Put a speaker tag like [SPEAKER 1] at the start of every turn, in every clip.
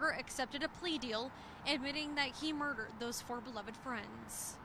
[SPEAKER 1] Kohberger accepted a plea deal, admitting that he murdered those 4 beloved friends.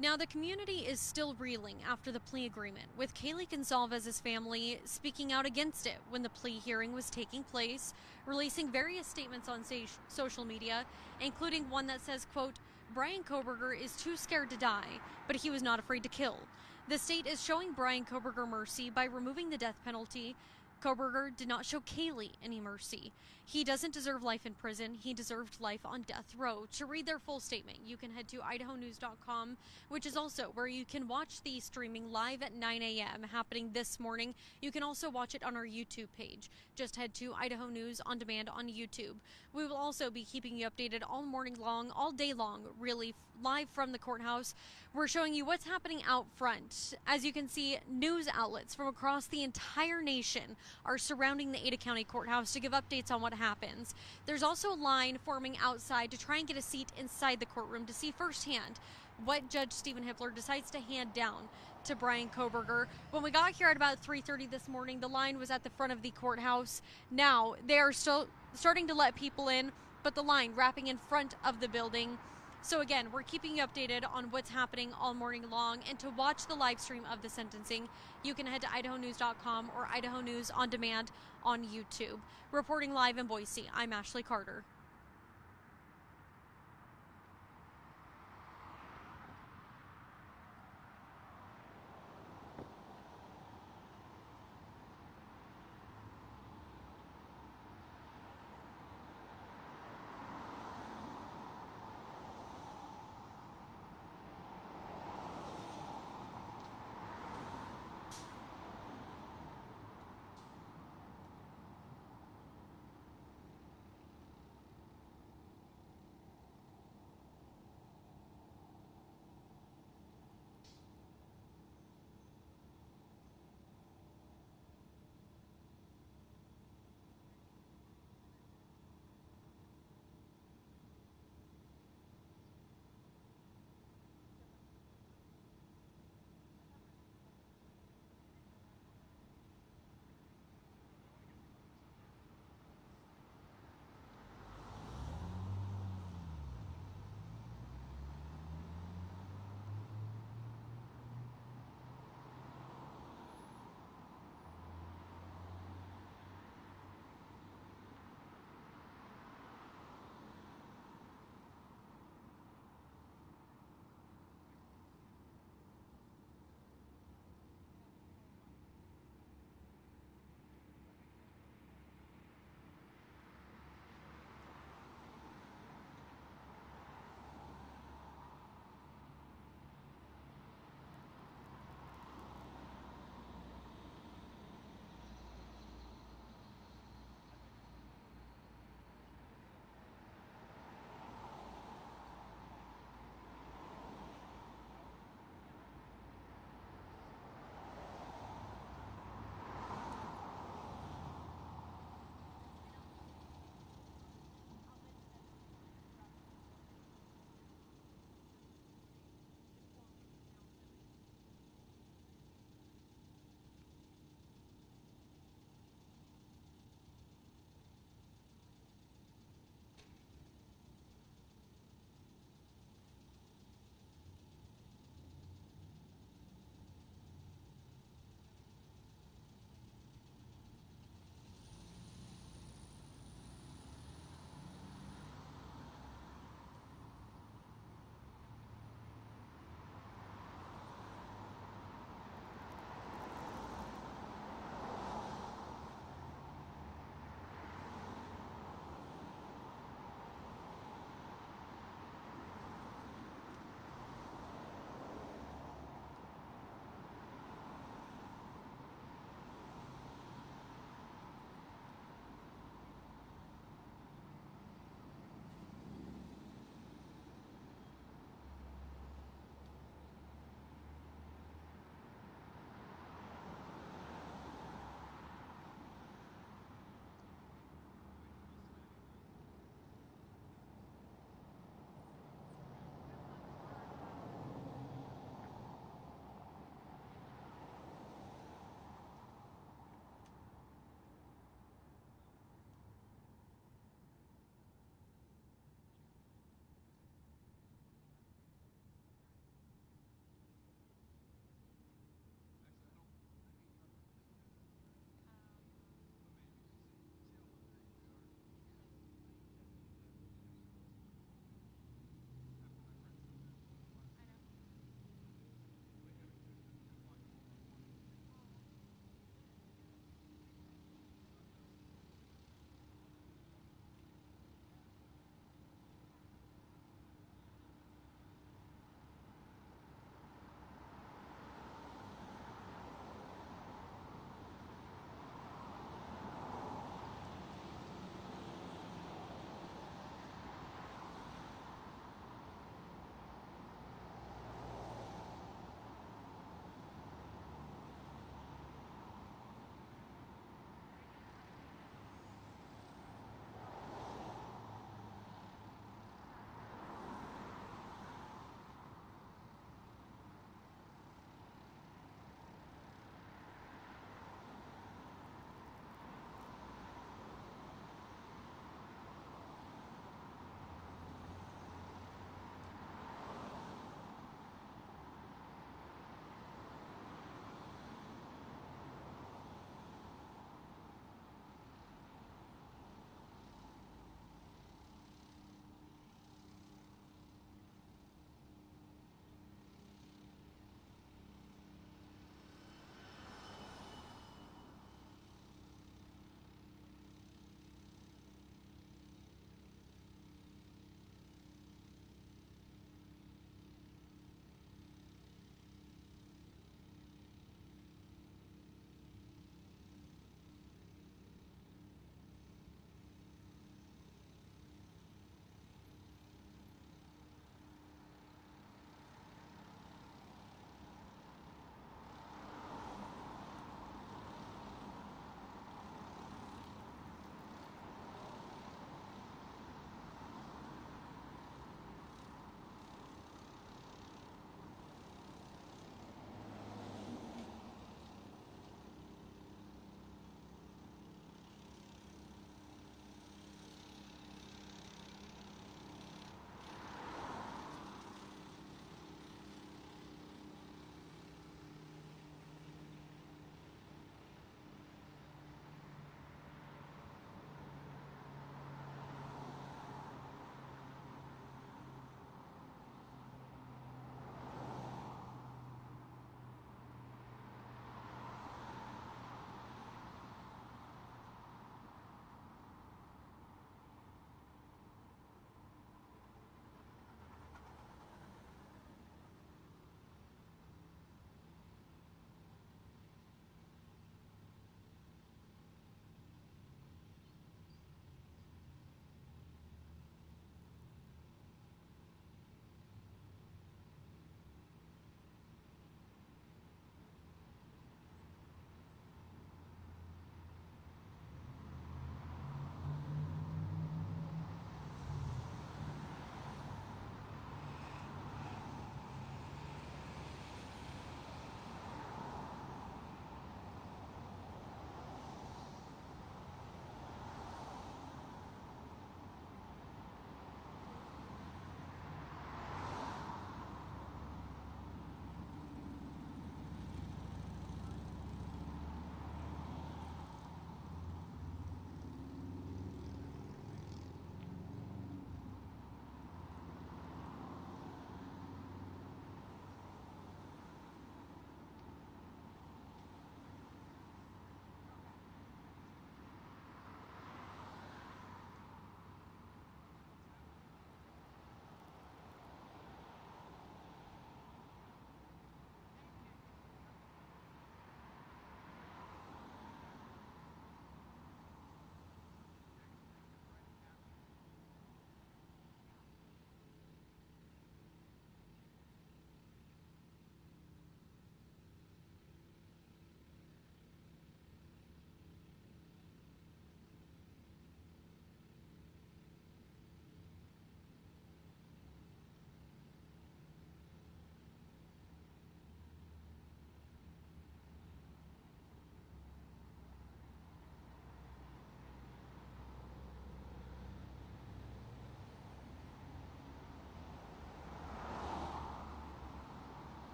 [SPEAKER 1] Now, the community is still reeling after the plea agreement, with Kaylee Gonsalvez's family speaking out against it when the plea hearing was taking place, releasing various statements on social media, including one that says, quote, "Bryan Kohberger is too scared to die, but he was not afraid to kill." The state is showing Bryan Kohberger mercy by removing the death penalty. Kohberger did not show Kaylee any mercy. He doesn't deserve life in prison. He deserved life on death row. To read their full statement, you can head to idahonews.com, which is also where you can watch the streaming live at 9 a.m. happening this morning. You can also watch it on our YouTube page. Just head to Idaho News On Demand on YouTube. We will also be keeping you updated all morning long, all day long, really, live from the courthouse. We're showing you what's happening out front. As you can see, news outlets from across the entire nation are surrounding the Ada County Courthouse to give updates on what happens. There's also a line forming outside to try and get a seat inside the courtroom to see firsthand what Judge Stephen Hippler decides to hand down to Bryan Kohberger. When we got here at about 3:30 this morning, the line was at the front of the courthouse. Now they are still starting to let people in, but the line wrapping in front of the building. So again, we're keeping you updated on what's happening all morning long. And to watch the live stream of the sentencing, you can head to idahonews.com or Idaho News On Demand on YouTube. Reporting live in Boise, I'm Ashley Carter.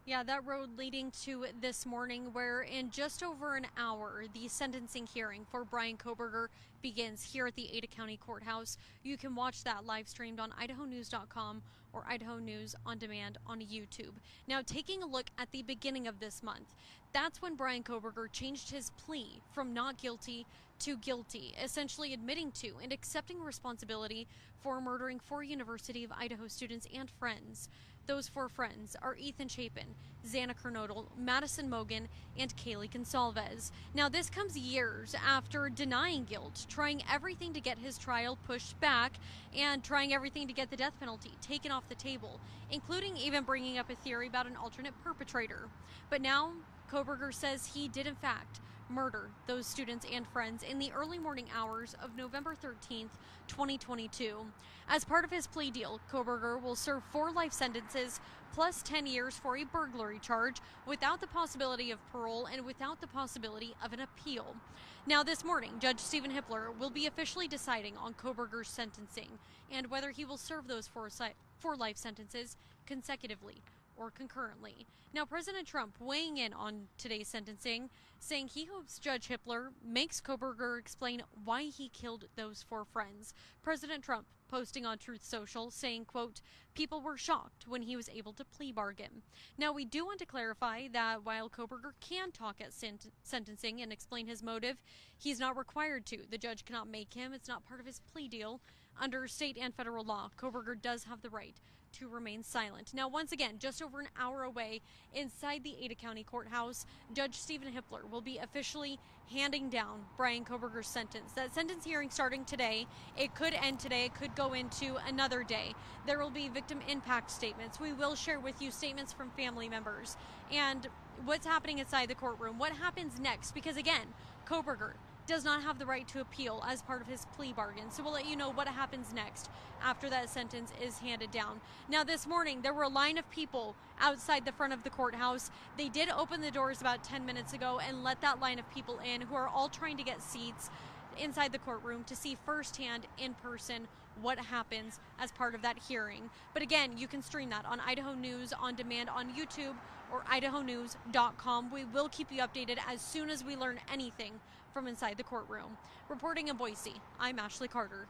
[SPEAKER 1] Yeah, that road leading to this morning, where in just over an hour, the sentencing hearing for Bryan Kohberger begins here at the Ada County Courthouse. You can watch that live streamed on idahonews.com or Idaho News on Demand on YouTube. Now, taking a look at the beginning of this month, that's when Bryan Kohberger changed his plea from not guilty to guilty, essentially admitting to and accepting responsibility for murdering 4 University of Idaho students and friends. Those 4 friends are Ethan Chapin, Xana Kernodle, Madison Mogan, and Kaylee Gonsalves. Now, this comes years after denying guilt, trying everything to get his trial pushed back, and trying everything to get the death penalty taken off the table, including even bringing up a theory about an alternate perpetrator. But now, Kohberger says he did in fact murder those students and friends in the early morning hours of November 13th, 2022. As part of his plea deal, Kohberger will serve 4 life sentences plus 10 years for a burglary charge without the possibility of parole and without the possibility of an appeal. Now, this morning, Judge Stephen Hippler will be officially deciding on Kohberger's sentencing and whether he will serve those 4 life sentences consecutively or concurrently. Now, President Trump weighing in on today's sentencing, saying he hopes Judge Hippler makes Kohberger explain why he killed those 4 friends. President Trump posting on Truth Social saying, quote, "People were shocked when he was able to plea bargain." Now, we do want to clarify that while Kohberger can talk at sentencing and explain his motive, he's not required to. The judge cannot make him. It's not part of his plea deal. Under state and federal law, Kohberger does have the right to remain silent. Now, once again, just over an hour away inside the Ada County Courthouse, Judge Stephen Hippler will be officially handing down Bryan Kohberger's sentence. That sentence hearing starting today. It could end today. It could go into another day. There will be victim impact statements. We will share with you statements from family members and what's happening inside the courtroom, what happens next, because again, Kohberger does not have the right to appeal as part of his plea bargain. So we'll let you know what happens next after that sentence is handed down. Now, this morning, there were a line of people outside the front of the courthouse. They did open the doors about 10 minutes ago and let that line of people in who are all trying to get seats inside the courtroom to see firsthand in person what happens as part of that hearing. But again, you can stream that on Idaho News on Demand on YouTube or idahonews.com. We will keep you updated as soon as we learn anything from inside the courtroom. Reporting in Boise, I'm Ashley Carter.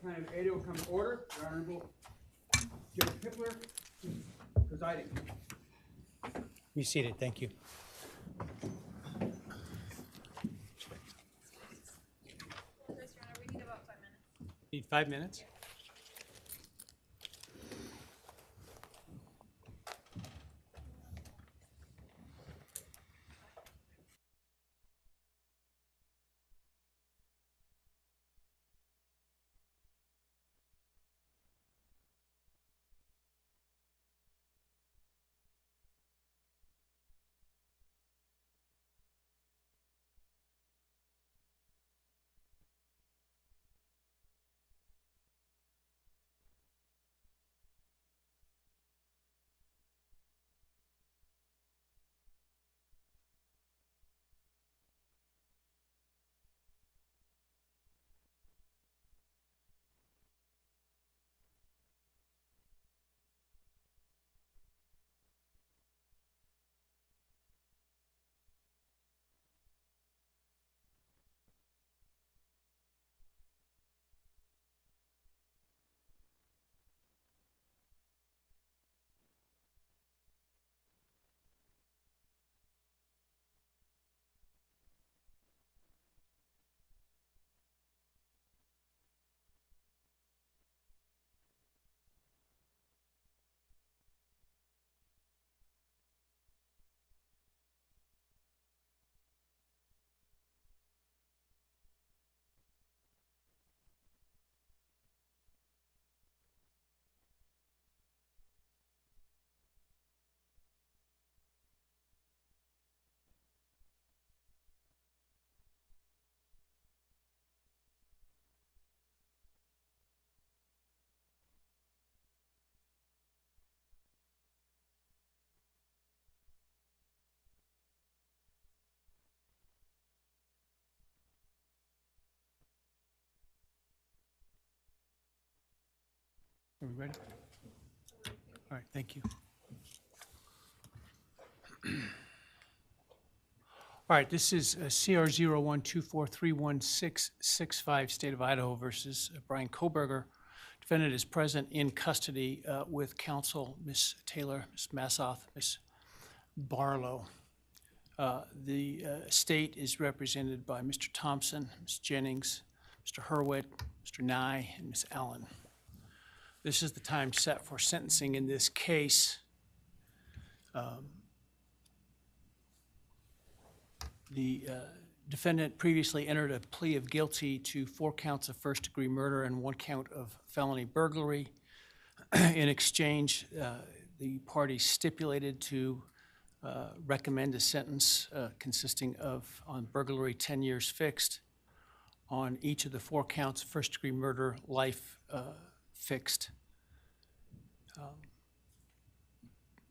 [SPEAKER 2] County of Idaho come to order. The Honorable Judge Pickler presiding.
[SPEAKER 3] Be seated. Thank you.
[SPEAKER 1] We need about 5 minutes.
[SPEAKER 3] Need 5 minutes? Are we ready? All right, thank you. All right, this is CR 0124316665, State of Idaho versus Bryan Kohberger. Defendant is present in custody with counsel, Ms. Taylor, Ms. Massoff, Ms. Barlow. The state is represented by Mr. Thompson, Ms. Jennings, Mr. Hurwitz, Mr. Nye, and Ms. Allen. This is the time set for sentencing in this case. The defendant previously entered a plea of guilty to 4 counts of first-degree murder and 1 count of felony burglary. In exchange, the parties stipulated to recommend a sentence consisting of, on burglary, 10 years fixed, on each of the 4 counts of first-degree murder, life fixed.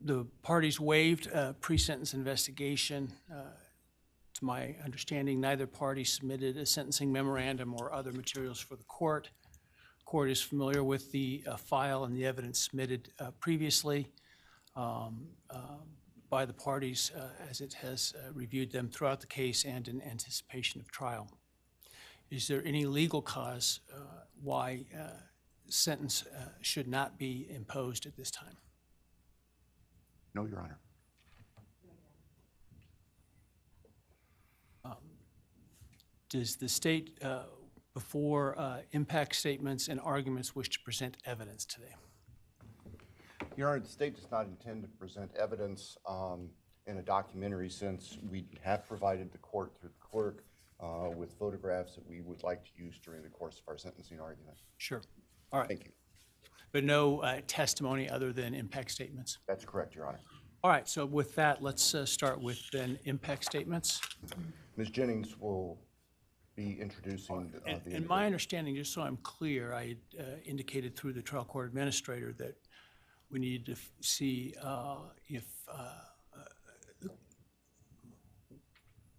[SPEAKER 3] The parties waived pre-sentence investigation. To my understanding, neither party submitted a sentencing memorandum or other materials for the court. Court is familiar with the file and the evidence submitted previously by the parties as it has reviewed them throughout the case and in anticipation of trial. Is there any legal cause why sentence should not be imposed at this time?
[SPEAKER 4] No, Your Honor.
[SPEAKER 3] Does the state, before impact statements and arguments, wish to present evidence today?
[SPEAKER 4] Your Honor, the state does not intend to present evidence in a documentary sense. We have provided the court through the clerk with photographs that we would like to use during the course of our sentencing argument.
[SPEAKER 3] Sure. All right.
[SPEAKER 4] Thank you.
[SPEAKER 3] But no testimony other than impact statements?
[SPEAKER 4] That's correct, Your Honor.
[SPEAKER 3] All right, so with that, let's start with then impact statements.
[SPEAKER 4] Ms. Jennings will be introducing
[SPEAKER 3] And my understanding, just so I'm clear, I indicated through the trial court administrator that we need to see if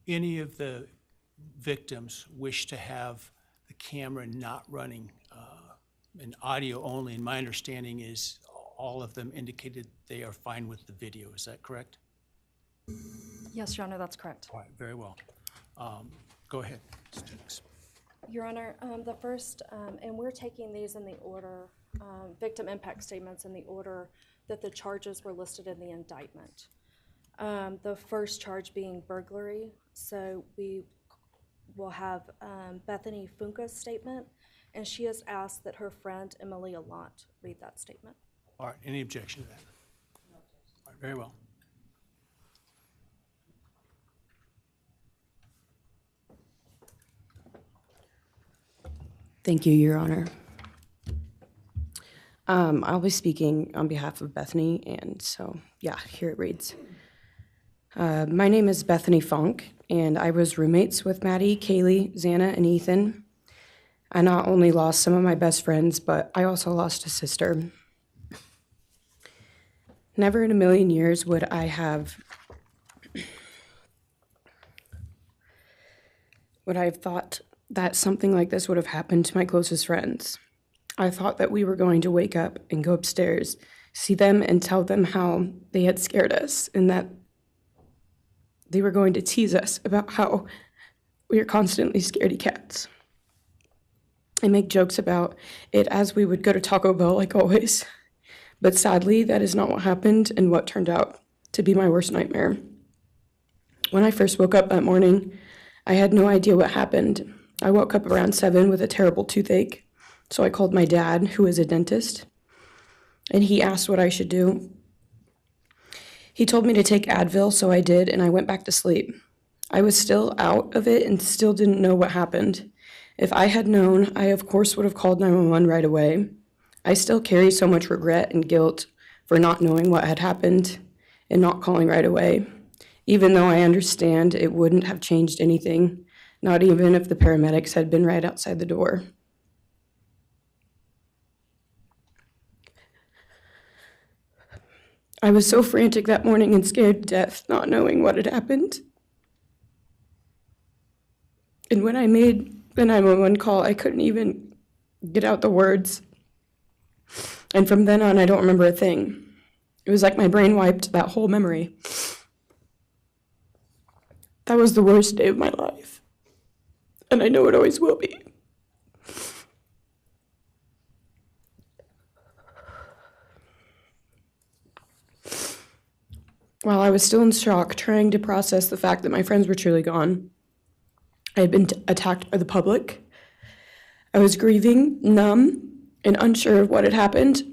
[SPEAKER 3] any of the victims wish to have the camera not running and audio only. And my understanding is all of them indicated they are fine with the video. Is that correct?
[SPEAKER 5] Yes, Your Honor, that's correct.
[SPEAKER 3] All right, very well. Go ahead, Ms. Jennings.
[SPEAKER 5] Your Honor, the first, and we're taking these in the order, victim impact statements in the order that the charges were listed in the indictment. The first charge being burglary, so we will have Bethany Funka's statement, and she has asked that her friend Emily Allant read that statement.
[SPEAKER 3] All right, any objection to that? No objection. All right, very well.
[SPEAKER 6] Thank you, Your Honor. I'll be speaking on behalf of Bethany, and so, yeah, here it reads. My name is Bethany Funk, and I was roommates with Maddie, Kaylee, Xana, and Ethan. I not only lost some of my best friends, but I also lost a sister. Never in a million years would I have thought that something like this would have happened to my closest friends. I thought that we were going to wake up and go upstairs, see them and tell them how they had scared us and that they were going to tease us about how we are constantly scaredy cats. I make jokes about it as we would go to Taco Bell like always. But sadly, that is not what happened and what turned out to be my worst nightmare. When I first woke up that morning, I had no idea what happened. I woke up around 7 with a terrible toothache, so I called my dad, who is a dentist, and he asked what I should do. He told me to take Advil, so I did, and I went back to sleep. I was still out of it and still didn't know what happened. If I had known, I of course would have called 911 right away. I still carry so much regret and guilt for not knowing what had happened and not calling right away, even though I understand it wouldn't have changed anything, not even if the paramedics had been right outside the door. I was so frantic that morning and scared to death, not knowing what had happened. And when I made the 911 call, I couldn't even get out the words. And from then on, I don't remember a thing. It was like my brain wiped that whole memory. That was the worst day of my life. And I know it always will be. While I was still in shock, trying to process the fact that my friends were truly gone, I had been attacked by the public. I was grieving, numb, and unsure of what had happened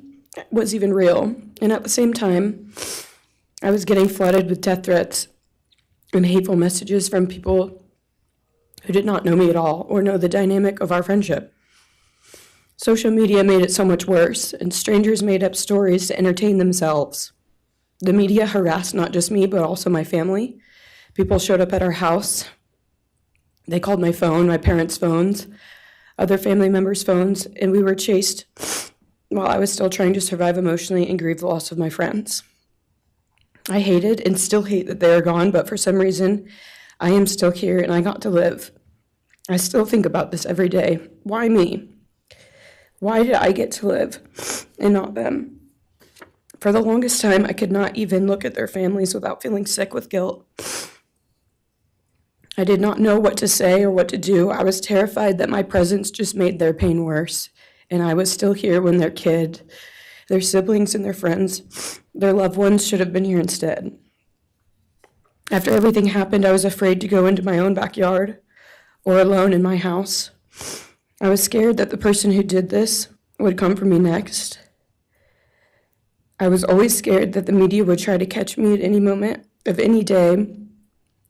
[SPEAKER 6] was even real. And at the same time, I was getting flooded with death threats and hateful messages from people who did not know me at all or know the dynamic of our friendship. Social media made it so much worse, and strangers made up stories to entertain themselves. The media harassed not just me, but also my family. People showed up at our house. They called my phone, my parents' phones, other family members' phones, and we were chased while I was still trying to survive emotionally and grieve the loss of my friends. I hated and still hate that they are gone, but for some reason, I am still here and I got to live. I still think about this every day. Why me? Why did I get to live and not them? For the longest time, I could not even look at their families without feeling sick with guilt. I did not know what to say or what to do. I was terrified that my presence just made their pain worse, and I was still here when their kid, their siblings and their friends, their loved ones should have been here instead. After everything happened, I was afraid to go into my own backyard or alone in my house. I was scared that the person who did this would come for me next. I was always scared that the media would try to catch me at any moment of any day,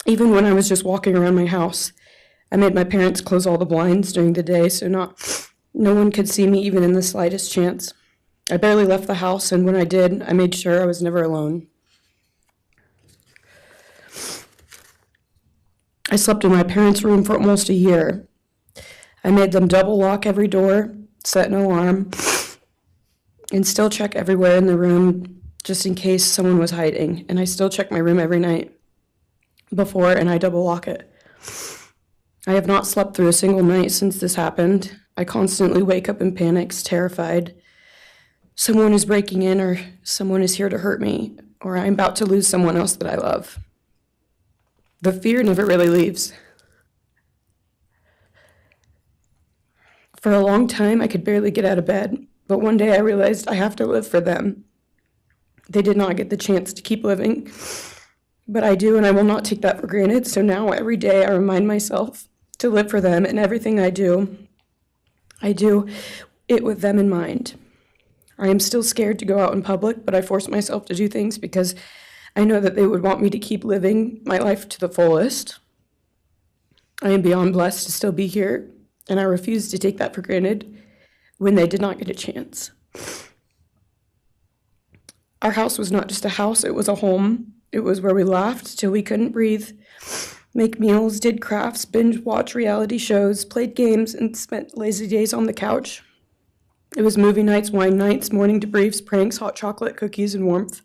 [SPEAKER 6] even when I was just walking around my house. I made my parents close all the blinds during the day so no one could see me even in the slightest chance. I barely left the house, and when I did, I made sure I was never alone. I slept in my parents' room for almost a year. I made them double lock every door, set an alarm, and still check everywhere in the room just in case someone was hiding. And I still check my room every night before, and I double lock it. I have not slept through a single night since this happened. I constantly wake up in panics, terrified. Someone is breaking in, or someone is here to hurt me, or I'm about to lose someone else that I love. The fear never really leaves. For a long time, I could barely get out of bed, but one day I realized I have to live for them. They did not get the chance to keep living, but I do, and I will not take that for granted. So now every day I remind myself to live for them, and everything I do it with them in mind. I am still scared to go out in public, but I force myself to do things because I know that they would want me to keep living my life to the fullest. I am beyond blessed to still be here, and I refuse to take that for granted when they did not get a chance. Our house was not just a house, it was a home. It was where we laughed till we couldn't breathe, make meals, did crafts, binge watch reality shows, played games, and spent lazy days on the couch. It was movie nights, wine nights, morning debriefs, pranks, hot chocolate, cookies, and warmth.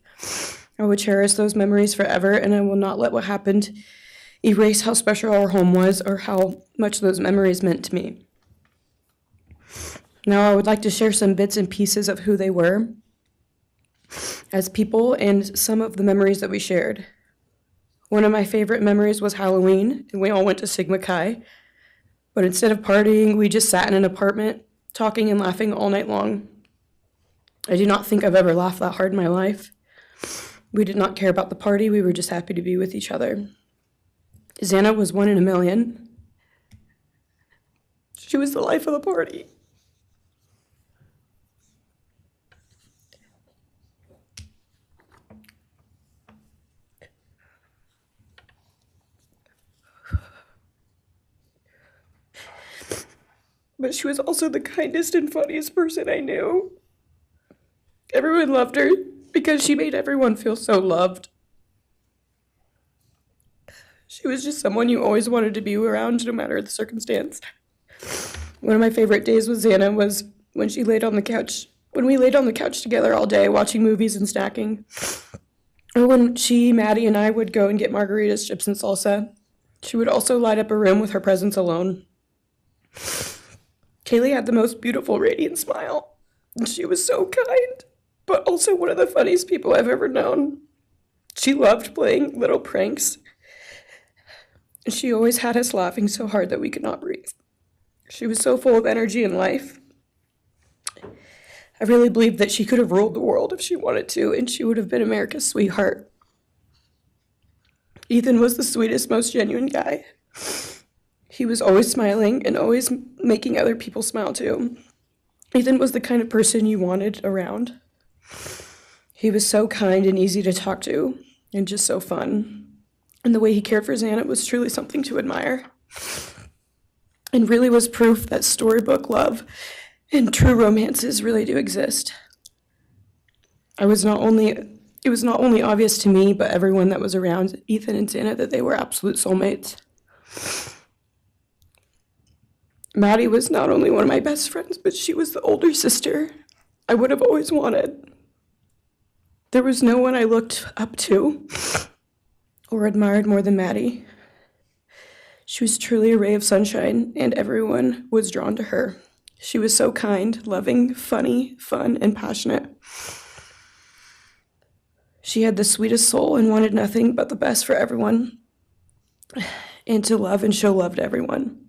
[SPEAKER 6] I would cherish those memories forever, and I will not let what happened erase how special our home was or how much those memories meant to me. Now I would like to share some bits and pieces of who they were as people and some of the memories that we shared. One of my favorite memories was Halloween, and we all went to Sigma Chi. But instead of partying, we just sat in an apartment, talking and laughing all night long. I do not think I've ever laughed that hard in my life. We did not care about the party, we were just happy to be with each other. Xana was 1 in a million. She was the life of the party. But she was also the kindest and funniest person I knew. Everyone loved her because she made everyone feel so loved. She was just someone you always wanted to be around, no matter the circumstance. One of my favorite days with Xana was when she laid on the couch, when we laid on the couch together all day watching movies and snacking. Or when she, Maddie, and I would go and get margaritas, chips, and salsa. She would also light up a room with her presence alone. Kaylee had the most beautiful, radiant smile. And she was so kind, but also one of the funniest people I've ever known. She loved playing little pranks. And she always had us laughing so hard that we could not breathe. She was so full of energy and life. I really believe that she could have ruled the world if she wanted to, and she would have been America's sweetheart. Ethan was the sweetest, most genuine guy. He was always smiling and always making other people smile too. Ethan was the kind of person you wanted around. He was so kind and easy to talk to and just so fun. And the way he cared for Xana was truly something to admire. And really was proof that storybook love and true romances really do exist. It was not only obvious to me, but everyone that was around Ethan and Xana that they were absolute soulmates. Maddie was not only one of my best friends, but she was the older sister I would have always wanted. There was no one I looked up to or admired more than Maddie. She was truly a ray of sunshine, and everyone was drawn to her. She was so kind, loving, funny, fun, and passionate. She had the sweetest soul and wanted nothing but the best for everyone, and to love and show love to everyone.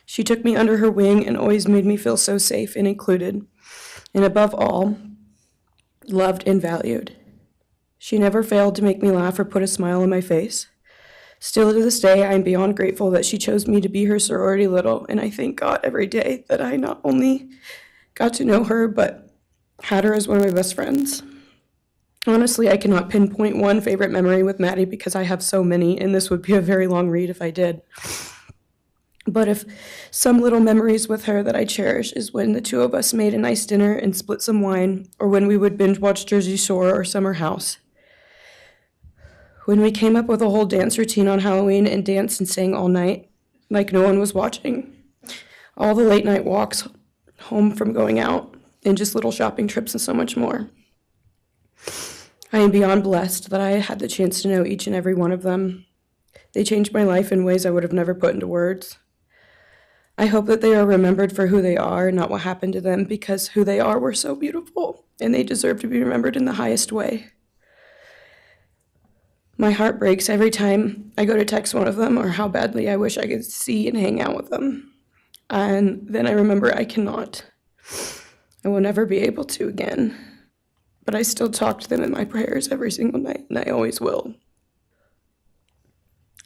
[SPEAKER 6] She took me under her wing and always made me feel so safe and included, and above all, loved and valued. She never failed to make me laugh or put a smile on my face. Still to this day, I am beyond grateful that she chose me to be her sorority little, and I thank God every day that I not only got to know her, but had her as one of my best friends. Honestly, I cannot pinpoint one favorite memory with Maddie because I have so many, and this would be a very long read if I did. But if some little memories with her that I cherish is when the two of us made a nice dinner and split some wine, or when we would binge watch Jersey Shore or Summer House. When we came up with a whole dance routine on Halloween and danced and sang all night, like no one was watching. All the late night walks home from going out, and just little shopping trips and so much more. I am beyond blessed that I had the chance to know each and every one of them. They changed my life in ways I would have never put into words. I hope that they are remembered for who they are, not what happened to them, because who they are were so beautiful, and they deserve to be remembered in the highest way. My heart breaks every time I go to text one of them or how badly I wish I could see and hang out with them. And then I remember I cannot. I will never be able to again. But I still talk to them in my prayers every single night, and I always will.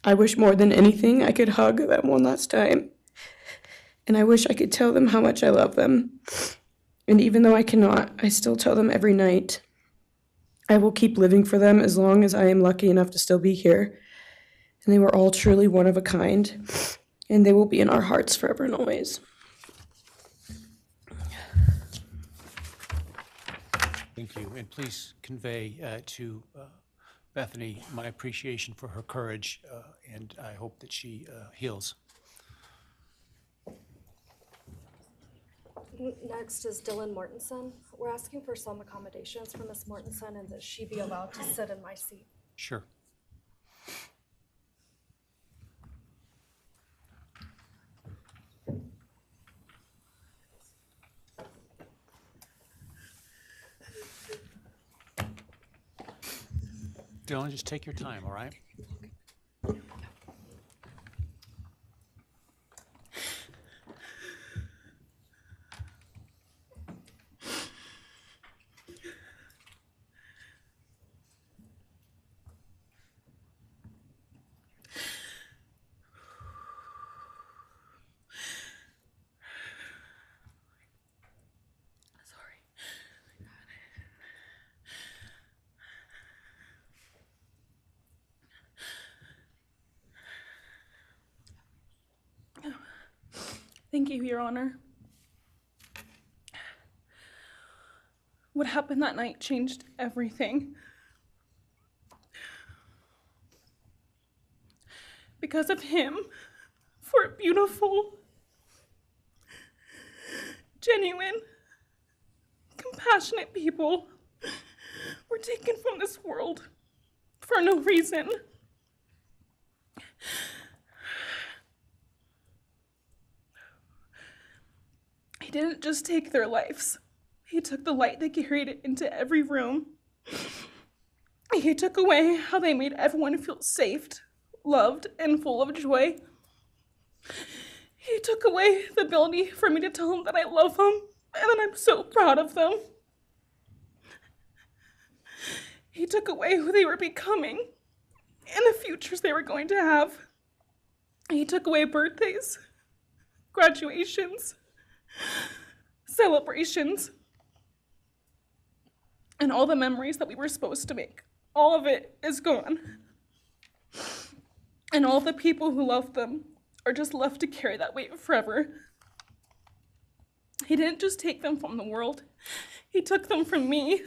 [SPEAKER 6] I wish more than anything I could hug them one last time. And I wish I could tell them how much I love them. And even though I cannot, I still tell them every night. I will keep living for them as long as I am lucky enough to still be here. And they were all truly one of a kind. And they will be in our hearts forever and always.
[SPEAKER 3] Thank you, and please convey to Bethany my appreciation for her courage, and I hope that she heals.
[SPEAKER 5] Next is Dylan Mortensen. We're asking for some accommodations for Ms. Mortensen and that she be allowed to sit in my seat.
[SPEAKER 3] Sure. Dylan, just take your time, all right?
[SPEAKER 7] Thank you, Your Honor. What happened that night changed everything. Because of him, 4 beautiful, genuine, compassionate people were taken from this world for no reason. He didn't just take their lives. He took the light they carried it into every room. He took away how they made everyone feel safe, loved, and full of joy. He took away the ability for me to tell them that I love them and that I'm so proud of them. He took away who they were becoming and the futures they were going to have. He took away birthdays, graduations, celebrations, and all the memories that we were supposed to make. All of it is gone. And all the people who loved them are just left to carry that weight forever. He didn't just take them from the world. He took them from me,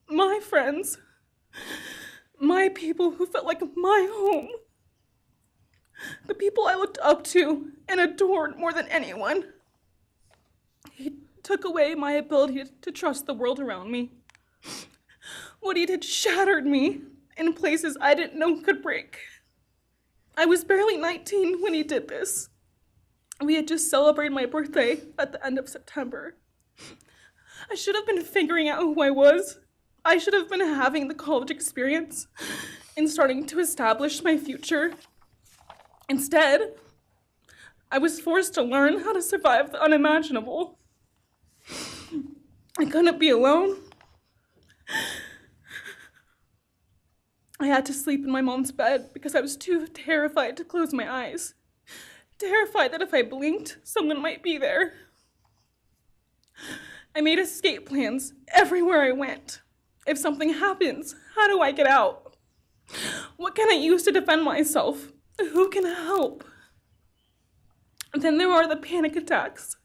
[SPEAKER 7] my friends, my people who felt like my home, the people I looked up to and adored more than anyone. He took away my ability to trust the world around me. What he did shattered me in places I didn't know could break. I was barely 19 when he did this. We had just celebrated my birthday at the end of September. I should have been figuring out who I was. I should have been having the college experience and starting to establish my future. Instead, I was forced to learn how to survive the unimaginable. I couldn't be alone. I had to sleep in my mom's bed because I was too terrified to close my eyes. Terrified that if I blinked, someone might be there. I made escape plans everywhere I went. If something happens, how do I get out? What can I use to defend myself? Who can help? And then there are the panic attacks.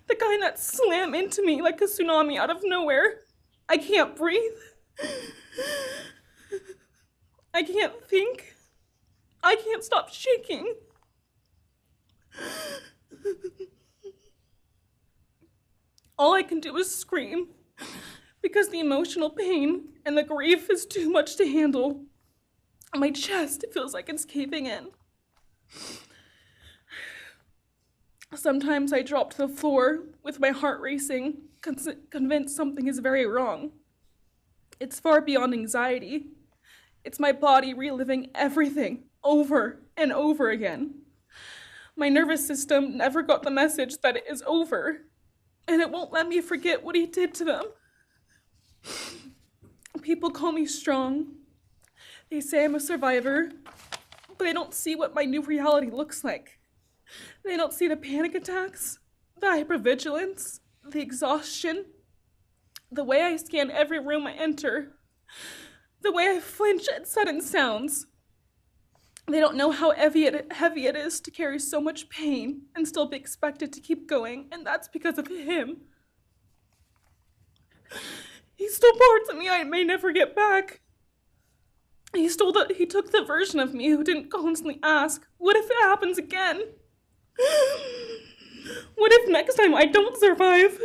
[SPEAKER 7] The kind that slam into me like a tsunami out of nowhere. I can't breathe. I can't think. I can't stop shaking. All I can do is scream because the emotional pain and the grief is too much to handle. My chest feels like it's caving in. Sometimes I drop to the floor with my heart racing, convinced something is very wrong. It's far beyond anxiety. It's my body reliving everything over and over again. My nervous system never got the message that it is over, and it won't let me forget what he did to them. People call me strong. They say I'm a survivor, but they don't see what my new reality looks like. They don't see the panic attacks, the hypervigilance, the exhaustion, the way I scan every room I enter, the way I flinch at sudden sounds. They don't know how heavy it is to carry so much pain and still be expected to keep going, and that's because of him. He stole parts of me I may never get back. He took the version of me who didn't constantly ask, what if it happens again? What if next time I don't survive?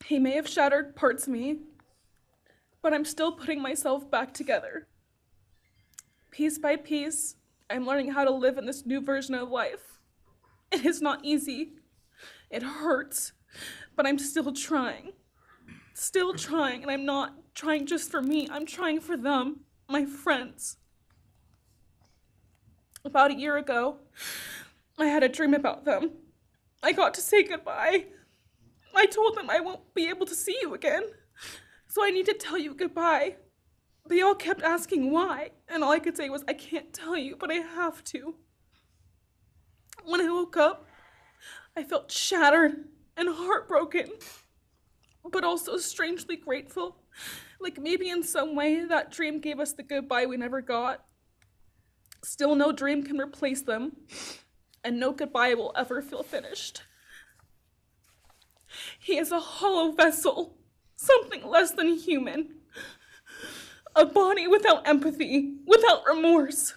[SPEAKER 7] He may have shattered parts of me, but I'm still putting myself back together. Piece by piece, I'm learning how to live in this new version of life. It is not easy. It hurts, but I'm still trying. Still trying, and I'm not trying just for me. I'm trying for them, my friends. About a year ago, I had a dream about them. I got to say goodbye. I told them I won't be able to see you again, so I need to tell you goodbye. They all kept asking why, and all I could say was, I can't tell you, but I have to. When I woke up, I felt shattered and heartbroken, but also strangely grateful. Like maybe in some way that dream gave us the goodbye we never got. Still, no dream can replace them, and no goodbye will ever feel finished. He is a hollow vessel, something less than human. A body without empathy, without remorse.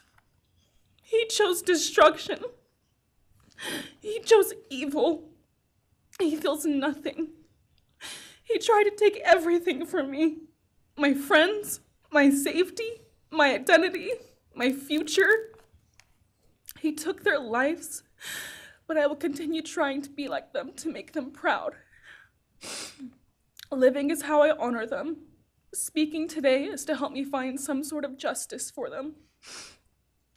[SPEAKER 7] He chose destruction. He chose evil. He feels nothing. He tried to take everything from me. My friends, my safety, my identity, my future. He took their lives, but I will continue trying to be like them, to make them proud. Living is how I honor them. Speaking today is to help me find some sort of justice for them.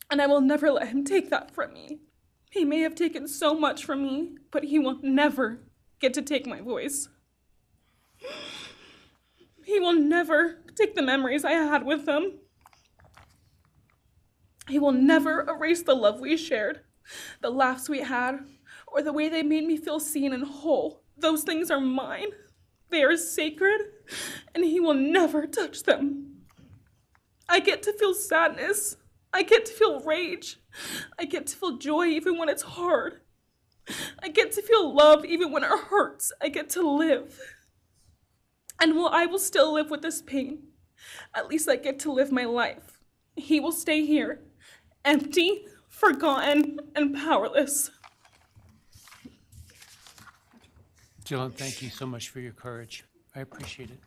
[SPEAKER 7] And I will never let him take that from me. He may have taken so much from me, but he will never get to take my voice. He will never take the memories I had with them. He will never erase the love we shared, the laughs we had, or the way they made me feel seen and whole. Those things are mine. They are sacred, and he will never touch them. I get to feel sadness. I get to feel rage. I get to feel joy even when it's hard. I get to feel love even when it hurts. I get to live. And while I will still live with this pain, at least I get to live my life. He will stay here, empty, forgotten, and powerless.
[SPEAKER 3] Dylan, thank you so much for your courage. I appreciate it.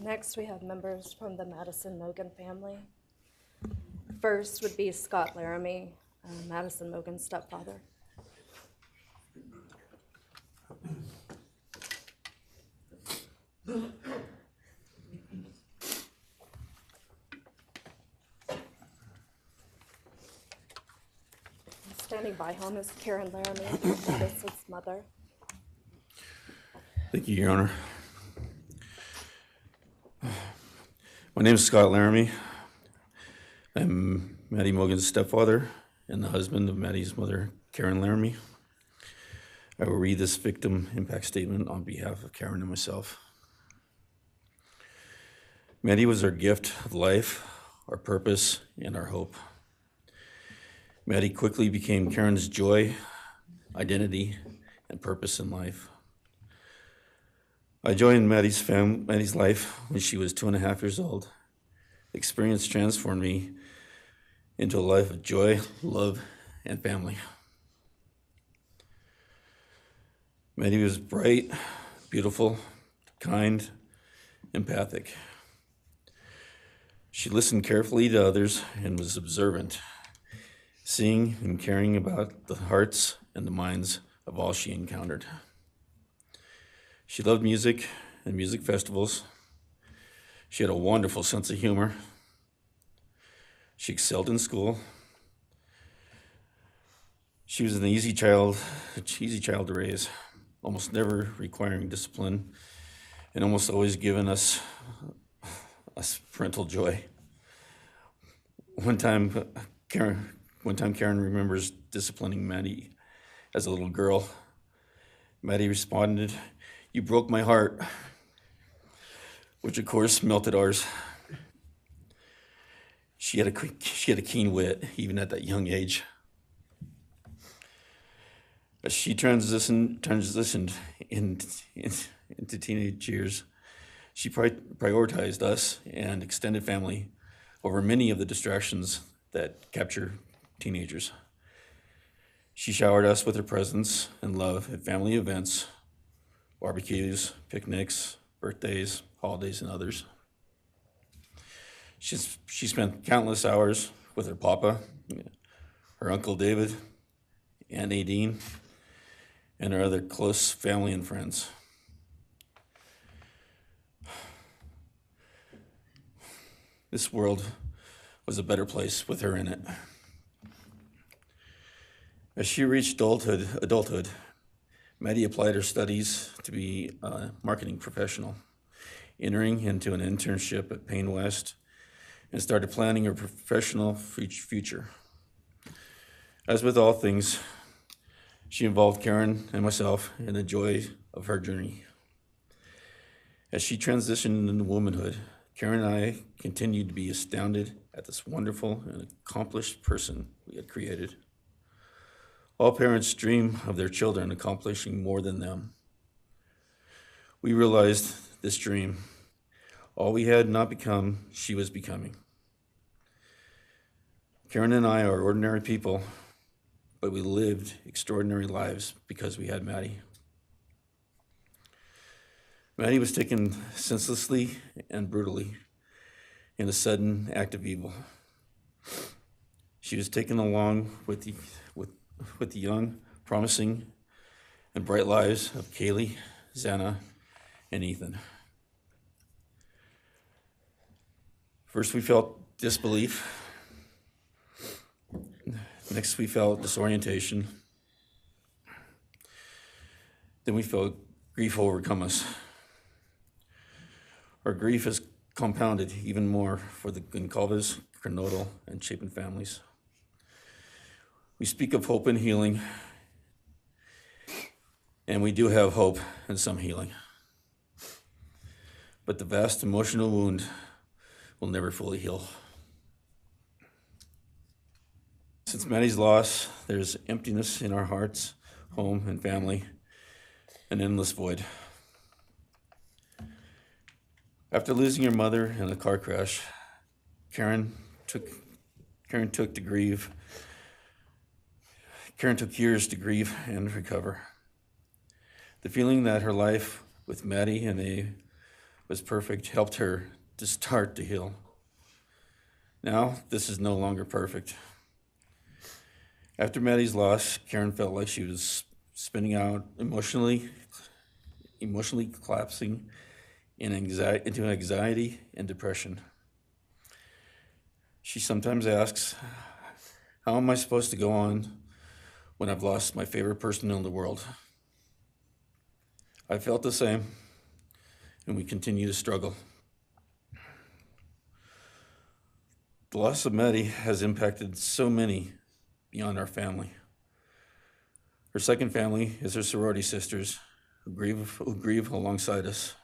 [SPEAKER 5] Next, we have members from the Madison Mogan family. First would be Scott Laramie, Madison Mogan's stepfather. Standing by him is Karen Laramie, Madison's mother.
[SPEAKER 8] Thank you, Your Honor. My name is Scott Laramie. I'm Maddie Mogan's stepfather and the husband of Maddie's mother, Karen Laramie. I will read this victim impact statement on behalf of Karen and myself. Maddie was our gift of life, our purpose, and our hope. Maddie quickly became Karen's joy, identity, and purpose in life. I joined Maddie's life when she was 2.5 years old. The experience transformed me into a life of joy, love, and family. Maddie was bright, beautiful, kind, empathic. She listened carefully to others and was observant, seeing and caring about the hearts and the minds of all she encountered. She loved music and music festivals. She had a wonderful sense of humor. She excelled in school. She was an easy child to raise, almost never requiring discipline, and almost always giving us parental joy. One time Karen remembers disciplining Maddie as a little girl. Maddie responded, "You broke my heart," which of course melted ours. She had a keen wit, even at that young age. As she transitioned into teenage years, she prioritized us and extended family over many of the distractions that capture teenagers. She showered us with her presence and love at family events, barbecues, picnics, birthdays, holidays, and others. She spent countless hours with her papa, her Uncle David, Aunt Nadine, and her other close family and friends. This world was a better place with her in it. As she reached adulthood, Maddie applied her studies to be a marketing professional, entering into an internship at Payne West, and started planning her professional future. As with all things, she involved Karen and myself in the joy of her journey. As she transitioned into womanhood, Karen and I continued to be astounded at this wonderful and accomplished person we had created. All parents dream of their children accomplishing more than them. We realized this dream. All we had not become, she was becoming. Karen and I are ordinary people, but we lived extraordinary lives because we had Maddie. Maddie was taken senselessly and brutally in a sudden act of evil. She was taken along with the young, promising, and bright lives of Kaylee, Xana, and Ethan. First, we felt disbelief. Next, we felt disorientation. Then we felt grief overcome us. Our grief is compounded even more for the Goncalves, Kernodle, and Chapin families. We speak of hope and healing, and we do have hope and some healing. But the vast emotional wound will never fully heal. Since Maddie's loss, there's emptiness in our hearts, home, and family, an endless void. After losing her mother in a car crash, Karen took years to grieve and recover. The feeling that her life with Maddie and Abe was perfect helped her to start to heal. Now, this is no longer perfect. After Maddie's loss, Karen felt like she was spinning out, emotionally collapsing into anxiety and depression. She sometimes asks, "How am I supposed to go on when I've lost my favorite person in the world?" I felt the same, and we continue to struggle. The loss of Maddie has impacted so many beyond our family. Her second family is her sorority sisters who grieve alongside us.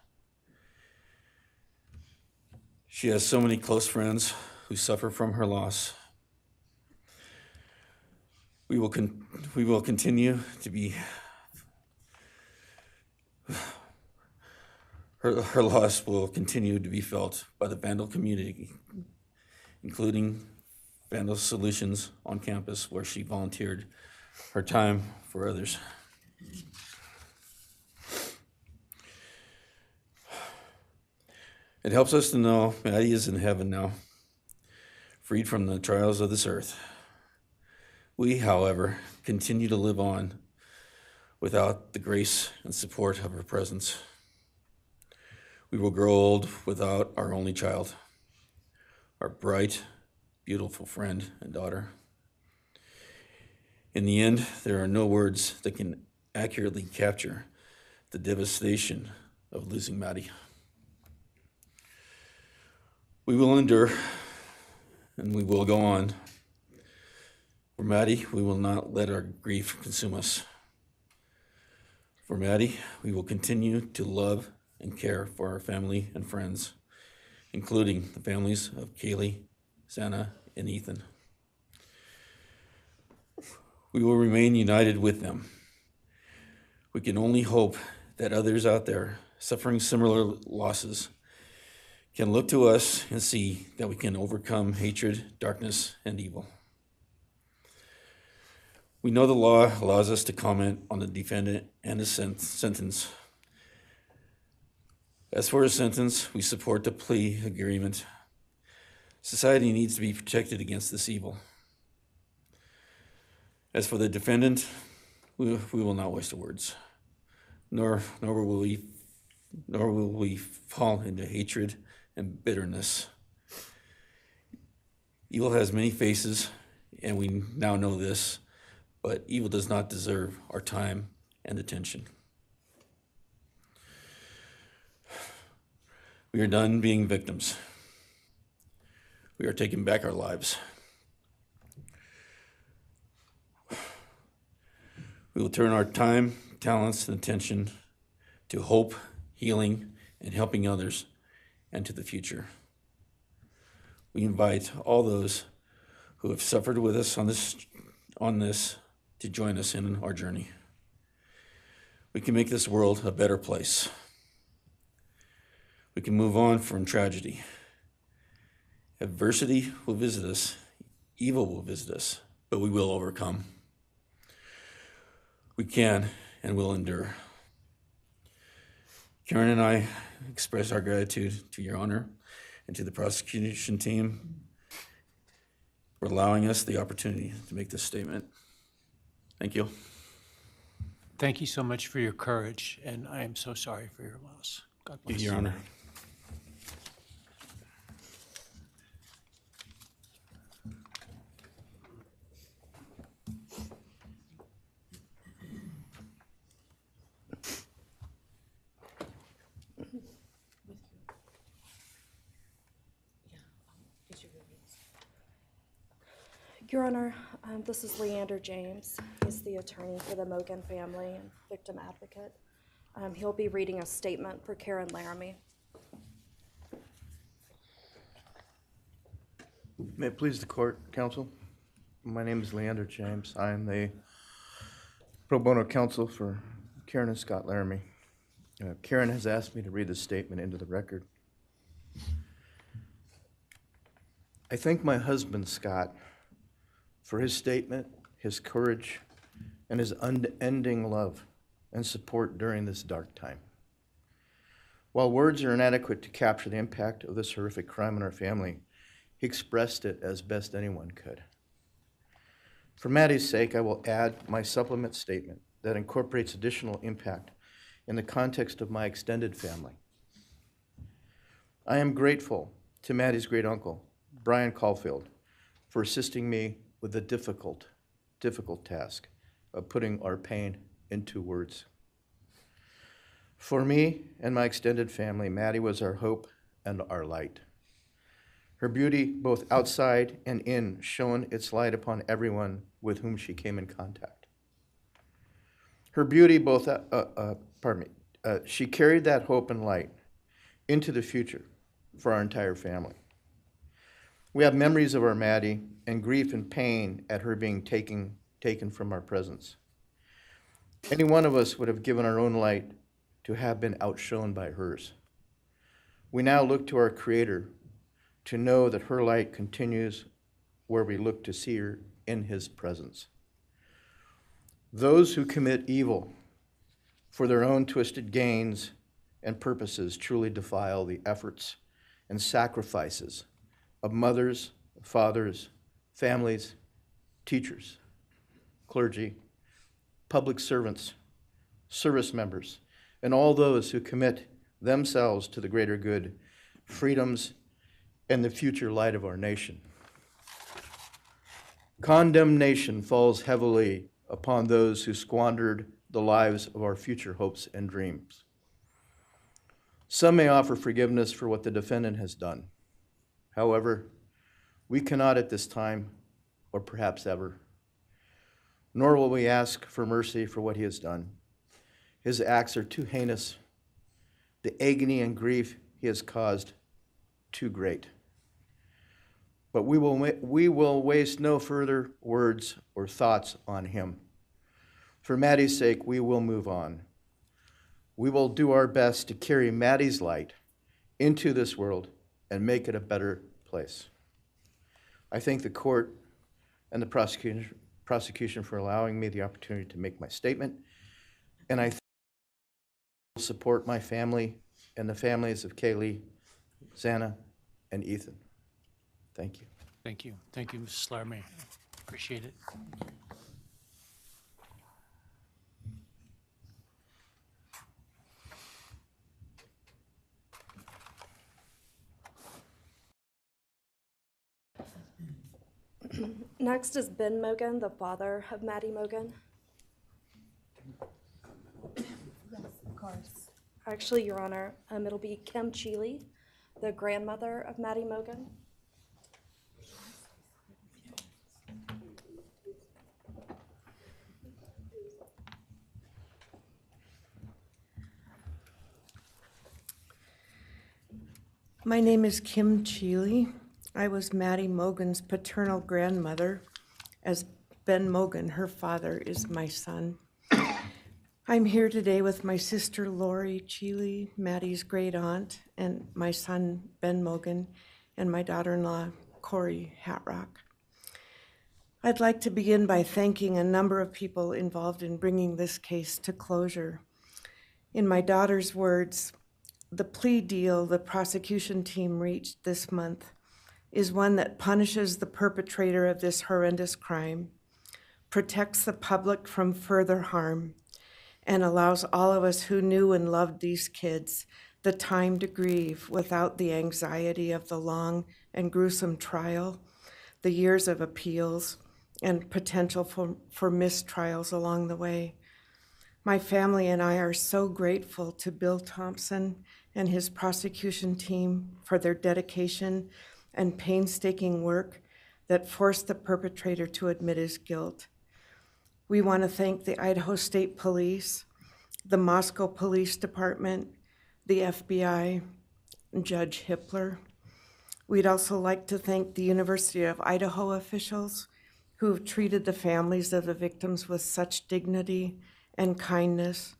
[SPEAKER 8] She has so many close friends who suffer from her loss. We will continue to be. Her loss will continue to be felt by the Vandal community, including Vandal Solutions on campus, where she volunteered her time for others. It helps us to know Maddie is in heaven now, freed from the trials of this earth. We, however, continue to live on without the grace and support of her presence. We will grow old without our only child, our bright, beautiful friend and daughter. In the end, there are no words that can accurately capture the devastation of losing Maddie. We will endure, and we will go on. For Maddie, we will not let our grief consume us. For Maddie, we will continue to love and care for our family and friends, including the families of Kaylee, Santa, and Ethan. We will remain united with them. We can only hope that others out there suffering similar losses can look to us and see that we can overcome hatred, darkness, and evil. We know the law allows us to comment on the defendant and his sentence. As for his sentence, we support the plea agreement. Society needs to be protected against this evil. As for the defendant, we will not waste words, nor will we fall into hatred and bitterness. Evil has many faces, and we now know this, but evil does not deserve our time and attention. We are done being victims. We are taking back our lives. We will turn our time, talents, and attention to hope, healing, and helping others, and to the future. We invite all those who have suffered with us on this to join us in our journey. We can make this world a better place. We can move on from tragedy. Adversity will visit us, evil will visit us, but we will overcome. We can and will endure. Karen and I express our gratitude to Your Honor and to the prosecution team for allowing us the opportunity to make this statement. Thank you.
[SPEAKER 3] Thank you so much for your courage, and I am so sorry for your loss. God bless you.
[SPEAKER 8] Your Honor.
[SPEAKER 5] Your Honor, this is Leander James. He's the attorney for the Mogan family and victim advocate. He'll be reading a statement for Karen Laramie.
[SPEAKER 9] May it please the court, counsel. My name is Leander James. I am the pro bono counsel for Karen and Scott Laramie. Karen has asked me to read this statement into the record. I thank my husband, Scott, for his statement, his courage, and his unending love and support during this dark time. While words are inadequate to capture the impact of this horrific crime on our family, he expressed it as best anyone could. For Maddie's sake, I will add my supplement statement that incorporates additional impact in the context of my extended family. I am grateful to Maddie's great uncle, Bryan Kohberger, for assisting me with the difficult task of putting our pain into words. For me and my extended family, Maddie was our hope and our light. Her beauty, both outside and in, shone its light upon everyone with whom she came in contact. Her beauty, she carried that hope and light into the future for our entire family. We have memories of our Maddie and grief and pain at her being taken from our presence. Any one of us would have given our own light to have been outshone by hers. We now look to our Creator to know that her light continues where we look to see her in His presence. Those who commit evil for their own twisted gains and purposes truly defile the efforts and sacrifices of mothers, fathers, families, teachers, clergy, public servants, service members, and all those who commit themselves to the greater good, freedoms, and the future light of our nation. Condemnation falls heavily upon those who squandered the lives of our future hopes and dreams. Some may offer forgiveness for what the defendant has done. However, we cannot at this time, or perhaps ever, nor will we ask for mercy for what he has done. His acts are too heinous, the agony and grief he has caused too great. But we will waste no further words or thoughts on him. For Maddie's sake, we will move on. We will do our best to carry Maddie's light into this world and make it a better place. I thank the court and the prosecution for allowing me the opportunity to make my statement, and I support my family and the families of Kaylee, Xana, and Ethan. Thank you.
[SPEAKER 3] Thank you. Thank you, Mrs. Laramie. Appreciate it.
[SPEAKER 5] Next is Ben Mogan, the father of Maddie Mogan.
[SPEAKER 10] Yes, of course.
[SPEAKER 5] Actually, Your Honor, it'll be Kim Cheely, the grandmother of Maddie Mogan.
[SPEAKER 10] My name is Kim Cheely. I was Maddie Mogan's paternal grandmother, as Ben Mogan, her father, is my son. I'm here today with my sister Lori Cheely, Maddie's great aunt, and my son Ben Mogan, and my daughter-in-law Corey Hatrock. I'd like to begin by thanking a number of people involved in bringing this case to closure. In my daughter's words, the plea deal the prosecution team reached this month is one that punishes the perpetrator of this horrendous crime, protects the public from further harm, and allows all of us who knew and loved these kids the time to grieve without the anxiety of the long and gruesome trial, the years of appeals, and potential for mistrials along the way. My family and I are so grateful to Bill Thompson and his prosecution team for their dedication and painstaking work that forced the perpetrator to admit his guilt. We want to thank the Idaho State Police, the Moscow Police Department, the FBI, and Judge Hippler. We'd also like to thank the University of Idaho officials who have treated the families of the victims with such dignity and kindness,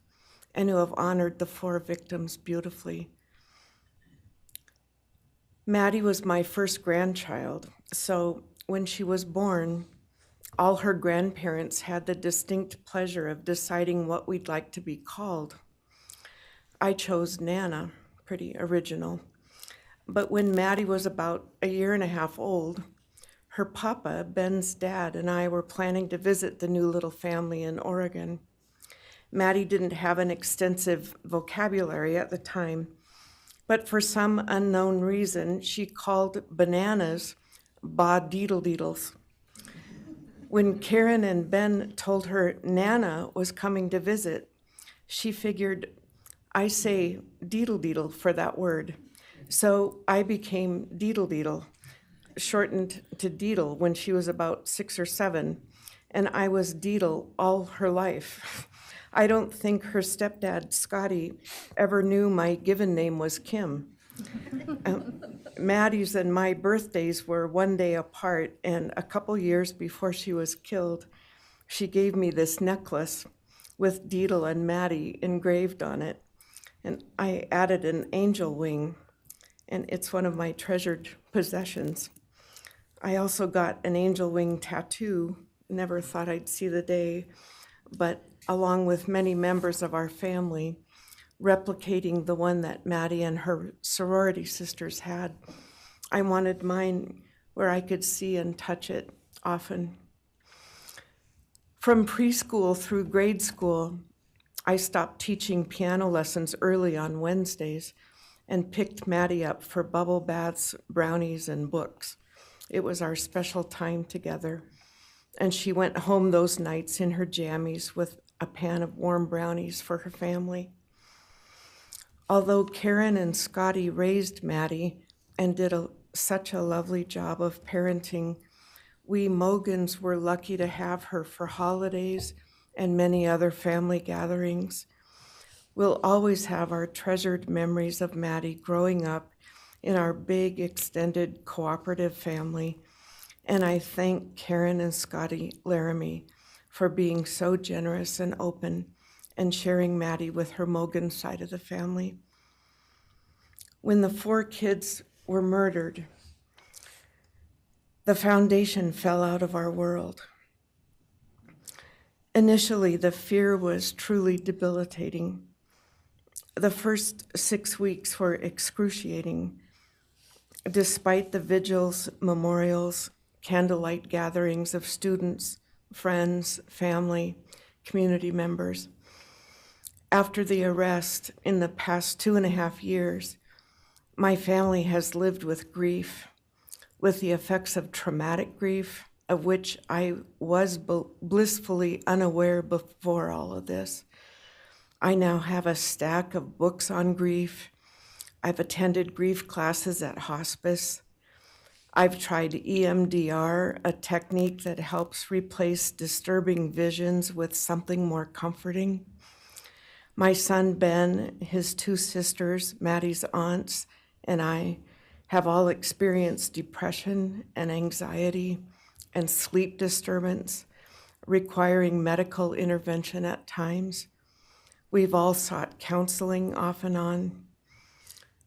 [SPEAKER 10] and who have honored the 4 victims beautifully. Maddie was my first grandchild, so when she was born, all her grandparents had the distinct pleasure of deciding what we'd like to be called. I chose Nana, pretty original. But when Maddie was about 1.5 years old, her papa, Ben's dad, and I were planning to visit the new little family in Oregon. Maddie didn't have an extensive vocabulary at the time, but for some unknown reason, she called bananas ba-deedle-deedles. When Karen and Ben told her Nana was coming to visit, she figured, I say deedle-deedle for that word. So I became deedle-deedle, shortened to Deedle when she was about 6 or 7, and I was Deedle all her life. I don't think her stepdad, Scotty, ever knew my given name was Kim. Maddie's and my birthdays were 1 day apart, and a couple years before she was killed, she gave me this necklace with Deedle and Maddie engraved on it, and I added an angel wing, and it's one of my treasured possessions. I also got an angel wing tattoo, never thought I'd see the day, but along with many members of our family, replicating the one that Maddie and her sorority sisters had. I wanted mine where I could see and touch it often. From preschool through grade school, I stopped teaching piano lessons early on Wednesdays and picked Maddie up for bubble baths, brownies, and books. It was our special time together, and she went home those nights in her jammies with a pan of warm brownies for her family. Although Karen and Scotty raised Maddie and did such a lovely job of parenting, we Mogans were lucky to have her for holidays and many other family gatherings. We'll always have our treasured memories of Maddie growing up in our big, extended, cooperative family, and I thank Karen and Scotty Laramie for being so generous and open and sharing Maddie with her Mogan side of the family. When the 4 kids were murdered, the foundation fell out of our world. Initially, the fear was truly debilitating. The first 6 weeks were excruciating. Despite the vigils, memorials, candlelight gatherings of students, friends, family, community members. After the arrest, in the past 2.5 years, my family has lived with grief, with the effects of traumatic grief, of which I was blissfully unaware before all of this. I now have a stack of books on grief. I've attended grief classes at hospice. I've tried EMDR, a technique that helps replace disturbing visions with something more comforting. My son Ben, his 2 sisters, Maddie's aunts, and I have all experienced depression and anxiety and sleep disturbance, requiring medical intervention at times. We've all sought counseling off and on.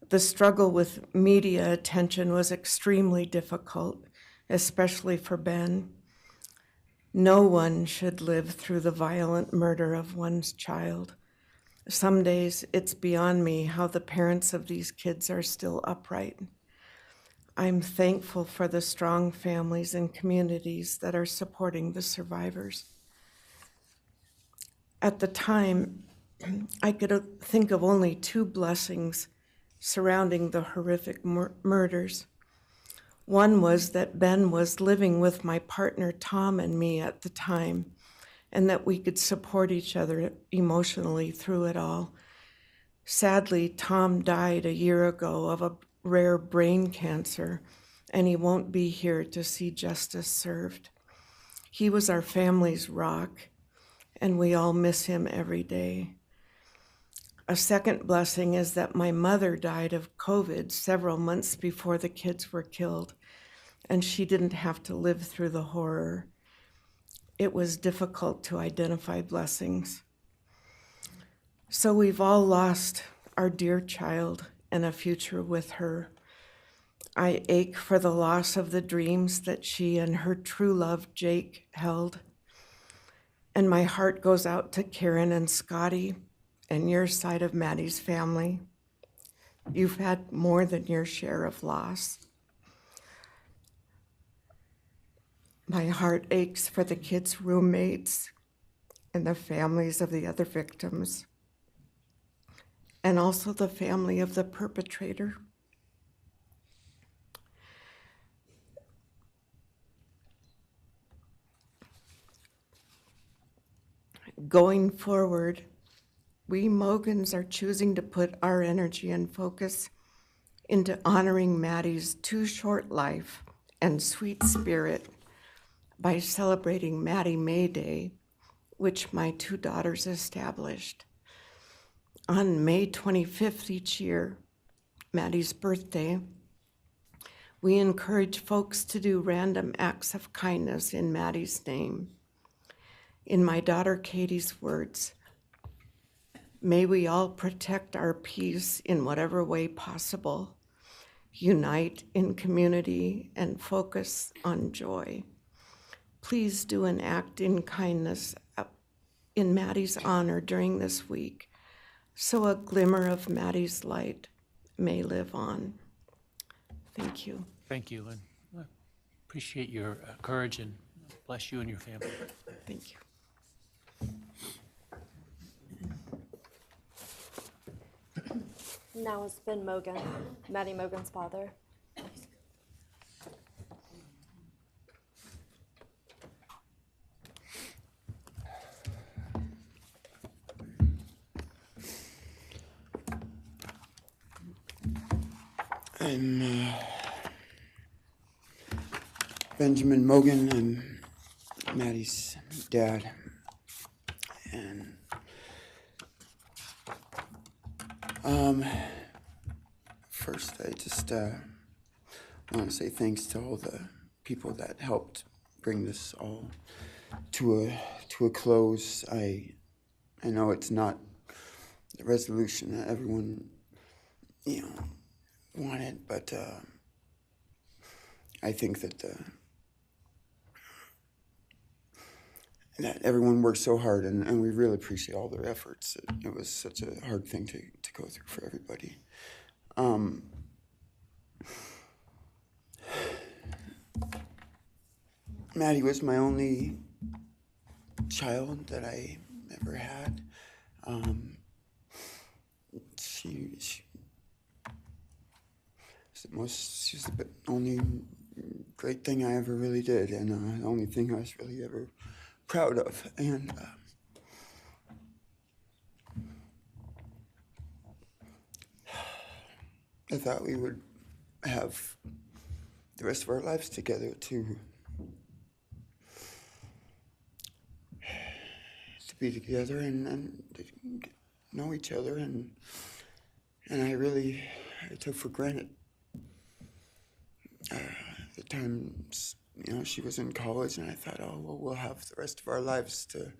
[SPEAKER 10] The struggle with media attention was extremely difficult, especially for Ben. No one should live through the violent murder of one's child. Some days it's beyond me how the parents of these kids are still upright. I'm thankful for the strong families and communities that are supporting the survivors. At the time, I could think of only 2 blessings surrounding the horrific murders. One was that Ben was living with my partner Tom and me at the time, and that we could support each other emotionally through it all. Sadly, Tom died a year ago of a rare brain cancer, and he won't be here to see justice served. He was our family's rock, and we all miss him every day. A second blessing is that my mother died of COVID several months before the kids were killed, and she didn't have to live through the horror. It was difficult to identify blessings. So we've all lost our dear child and a future with her. I ache for the loss of the dreams that she and her true love, Jake, held. And my heart goes out to Karen and Scotty and your side of Maddie's family. You've had more than your share of loss. My heart aches for the kids' roommates and the families of the other victims, and also the family of the perpetrator. Going forward, we Mogans are choosing to put our energy and focus into honoring Maddie's too short life and sweet spirit by celebrating Maddie May Day, which my 2 daughters established. On May 25th each year, Maddie's birthday, we encourage folks to do random acts of kindness in Maddie's name. In my daughter Katie's words, may we all protect our peace in whatever way possible, unite in community, and focus on joy. Please do an act in kindness in Maddie's honor during this week. so a glimmer of Maddie's light may live on. Thank you.
[SPEAKER 3] Thank you, and I appreciate your courage, and bless you and your family.
[SPEAKER 10] Thank you.
[SPEAKER 5] Now is Ben Mogan, Maddie Mogan's father.
[SPEAKER 11] I'm Benjamin Mogan. I'm Maddie's dad. And first I just want to say thanks to all the people that helped bring this all to a close. I know it's not the resolution that everyone, wanted, but I think that that everyone worked so hard, and we really appreciate all their efforts. It was such a hard thing to go through for everybody. Maddie was my only child that I ever had. She's the only great thing I ever really did, and the only thing I was really ever proud of. And I thought we would have the rest of our lives together to be together and to know each other, and I took for granted the times, she was in college, and I thought, oh, well, we'll have the rest of our lives to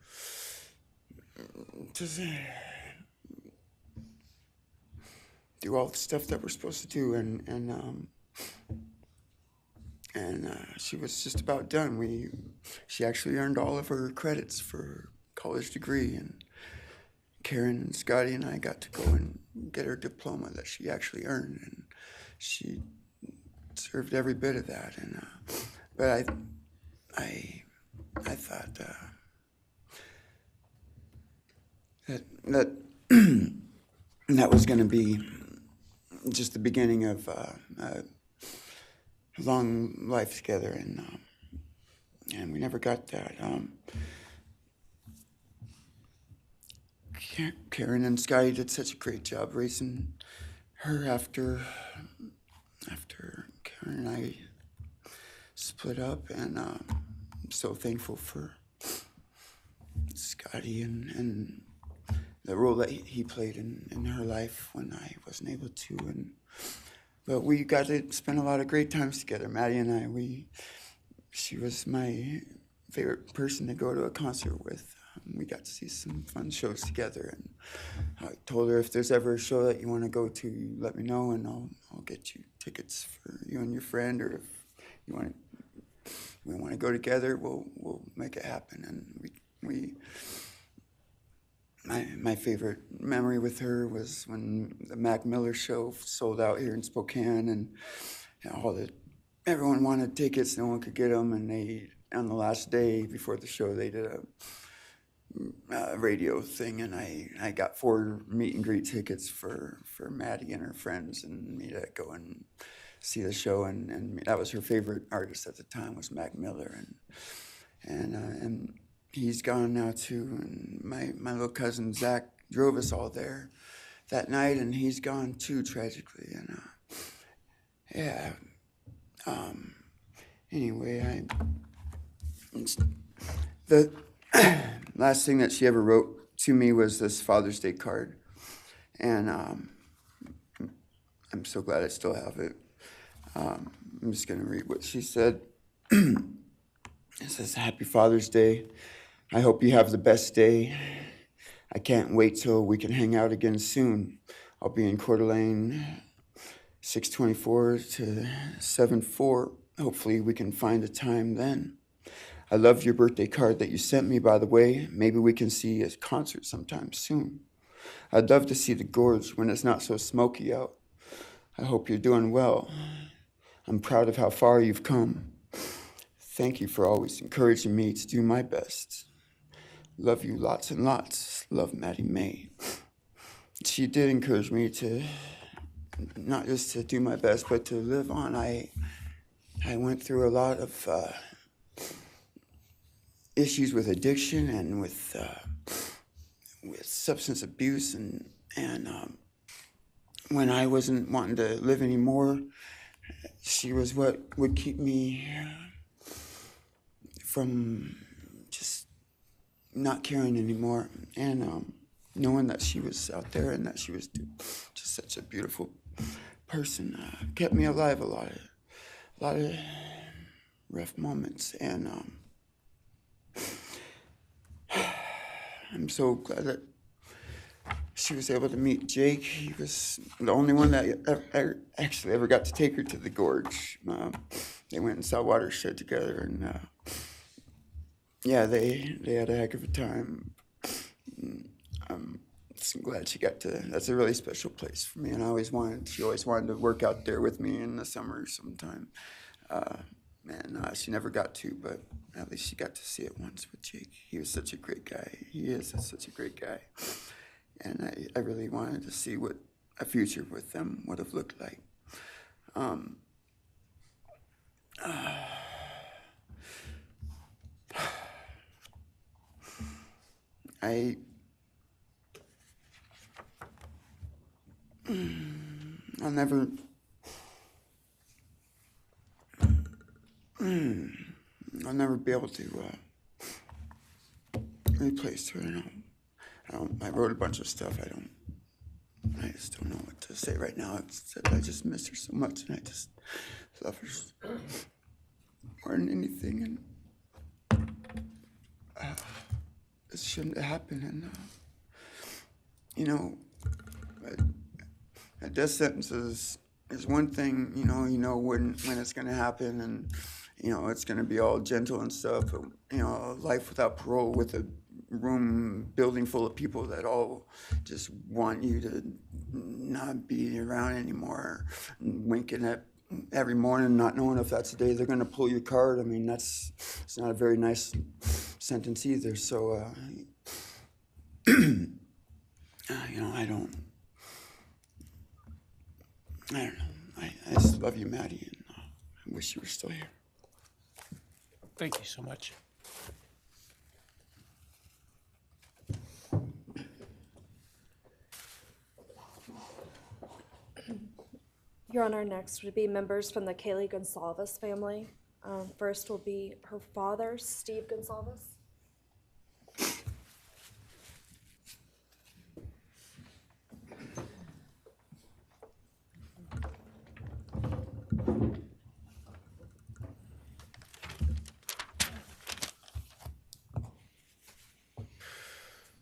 [SPEAKER 11] do all the stuff that we're supposed to do, and she was just about done. She actually earned all of her credits for her college degree, and Karen and Scotty and I got to go and get her diploma that she actually earned, and she served every bit of that. And but I thought that was going to be just the beginning of a long life together, and we never got that. Karen and Scotty did such a great job raising her after Karen and I split up, and I'm so thankful for Scotty and the role that he played in her life when I wasn't able to. But we got to spend a lot of great times together, Maddie and I. She was my favorite person to go to a concert with. We got to see some fun shows together, and I told her, if there's ever a show that you want to go to, you let me know, and I'll get you tickets for you and your friend, or if we want to go together, we'll make it happen. And my favorite memory with her was when the Mac Miller show sold out here in Spokane, and everyone wanted tickets, no one could get them, and on the last day before the show, they did a radio thing, and I got 4 meet and greet tickets for Maddie and her friends and me to go and see the show, and that was her favorite artist at the time, was Mac Miller, and he's gone now too, and my little cousin Zach drove us all there that night, and he's gone too, tragically, and anyway, the last thing that she ever wrote to me was this Father's Day card, and I'm so glad I still have it. I'm just going to read what she said. It says, "Happy Father's Day. I hope you have the best day. I can't wait till we can hang out again soon. I'll be in Coeur d'Alene, 6:24 to 7:04. Hopefully we can find a time then. I loved your birthday card that you sent me, by the way. Maybe we can see a concert sometime soon. I'd love to see the gorge when it's not so smoky out. I hope you're doing well. I'm proud of how far you've come. Thank you for always encouraging me to do my best. Love you lots and lots. Love, Maddie May. She did encourage me to not just to do my best, but to live on. I went through a lot of issues with addiction and with substance abuse, and when I wasn't wanting to live anymore, she was what would keep me from just not caring anymore, and knowing that she was out there and that she was just such a beautiful person kept me alive a lot of rough moments, and I'm so glad that she was able to meet Jake. He was the only one that actually ever got to take her to the gorge. They went and saw Watershed together, and yeah, they had a heck of a time. I'm just glad she got to. That's a really special place for me, and she always wanted to work out there with me in the summer sometime. She never got to, but at least she got to see it once with Jake. He was such a great guy. He is such a great guy. And I really wanted to see what a future with them would have looked like. I'll never be able to replace her. I wrote a bunch of stuff. I just don't know what to say right now. I just miss her so much, and I just love her more than anything. And it shouldn't have happened. And a death sentence is one thing. You know when it's going to happen, and it's going to be all gentle and stuff. But life without parole, with a building full of people that all just want you to not be around anymore, and winking at every morning, not knowing if that's the day they're going to pull your card. I mean, it's not a very nice sentence either. So, I don't know. I just love you, Maddie, and I wish you were still here.
[SPEAKER 3] Thank you so much.
[SPEAKER 5] Your Honor, next would be members from the Kaylee Gonsalves family. First will be her father, Steve Gonsalves.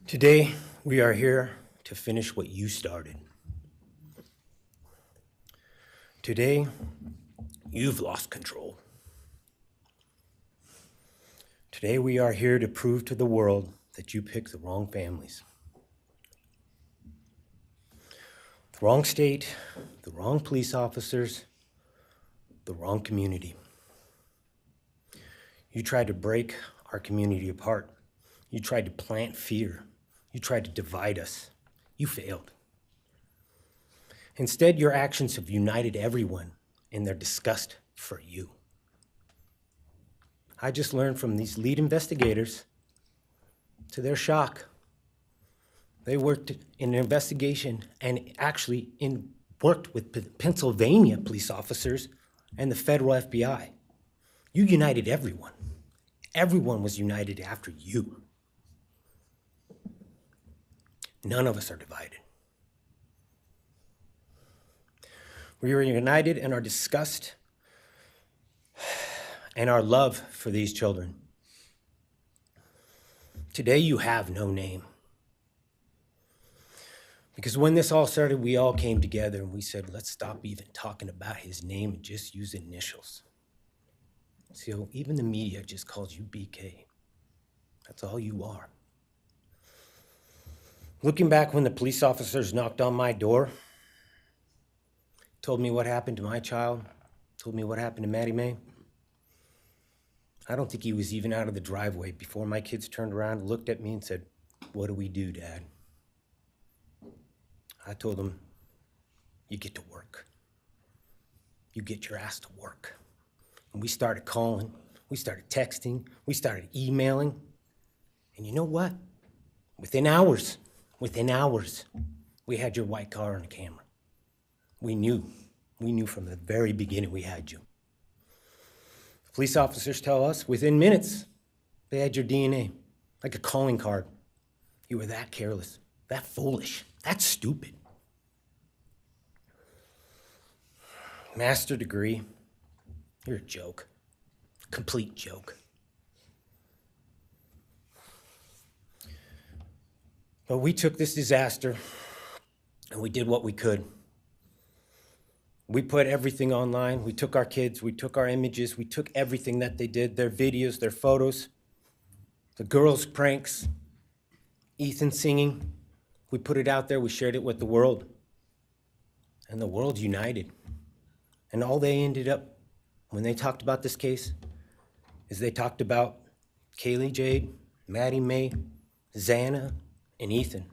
[SPEAKER 12] Today, we are here to finish what you started. Today, you've lost control. Today, we are here to prove to the world that you picked the wrong families. The wrong state, the wrong police officers, the wrong community. You tried to break our community apart. You tried to plant fear. You tried to divide us. You failed. Instead, your actions have united everyone in their disgust for you. I just learned from these lead investigators, to their shock, they worked in an investigation and actually worked with Pennsylvania police officers and the federal FBI. You united everyone. Everyone was united after you. None of us are divided. We are united in our disgust and our love for these children. Today you have no name. Because when this all started, we all came together and we said, let's stop even talking about his name and just use initials. So even the media just calls you BK. That's all you are. Looking back when the police officers knocked on my door, told me what happened to my child, told me what happened to Maddie Mae, I don't think he was even out of the driveway before my kids turned around, looked at me and said, "What do we do, Dad?" I told him, "You get to work. You get your ass to work." And we started calling, we started texting, we started emailing. And you know what? Within hours, we had your white car on the camera. We knew from the very beginning we had you. Police officers tell us within minutes they had your DNA, like a calling card. You were that careless, that foolish, that stupid. Master degree, you're a joke, complete joke. But we took this disaster and we did what we could. We put everything online. We took our kids, we took our images, we took everything that they did, their videos, their photos, the girls' pranks, Ethan singing. We put it out there, we shared it with the world. And the world united. And all they ended up, when they talked about this case, is they talked about Kaylee Jade, Maddie Mae, Xana, and Ethan.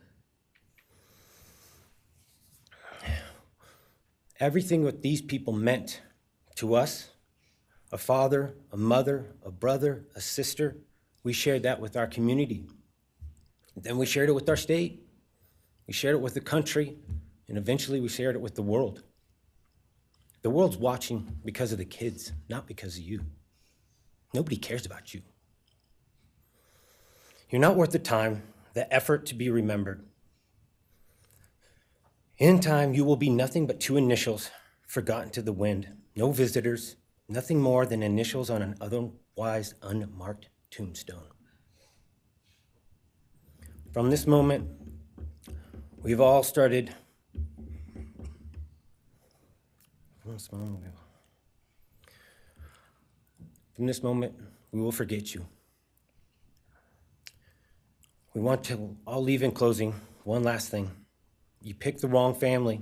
[SPEAKER 12] Everything what these people meant to us, a father, a mother, a brother, a sister, we shared that with our community. Then we shared it with our state. We shared it with the country, and eventually we shared it with the world. The world's watching because of the kids, not because of you. Nobody cares about you. You're not worth the time, the effort to be remembered. In time, you will be nothing but two initials forgotten to the wind. No visitors, nothing more than initials on an otherwise unmarked tombstone. From this moment, we've all started. From this moment, we will forget you. We want to all leave in closing one last thing. You picked the wrong family,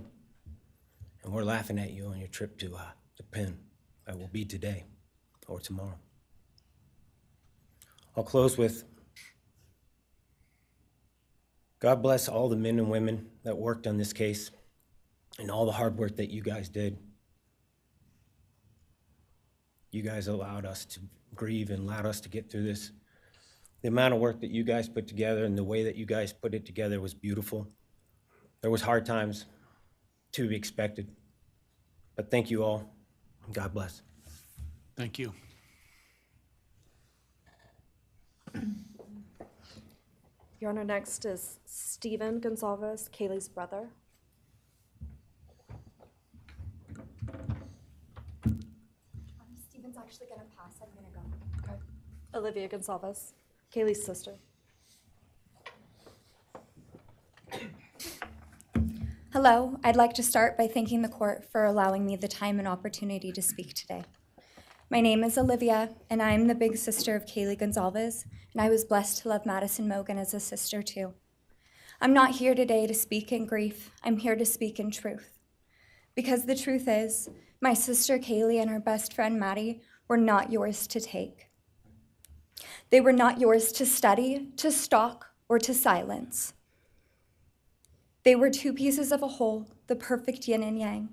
[SPEAKER 12] and we're laughing at you on your trip to the pen. That will be today or tomorrow. I'll close with, God bless all the men and women that worked on this case and all the hard work that you guys did. You guys allowed us to grieve and allowed us to get through this. The amount of work that you guys put together and the way that you guys put it together was beautiful. There was hard times to be expected, but thank you all. God bless.
[SPEAKER 3] Thank you.
[SPEAKER 5] Your Honor, next is Stephen Gonsalves, Kaylee's brother.
[SPEAKER 13] Stephen's actually gonna pass. I'm gonna go.
[SPEAKER 5] Okay. Olivia Gonsalves, Kaylee's sister.
[SPEAKER 13] Hello, I'd like to start by thanking the court for allowing me the time and opportunity to speak today. My name is Olivia, and I'm the big sister of Kaylee Gonsalves, and I was blessed to love Madison Mogan as a sister too. I'm not here today to speak in grief, I'm here to speak in truth. Because the truth is, my sister Kaylee and her best friend Maddie were not yours to take. They were not yours to study, to stalk, or to silence. They were two pieces of a whole, the perfect yin and yang.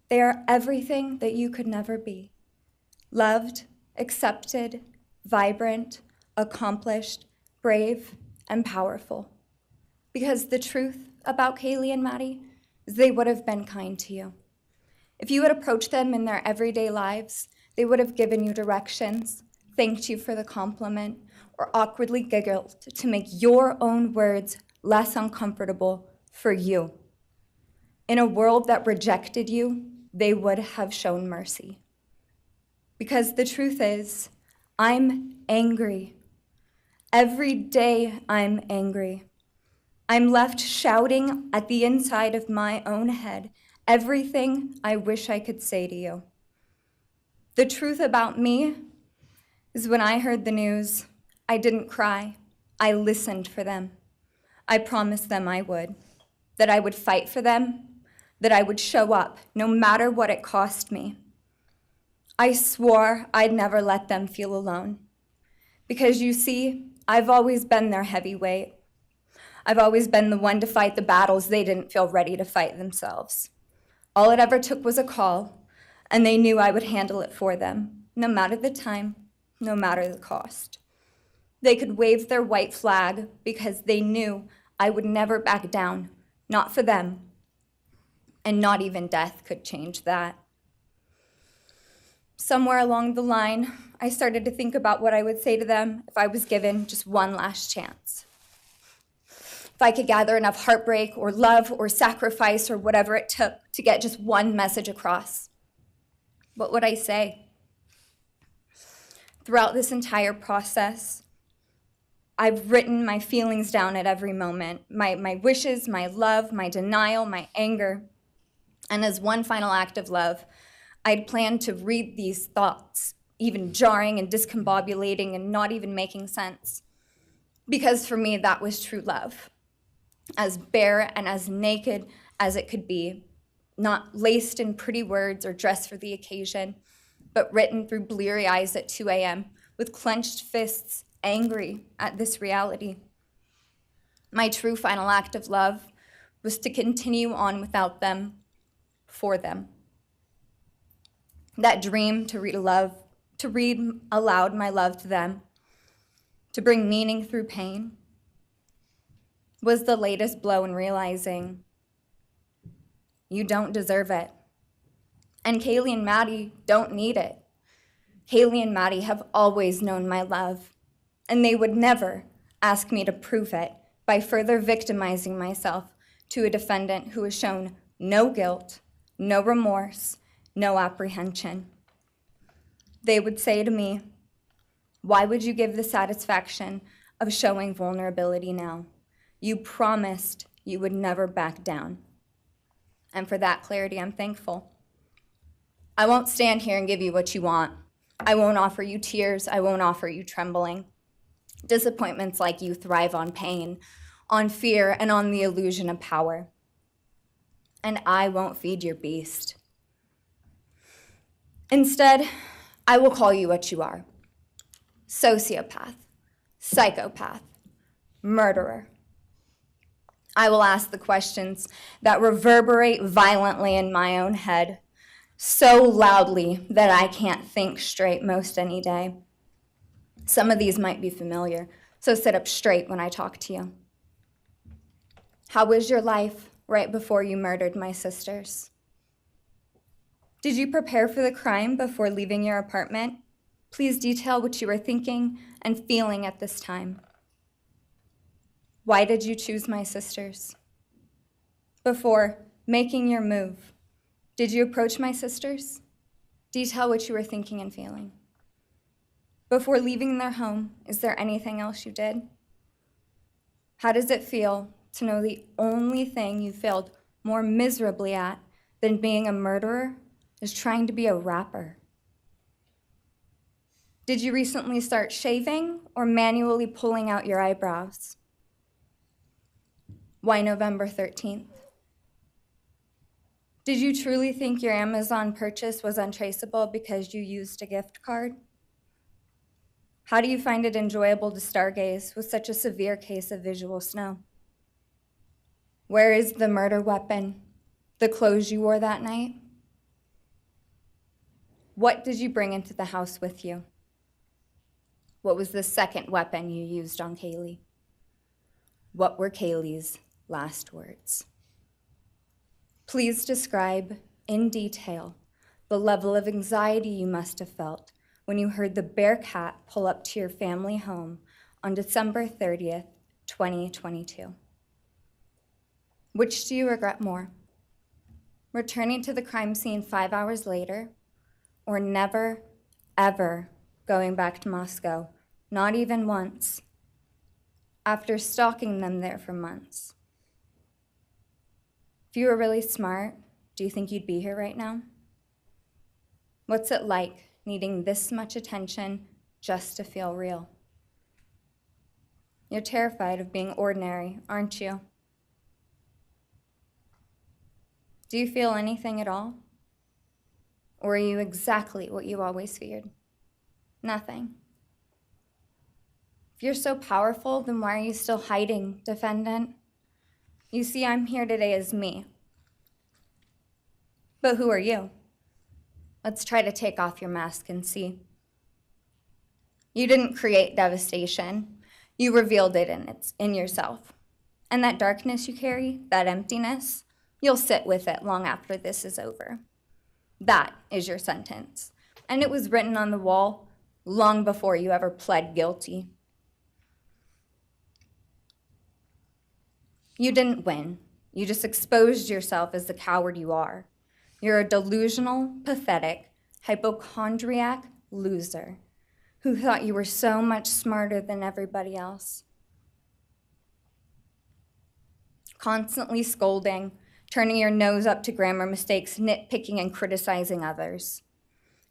[SPEAKER 13] They are everything that you could never be. Loved, accepted, vibrant, accomplished, brave, and powerful. Because the truth about Kaylee and Maddie is they would have been kind to you. If you had approached them in their everyday lives, they would have given you directions, thanked you for the compliment, or awkwardly giggled to make your own words less uncomfortable for you. In a world that rejected you, they would have shown mercy. Because the truth is, I'm angry. Every day I'm angry. I'm left shouting at the inside of my own head everything I wish I could say to you. The truth about me is when I heard the news, I didn't cry. I listened for them. I promised them I would, that I would fight for them, that I would show up no matter what it cost me. I swore I'd never let them feel alone. Because you see, I've always been their heavyweight. I've always been the one to fight the battles they didn't feel ready to fight themselves. All it ever took was a call, and they knew I would handle it for them, no matter the time, no matter the cost. They could wave their white flag because they knew I would never back down, not for them, and not even death could change that. Somewhere along the line, I started to think about what I would say to them if I was given just one last chance. If I could gather enough heartbreak or love or sacrifice or whatever it took to get just one message across, what would I say? Throughout this entire process, I've written my feelings down at every moment, my wishes, my love, my denial, my anger. And as one final act of love, I'd planned to read these thoughts, even jarring and discombobulating and not even making sense. Because for me, that was true love. As bare and as naked as it could be, not laced in pretty words or dressed for the occasion, but written through bleary eyes at 2 a.m. with clenched fists, angry at this reality. My true final act of love was to continue on without them, for them. That dream to read aloud my love to them, to bring meaning through pain, was the latest blow in realizing you don't deserve it. And Kaylee and Maddie don't need it. Kaylee and Maddie have always known my love, and they would never ask me to prove it by further victimizing myself to a defendant who has shown no guilt, no remorse, no apprehension. They would say to me, "Why would you give the satisfaction of showing vulnerability now? You promised you would never back down." And for that clarity, I'm thankful. I won't stand here and give you what you want. I won't offer you tears. I won't offer you trembling. Disappointments like you thrive on pain, on fear, and on the illusion of power. And I won't feed your beast. Instead, I will call you what you are: sociopath, psychopath, murderer. I will ask the questions that reverberate violently in my own head, so loudly that I can't think straight most any day. Some of these might be familiar, so sit up straight when I talk to you. How was your life right before you murdered my sisters? Did you prepare for the crime before leaving your apartment? Please detail what you were thinking and feeling at this time. Why did you choose my sisters? Before making your move, did you approach my sisters? Detail what you were thinking and feeling. Before leaving their home, is there anything else you did? How does it feel to know the only thing you failed more miserably at than being a murderer is trying to be a rapper? Did you recently start shaving or manually pulling out your eyebrows? Why November 13th? Did you truly think your Amazon purchase was untraceable because you used a gift card? How do you find it enjoyable to stargaze with such a severe case of visual snow? Where is the murder weapon, the clothes you wore that night? What did you bring into the house with you? What was the second weapon you used on Kaylee? What were Kaylee's last words? Please describe in detail the level of anxiety you must have felt when you heard the Bearcat pull up to your family home on December 30th, 2022. Which do you regret more? Returning to the crime scene 5 hours later, or never, ever going back to Moscow, not even once, after stalking them there for months? If you were really smart, do you think you'd be here right now? What's it like needing this much attention just to feel real? You're terrified of being ordinary, aren't you? Do you feel anything at all? Or are you exactly what you always feared? Nothing. If you're so powerful, then why are you still hiding, defendant? You see, I'm here today as me. But who are you? Let's try to take off your mask and see. You didn't create devastation. You revealed it in yourself. And that darkness you carry, that emptiness, you'll sit with it long after this is over. That is your sentence. And it was written on the wall long before you ever pled guilty. You didn't win. You just exposed yourself as the coward you are. You're a delusional, pathetic, hypochondriac loser who thought you were so much smarter than everybody else. Constantly scolding, turning your nose up to grammar mistakes, nitpicking and criticizing others.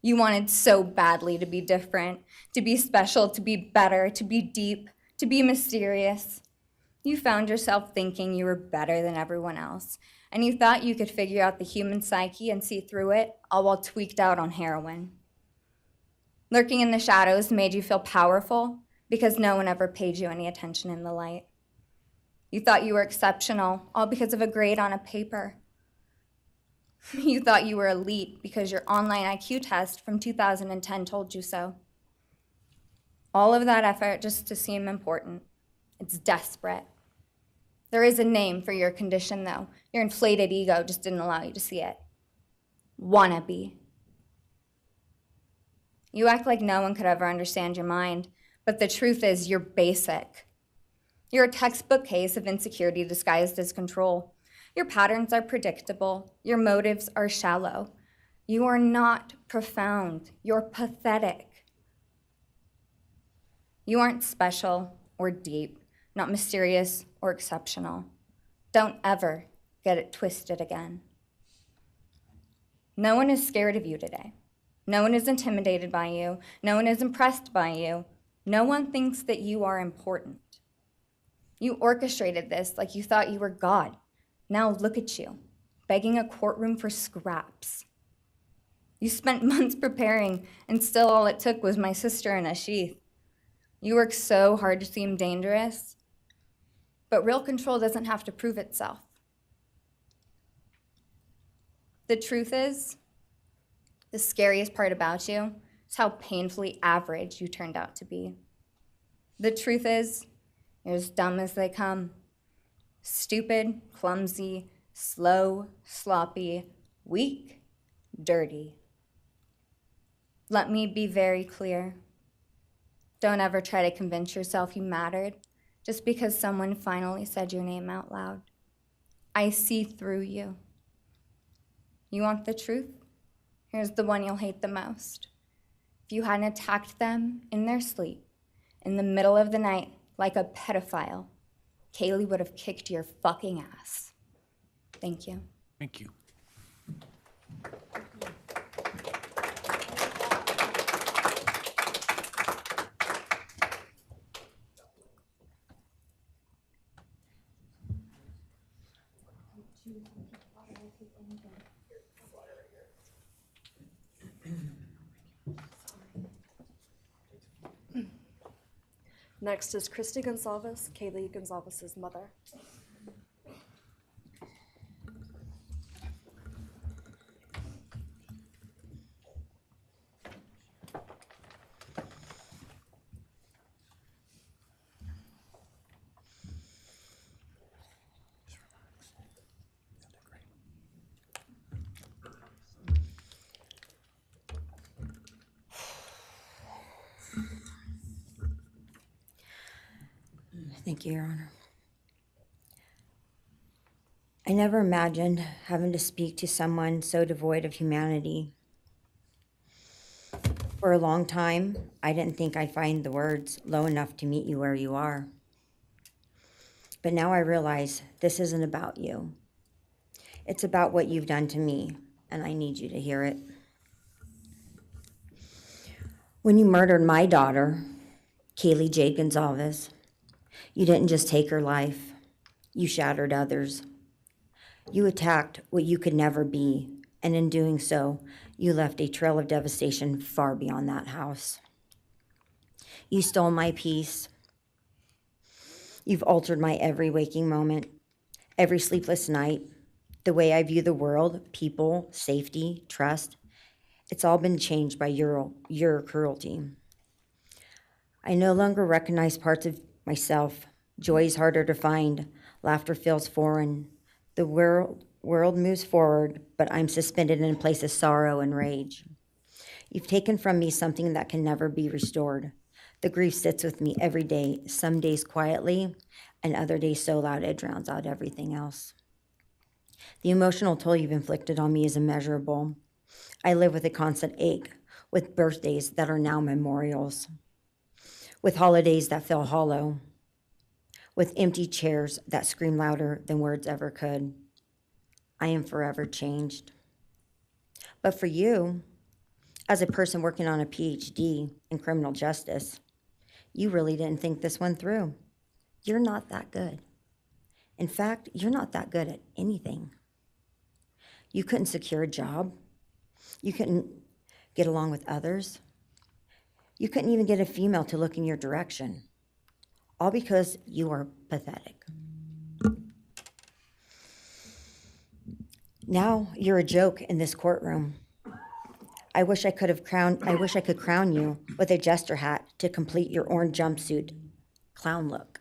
[SPEAKER 13] You wanted so badly to be different, to be special, to be better, to be deep, to be mysterious. You found yourself thinking you were better than everyone else, and you thought you could figure out the human psyche and see through it, all while tweaked out on heroin. Lurking in the shadows made you feel powerful because no one ever paid you any attention in the light. You thought you were exceptional, all because of a grade on a paper. You thought you were elite because your online IQ test from 2010 told you so. All of that effort just to seem important. It's desperate. There is a name for your condition, though. Your inflated ego just didn't allow you to see it. Wannabe. You act like no one could ever understand your mind, but the truth is you're basic. You're a textbook case of insecurity disguised as control. Your patterns are predictable. Your motives are shallow. You are not profound. You're pathetic. You aren't special or deep, not mysterious or exceptional. Don't ever get it twisted again. No one is scared of you today. No one is intimidated by you. No one is impressed by you. No one thinks that you are important. You orchestrated this like you thought you were God. Now look at you, begging a courtroom for scraps. You spent months preparing, and still all it took was my sister in a sheath. You work so hard to seem dangerous, but real control doesn't have to prove itself. The truth is, the scariest part about you is how painfully average you turned out to be. The truth is, you're as dumb as they come. Stupid, clumsy, slow, sloppy, weak, dirty. Let me be very clear. Don't ever try to convince yourself you mattered just because someone finally said your name out loud. I see through you. You want the truth? Here's the one you'll hate the most. If you hadn't attacked them in their sleep, in the middle of the night, like a pedophile, Kaylee would have kicked your fucking ass. Thank you.
[SPEAKER 3] Thank you.
[SPEAKER 5] Next is Christy Gonzalez, Kaylee Gonzalez's mother.
[SPEAKER 14] Thank you, Your Honor. I never imagined having to speak to someone so devoid of humanity. For a long time, I didn't think I'd find the words low enough to meet you where you are. But now I realize this isn't about you. It's about what you've done to me, and I need you to hear it. When you murdered my daughter, Kaylee Jade Gonzalez, You didn't just take her life, you shattered others. You attacked what you could never be, and in doing so, you left a trail of devastation far beyond that house. You stole my peace. You've altered my every waking moment, every sleepless night, the way I view the world, people, safety, trust. It's all been changed by your cruelty. I no longer recognize parts of myself. Joy is harder to find. Laughter feels foreign. The world moves forward, but I'm suspended in a place of sorrow and rage. You've taken from me something that can never be restored. The grief sits with me every day, some days quietly, and other days so loud it drowns out everything else. The emotional toll you've inflicted on me is immeasurable. I live with a constant ache, with birthdays that are now memorials, with holidays that feel hollow, with empty chairs that scream louder than words ever could. I am forever changed. But for you, as a person working on a PhD in criminal justice, you really didn't think this one through. You're not that good. In fact, you're not that good at anything. You couldn't secure a job. You couldn't get along with others. You couldn't even get a female to look in your direction. All because you are pathetic. Now you're a joke in this courtroom. I wish I could crown you with a jester hat to complete your orange jumpsuit clown look.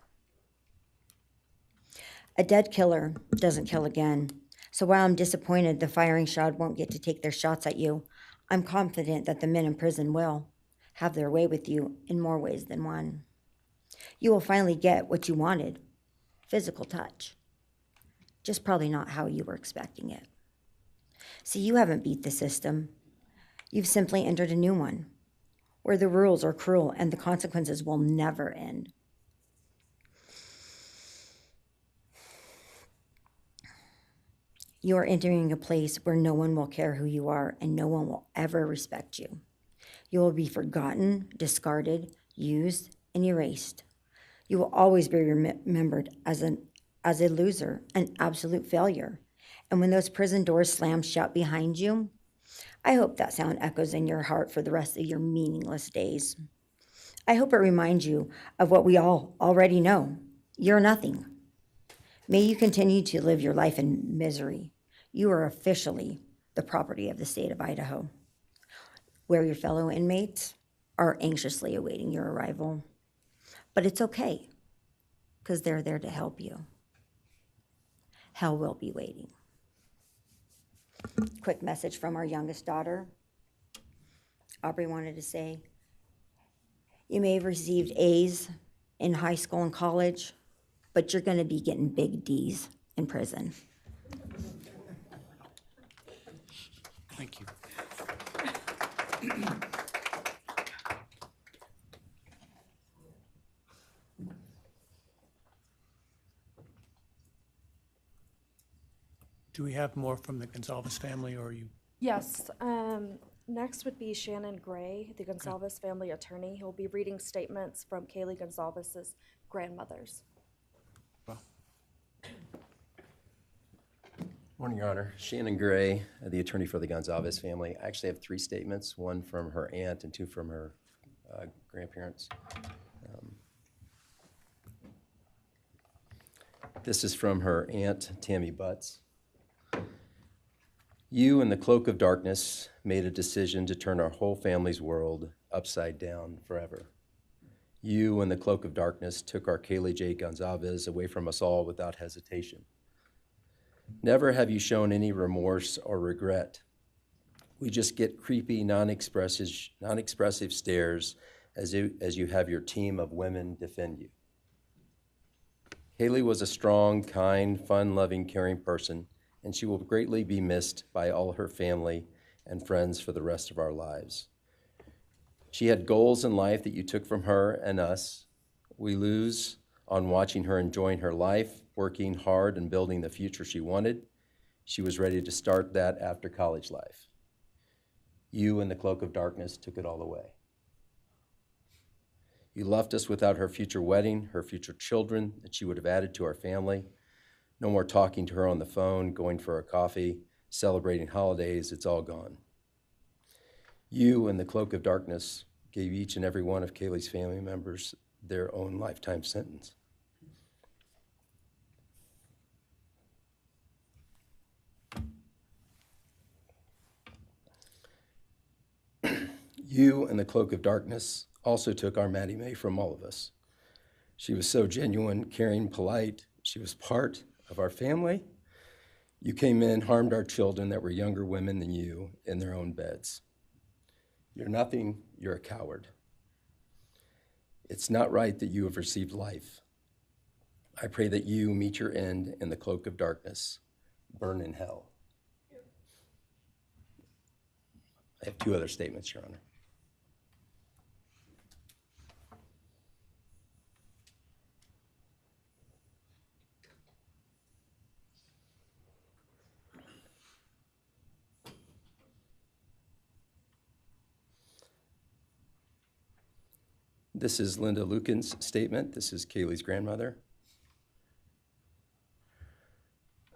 [SPEAKER 14] A dead killer doesn't kill again. So while I'm disappointed the firing squad won't get to take their shots at you, I'm confident that the men in prison will have their way with you in more ways than one. You will finally get what you wanted, physical touch. Just probably not how you were expecting it. See, you haven't beat the system. You've simply entered a new one, where the rules are cruel and the consequences will never end. You are entering a place where no one will care who you are and no one will ever respect you. You will be forgotten, discarded, used, and erased. You will always be remembered as a loser, an absolute failure. And when those prison doors slam shut behind you, I hope that sound echoes in your heart for the rest of your meaningless days. I hope it reminds you of what we all already know. You're nothing. May you continue to live your life in misery. You are officially the property of the state of Idaho, where your fellow inmates are anxiously awaiting your arrival. But it's okay, because they're there to help you. Hell will be waiting. Quick message from our youngest daughter. Aubrey wanted to say, you may have received A's in high school and college, but you're going to be getting big D's in prison.
[SPEAKER 3] Thank you. Do we have more from the Gonzalez family, or are you?
[SPEAKER 5] Yes. Next would be Shannon Gray, the Gonzalez family attorney. He'll be reading statements from Kaylee Gonzalez's grandmothers.
[SPEAKER 3] Well,
[SPEAKER 15] Morning, Your Honor. Shannon Gray, the attorney for the Gonzalez family. I actually have 3 statements, one from her aunt and 2 from her grandparents. This is from her aunt, Tammy Butts. You, in the cloak of darkness, made a decision to turn our whole family's world upside down forever. You, in the cloak of darkness, took our Kaylee J. Gonzalez away from us all without hesitation. Never have you shown any remorse or regret. We just get creepy, non-expressive stares as you have your team of women defend you. Kaylee was a strong, kind, fun-loving, caring person, and she will greatly be missed by all her family and friends for the rest of our lives. She had goals in life that you took from her and us. We lose on watching her enjoying her life, working hard and building the future she wanted. She was ready to start that after college life. You, in the cloak of darkness, took it all away. You left us without her future wedding, her future children that she would have added to our family. No more talking to her on the phone, going for a coffee, celebrating holidays. It's all gone. You, in the cloak of darkness, gave each and every one of Kaylee's family members their own lifetime sentence. You, in the cloak of darkness, also took our Maddie Mae from all of us. She was so genuine, caring, polite. She was part of our family. You came in, harmed our children that were younger women than you in their own beds. You're nothing, you're a coward. It's not right that you have received life. I pray that you meet your end in the cloak of darkness, burn in hell. I have two other statements, Your Honor. This is Linda Lucan's statement. This is Kaylee's grandmother.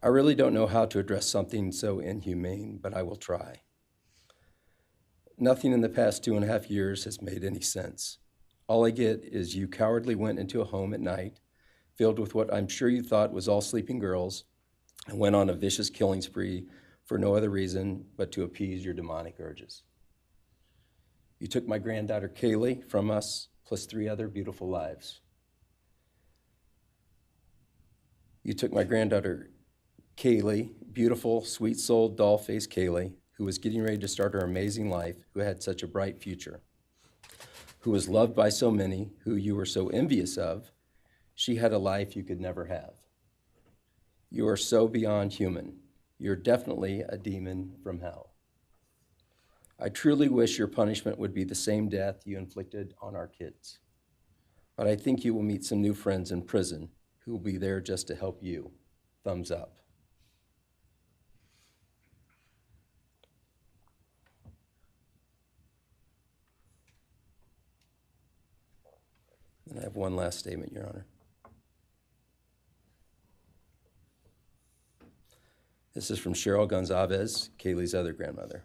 [SPEAKER 15] I really don't know how to address something so inhumane, but I will try. Nothing in the past 2.5 years has made any sense. All I get is you cowardly went into a home at night, filled with what I'm sure you thought was all sleeping girls, and went on a vicious killing spree for no other reason but to appease your demonic urges. You took my granddaughter Kaylee from us, plus 3 other beautiful lives. You took my granddaughter Kaylee, beautiful, sweet-souled, doll-faced Kaylee, who was getting ready to start her amazing life, who had such a bright future, who was loved by so many, who you were so envious of. She had a life you could never have. You are so beyond human. You're definitely a demon from hell. I truly wish your punishment would be the same death you inflicted on our kids. But I think you will meet some new friends in prison who will be there just to help you. Thumbs up. And I have one last statement, Your Honor. This is from Cheryl Gonzalez, Kaylee's other grandmother.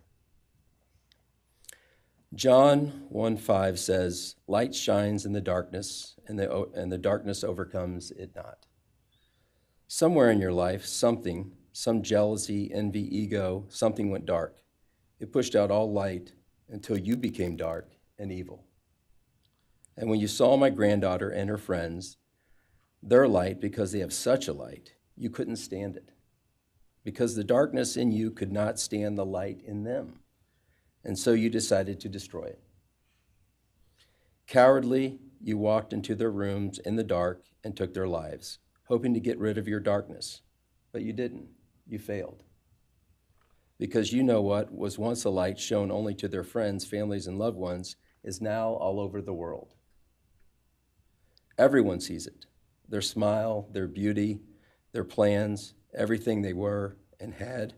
[SPEAKER 15] John 1:5 says, light shines in the darkness, and the darkness overcomes it not. Somewhere in your life, some jealousy, envy, ego, something went dark. It pushed out all light until you became dark and evil. And when you saw my granddaughter and her friends, their light, because they have such a light, you couldn't stand it. Because the darkness in you could not stand the light in them. And so you decided to destroy it. Cowardly, you walked into their rooms in the dark and took their lives, hoping to get rid of your darkness. But you didn't. You failed. Because you know what was once a light shown only to their friends, families, and loved ones is now all over the world. Everyone sees it. Their smile, their beauty, their plans, everything they were and had.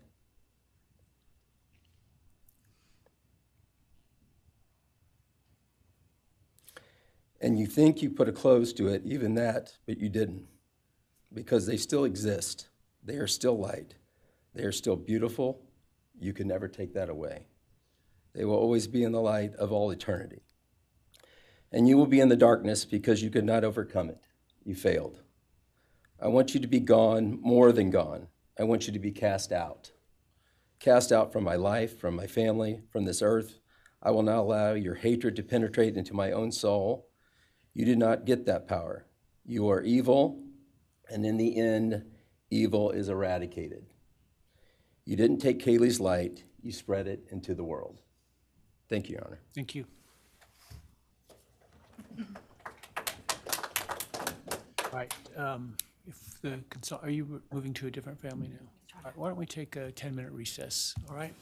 [SPEAKER 15] And you think you put a close to it, even that, but you didn't. Because they still exist. They are still light. They are still beautiful. You can never take that away. They will always be in the light of all eternity. And you will be in the darkness because you could not overcome it. You failed. I want you to be gone, more than gone. I want you to be cast out. Cast out from my life, from my family, from this earth. I will not allow your hatred to penetrate into my own soul. You did not get that power. You are evil, and in the end, evil is eradicated. You didn't take Kaylee's light, you spread it into the world. Thank you, Your Honor.
[SPEAKER 3] Thank you. All right, are you moving to a different family now? All right, why don't we take a 10-minute recess, all right?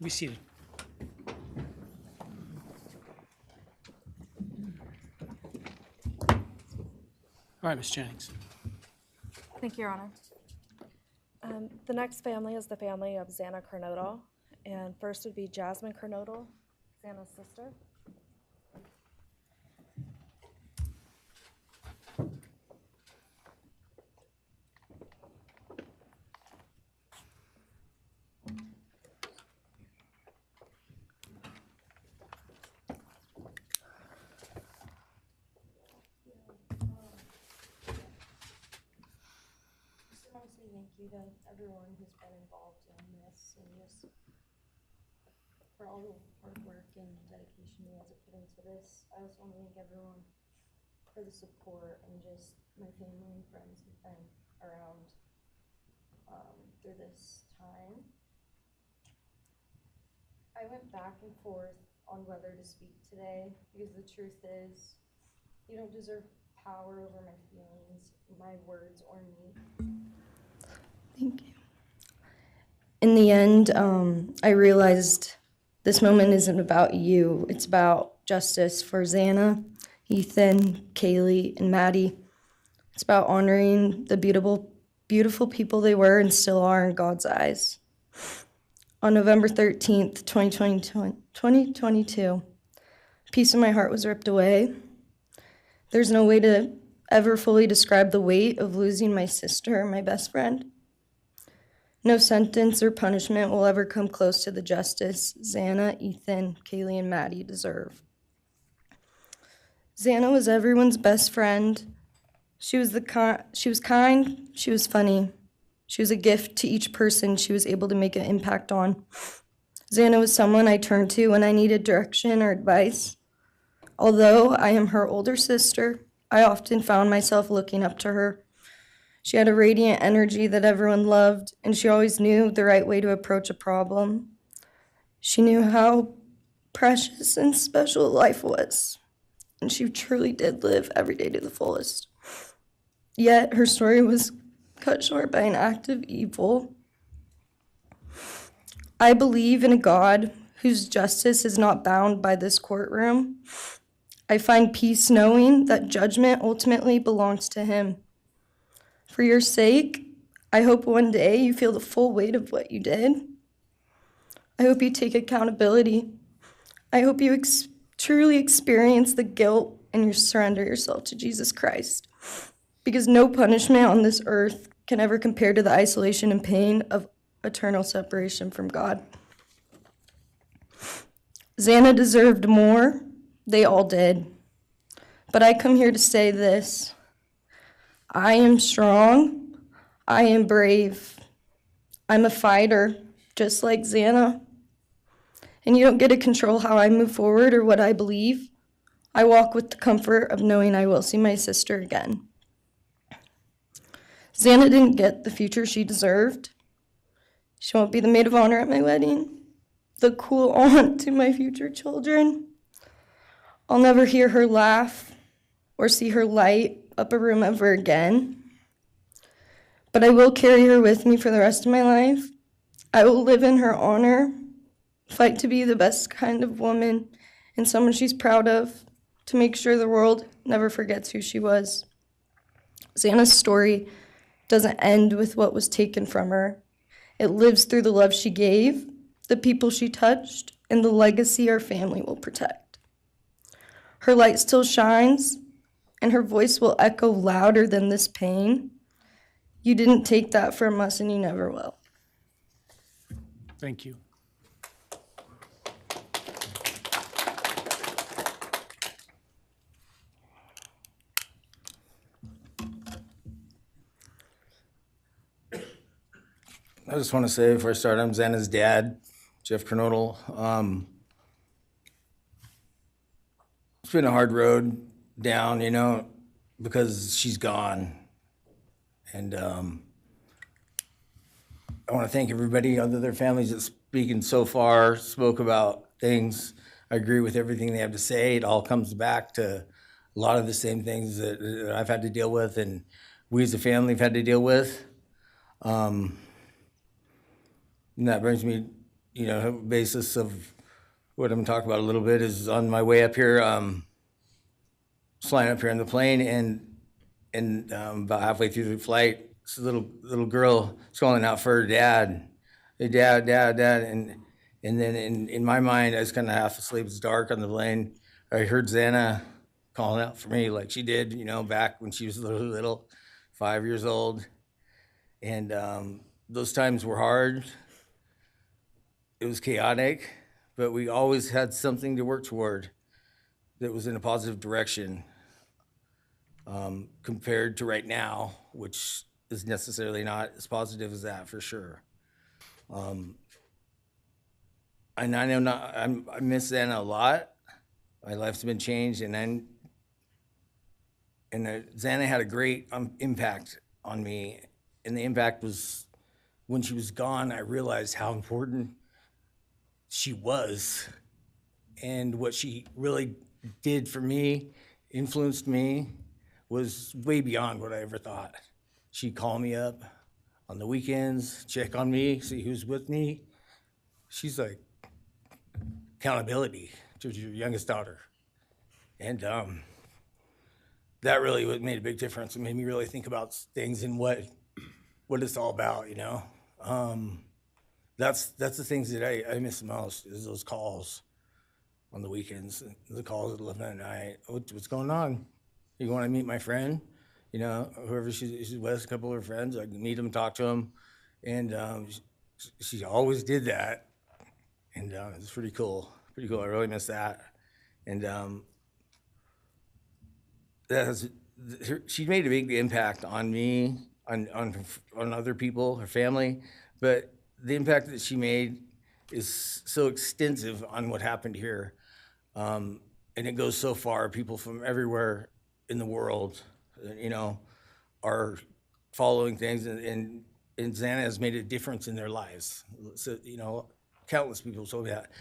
[SPEAKER 3] Be seated. All right, Ms. Jennings.
[SPEAKER 5] Thank you, Your Honor. The next family is the family of Xana Kernodle, and first would be Jasmine Kernodle, Xana's sister.
[SPEAKER 16] Thank you to everyone who's been involved in this and just for all the hard work and dedication you guys have put into this. I also want to thank everyone for the support and just my family and friends who've been around through this time. I went back and forth on whether to speak today because the truth is you don't deserve power over my feelings, my words, or me.
[SPEAKER 17] Thank you. In the end, I realized this moment isn't about you. It's about justice for Xana, Ethan, Kaylee, and Maddie. It's about honoring the beautiful people they were and still are in God's eyes. On November 13th, 2022, a piece of my heart was ripped away. There's no way to ever fully describe the weight of losing my sister, my best friend. No sentence or punishment will ever come close to the justice Xana, Ethan, Kaylee, and Maddie deserve. Xana was everyone's best friend. She was kind, she was funny. She was a gift to each person she was able to make an impact on. Xana was someone I turned to when I needed direction or advice. Although I am her older sister, I often found myself looking up to her. She had a radiant energy that everyone loved, and she always knew the right way to approach a problem. She knew how precious and special life was, and she truly did live every day to the fullest. Yet her story was cut short by an act of evil. I believe in a God whose justice is not bound by this courtroom. I find peace knowing that judgment ultimately belongs to Him. For your sake, I hope one day you feel the full weight of what you did. I hope you take accountability. I hope you truly experience the guilt and you surrender yourself to Jesus Christ. Because no punishment on this earth can ever compare to the isolation and pain of eternal separation from God. Xana deserved more. They all did. But I come here to say this. I am strong. I am brave. I'm a fighter, just like Xana. And you don't get to control how I move forward or what I believe. I walk with the comfort of knowing I will see my sister again. Xana didn't get the future she deserved. She won't be the maid of honor at my wedding, the cool aunt to my future children. I'll never hear her laugh or see her light up a room ever again. But I will carry her with me for the rest of my life. I will live in her honor, fight to be the best kind of woman and someone she's proud of, to make sure the world never forgets who she was. Xana's story doesn't end with what was taken from her. It lives through the love she gave, the people she touched, and the legacy our family will protect. Her light still shines, and her voice will echo louder than this pain. You didn't take that from us, and you never will.
[SPEAKER 3] Thank you.
[SPEAKER 12] I just want to say before I start, I'm Xana's dad, Jeff Kernodle. It's been a hard road down, because she's gone. And I want to thank everybody, other their families that's speaking so far, spoke about things. I agree with everything they have to say. It all comes back to a lot of the same things that I've had to deal with and we as a family have had to deal with. And that brings me
[SPEAKER 18] basis of what I'm talking about a little bit is on my way up here, flying up here in the plane, and about halfway through the flight, this little girl is calling out for her dad. Hey, dad, and then in my mind, I was kind of half asleep. It's dark on the plane. I heard Xana calling out for me like she did, back when she was little, 5 years old. And those times were hard. It was chaotic, but we always had something to work toward that was in a positive direction, compared to right now, which is necessarily not as positive as that, for sure. And I know I miss Xana a lot. My life's been changed, and Xana had a great impact on me. And the impact was when she was gone, I realized how important she was and what she really did for me, influenced me, was way beyond what I ever thought. She'd call me up on the weekends, check on me, see who's with me. She's like accountability to your youngest daughter. And that really made a big difference. It made me really think about things and what it's all about, That's the things that I miss the most, is those calls on the weekends, the calls at 11 at night. What's going on? You want to meet my friend? Whoever she's with, a couple of her friends, I can meet them, talk to them. And she always did that. And it's pretty cool. Pretty cool. I really miss that. And she made a big impact on me, on other people, her family. But the impact that she made is so extensive on what happened here. And it goes so far. People from everywhere in the world, are following things, and Xana has made a difference in their lives. So, countless people told me that.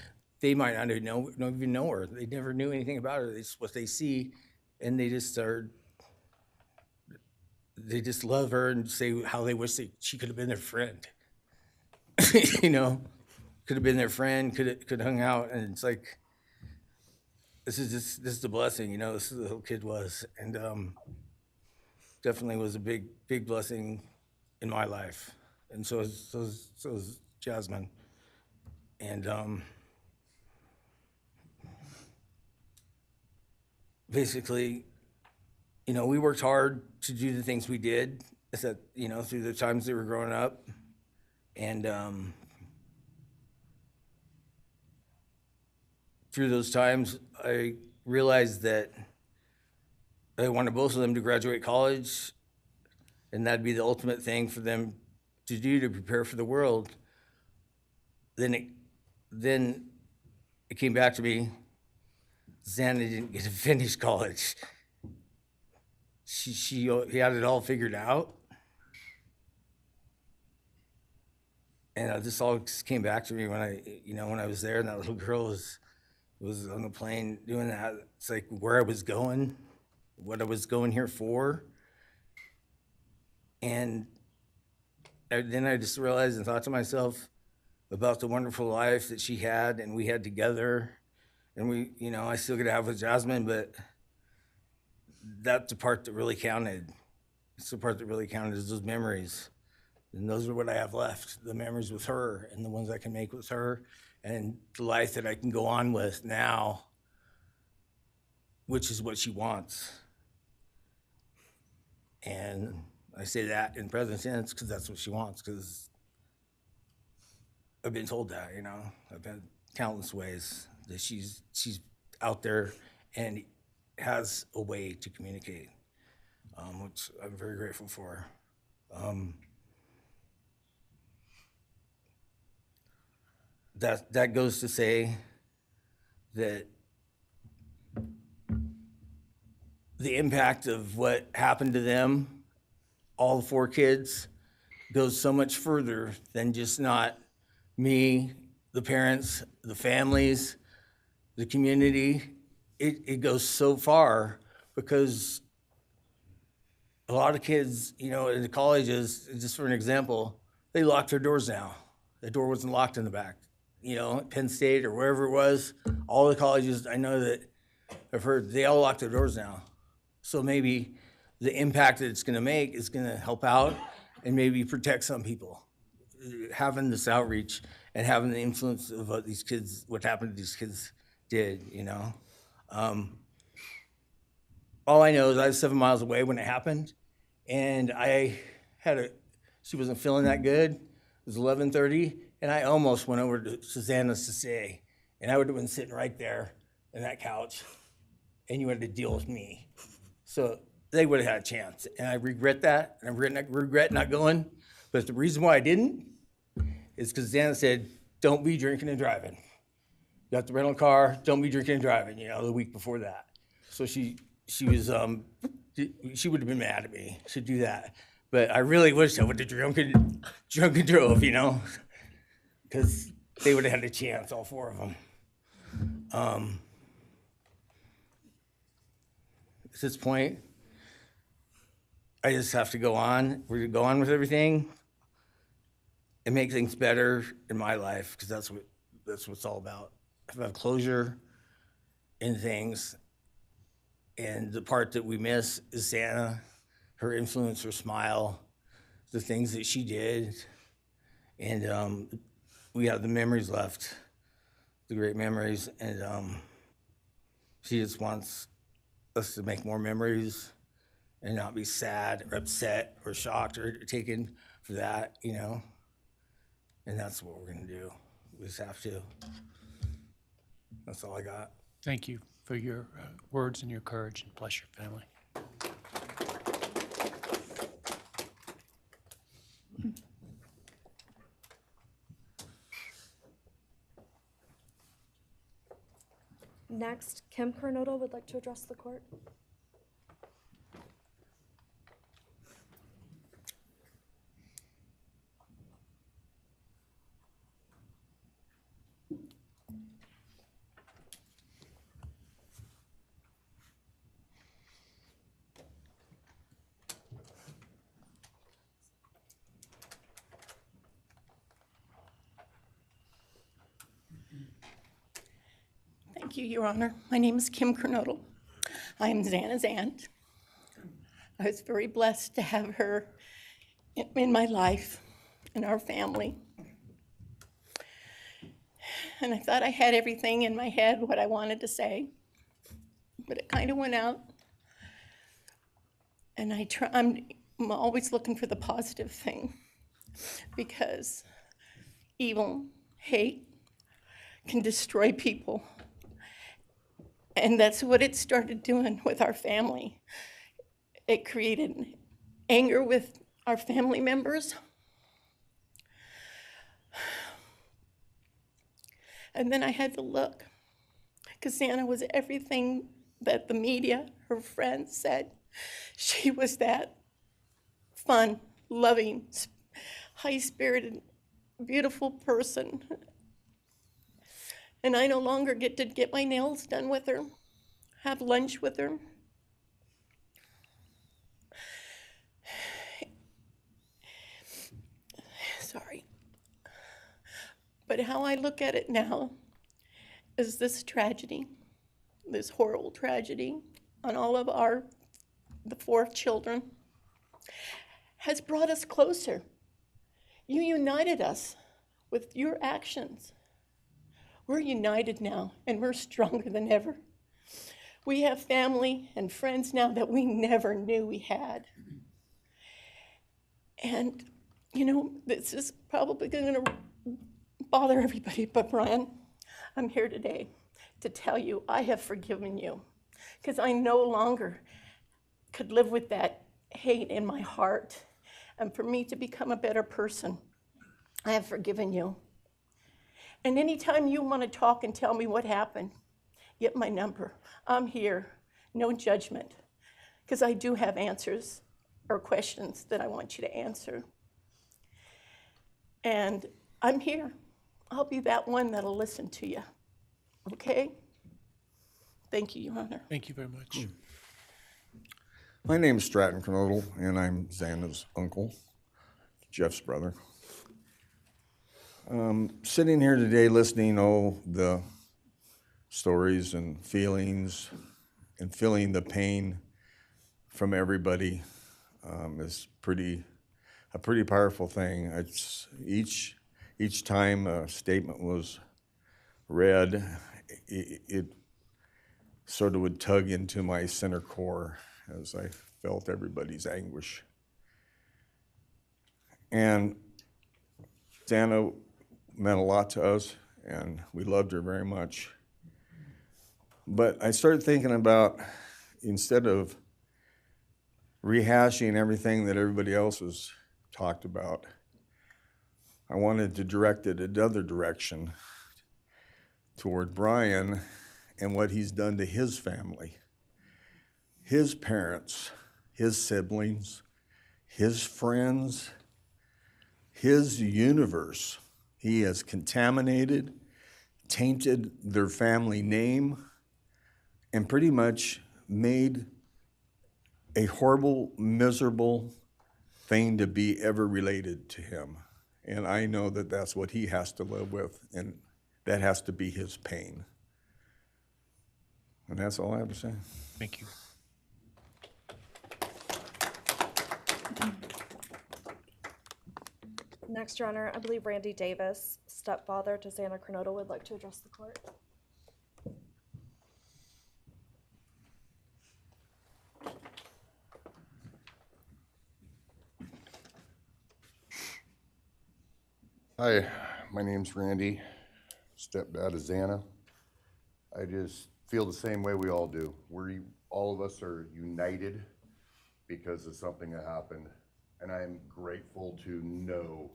[SPEAKER 18] They might not even know her. They never knew anything about her. It's what they see, and they just love her and say how they wish she could have been their friend. Could have been their friend, could have hung out, and it's like, this is a blessing, this is the little kid was, and definitely was a big blessing in my life, and so is Jasmine, and basically, we worked hard to do the things we did, through the times they were growing up, and through those times, I realized that I wanted both of them to graduate college, and that'd be the ultimate thing for them to do to prepare for the world. Then it came back to me, Xana didn't get to finish college. He had it all figured out. And this all just came back to me when I was there, and that little girl was on the plane doing that. It's like where I was going, what I was going here for. And then I just realized and thought to myself about the wonderful life that she had and we had together. And I still get to have with Jasmine, but that's the part that really counted. It's the part that really counted, is those memories. And those are what I have left, the memories with her and the ones I can make with her, and the life that I can go on with now, which is what she wants. And I say that in present tense because that's what she wants, because I've been told that, I've been countless ways that she's out there and has a way to communicate, which I'm very grateful for. That goes to say that the impact of what happened to them, all 4 kids, goes so much further than just not me, the parents, the families, the community. It goes so far, because a lot of kids, in the colleges, just for an example, they locked their doors now. The door wasn't locked in the back. you know, at Penn State or wherever it was, all the colleges, I know that I've heard they all lock their doors now. So maybe the impact that it's gonna make is gonna help out and maybe protect some people. Having this outreach and having the influence of what these kids, what happened to these kids did, you know? All I know is I was 7 miles away when it happened, and she wasn't feeling that good. It was 11:30, and I almost went over to Susanna's to say, and I would have been sitting right there in that couch, and you had to deal with me. So they would have had a chance, and I regret that, and I regret not going. But the reason why I didn't is because Susanna said, don't be drinking and driving. You got the rental car, don't be drinking and driving, you know, the week before that. So she would have been mad at me to do that. But I really wish I would have drunk and drove, you know, because they would have had a chance, all four of them. At this point, I just have to go on. We're gonna go on with everything and make things better in my life, because that's what it's all about. If I have closure in things, and the part that we miss is Santa, her influence, her smile, the things that she did, and we have the memories left, the great memories, and she just wants us to make more memories and not be sad or upset or shocked or taken for that, you know? And that's what we're gonna do. We just have to. That's all I got.
[SPEAKER 3] Thank you for your words and your courage, and bless your family.
[SPEAKER 5] Next, Kim Kernodle would like to address the court.
[SPEAKER 19] Thank you, Your Honor. My name is Kim Kernodle. I am Xana's aunt. I was very blessed to have her in my life, in our family. And I thought I had everything in my head, what I wanted to say, but it kind of went out. And I'm always looking for the positive thing, because evil, hate, can destroy people. And that's what it started doing with our family. It created anger with our family members. And then I had to look, because Xana was everything that the media, her friends said. She was that fun, loving, high-spirited, beautiful person. And I no longer get to get my nails done with her, have lunch with her. Sorry. But how I look at it now is this tragedy, this horrible tragedy on all of the 4 children, has brought us closer. You united us with your actions. We're united now, and we're stronger than ever. We have family and friends now that we never knew we had. And, you know, this is probably going to bother everybody, but Bryan, I'm here today to tell you I have forgiven you, because I no longer could live with that hate in my heart. And for me to become a better person, I have forgiven you. And anytime you want to talk and tell me what happened, get my number. I'm here, no judgment, because I do have answers or questions that I want you to answer. And I'm here. I'll be that one that'll listen to you, okay? Thank you, Your Honor.
[SPEAKER 3] Thank you very much.
[SPEAKER 20] My name is Stratton Kernodle, and I'm Xana's uncle, Jeff's brother. Sitting here today listening to all the stories and feelings and feeling the pain from everybody is a pretty powerful thing. It's each time a statement was read, it sort of would tug into my center core as I felt everybody's anguish. And Xana meant a lot to us, and we loved her very much. But I started thinking about, instead of rehashing everything that everybody else has talked about, I wanted to direct it another direction toward Bryan and what he's done to his family, his parents, his siblings, his friends, his universe. He has contaminated, tainted their family name, and pretty much made a horrible, miserable thing to be ever related to him. And I know that that's what he has to live with, and that has to be his pain. And that's all I have to say.
[SPEAKER 3] Thank you.
[SPEAKER 5] Next, Your Honor, I believe Randy Davis, stepfather to Xana Kernodle, would like to address the court.
[SPEAKER 21] Hi, my name's Randy, stepdad of Xana. I just feel the same way we all do. All of us are united because of something that happened, and I am grateful to know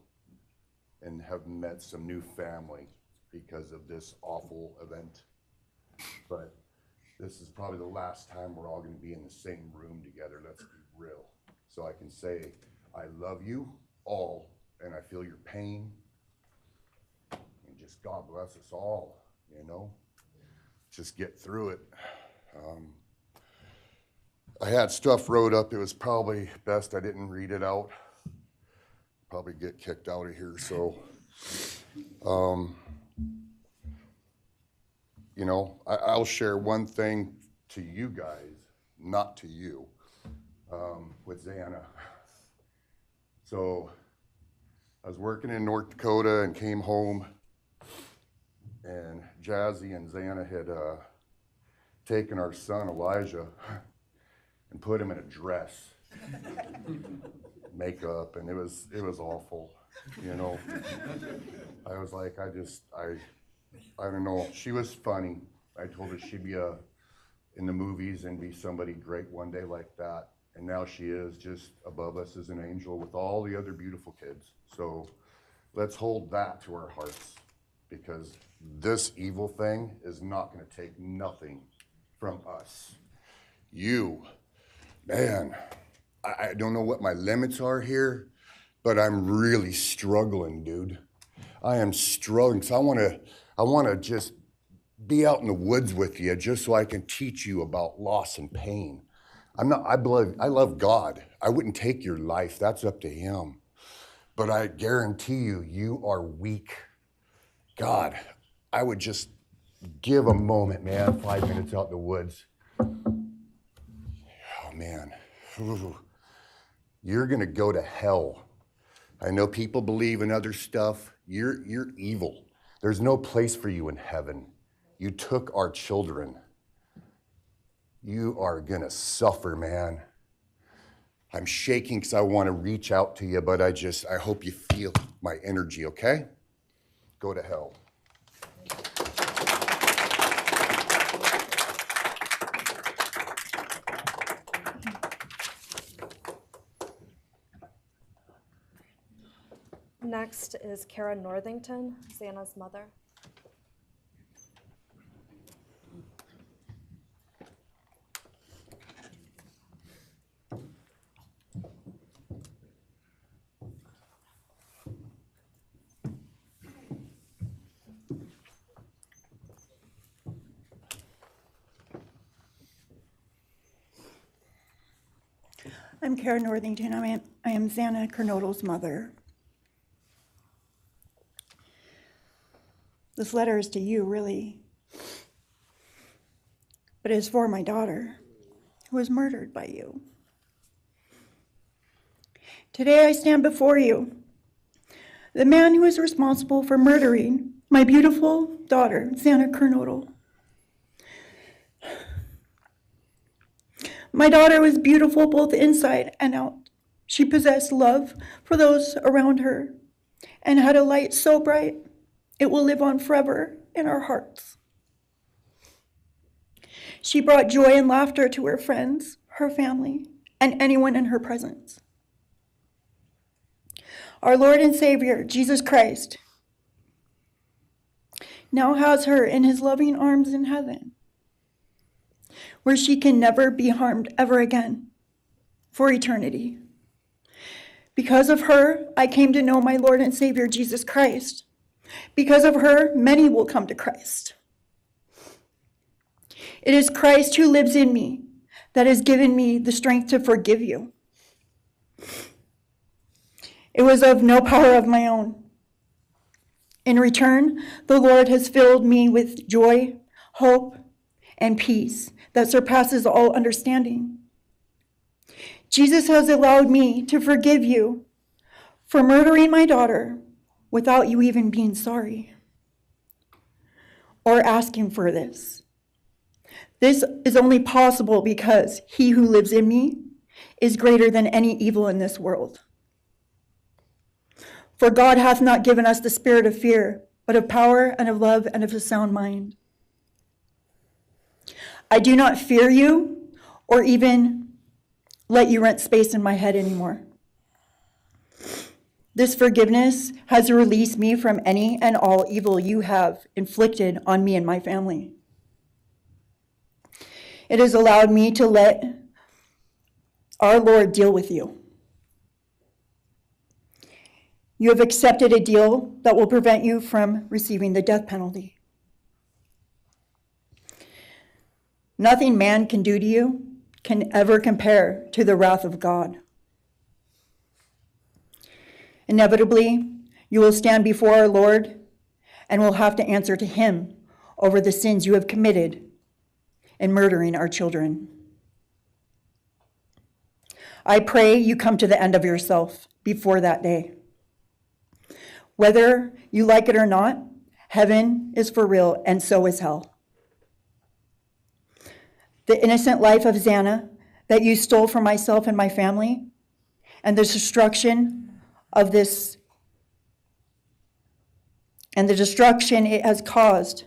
[SPEAKER 21] and have met some new family because of this awful event. But this is probably the last time we're all gonna be in the same room together, let's be real. So I can say, I love you all, and I feel your pain, and just God bless us all, you know? Just get through it. I had stuff wrote up, it was probably best I didn't read it out. Probably get kicked out of here, so. You know, I'll share one thing to you guys, not to you, with Xana. So, I was working in North Dakota and came home, and Jazzy and Xana had taken our son Elijah and put him in a dress, makeup, and it was awful, you know. I was like, I don't know. She was funny. I told her she'd be in the movies and be somebody great one day like that, and now she is just above us as an angel with all the other beautiful kids. So let's hold that to our hearts, because this evil thing is not going to take nothing from us. You, man, I don't know what my limits are here, but I'm really struggling, dude. I am struggling, so I want to just be out in the woods with you just so I can teach you about loss and pain. I love God. I wouldn't take your life, that's up to him. But I guarantee you, you are weak. God, I would just give a moment, man, 5 minutes out in the woods. Oh, man. Ooh. You're gonna go to hell. I know people believe in other stuff. You're evil. There's no place for you in heaven. You took our children. You are gonna suffer, man. I'm shaking because I want to reach out to you, but I hope you feel my energy, okay? Go to hell.
[SPEAKER 5] Next is Kara Northington, Xana's mother.
[SPEAKER 22] I'm Kara Northington. I am Xana Kernodle's mother. This letter is to you, really. But it is for my daughter, who was murdered by you. Today I stand before you, the man who is responsible for murdering my beautiful daughter, Xana Kernodle. My daughter was beautiful both inside and out. She possessed love for those around her and had a light so bright it will live on forever in our hearts. She brought joy and laughter to her friends, her family, and anyone in her presence. Our Lord and Savior, Jesus Christ, now has her in his loving arms in heaven, where she can never be harmed ever again for eternity. Because of her, I came to know my Lord and Savior, Jesus Christ. Because of her, many will come to Christ. It is Christ who lives in me that has given me the strength to forgive you. It was of no power of my own. In return, the Lord has filled me with joy, hope, and peace that surpasses all understanding. Jesus has allowed me to forgive you for murdering my daughter without you even being sorry or asking for this. This is only possible because he who lives in me is greater than any evil in this world. For God hath not given us the spirit of fear, but of power and of love and of a sound mind. I do not fear you or even let you rent space in my head anymore. This forgiveness has released me from any and all evil you have inflicted on me and my family. It has allowed me to let our Lord deal with you. You have accepted a deal that will prevent you from receiving the death penalty. Nothing man can do to you can ever compare to the wrath of God. Inevitably, you will stand before our Lord and will have to answer to him over the sins you have committed in murdering our children. I pray you come to the end of yourself before that day. Whether you like it or not, heaven is for real, and so is hell. The innocent life of Xana that you stole from myself and my family, and the destruction it has caused.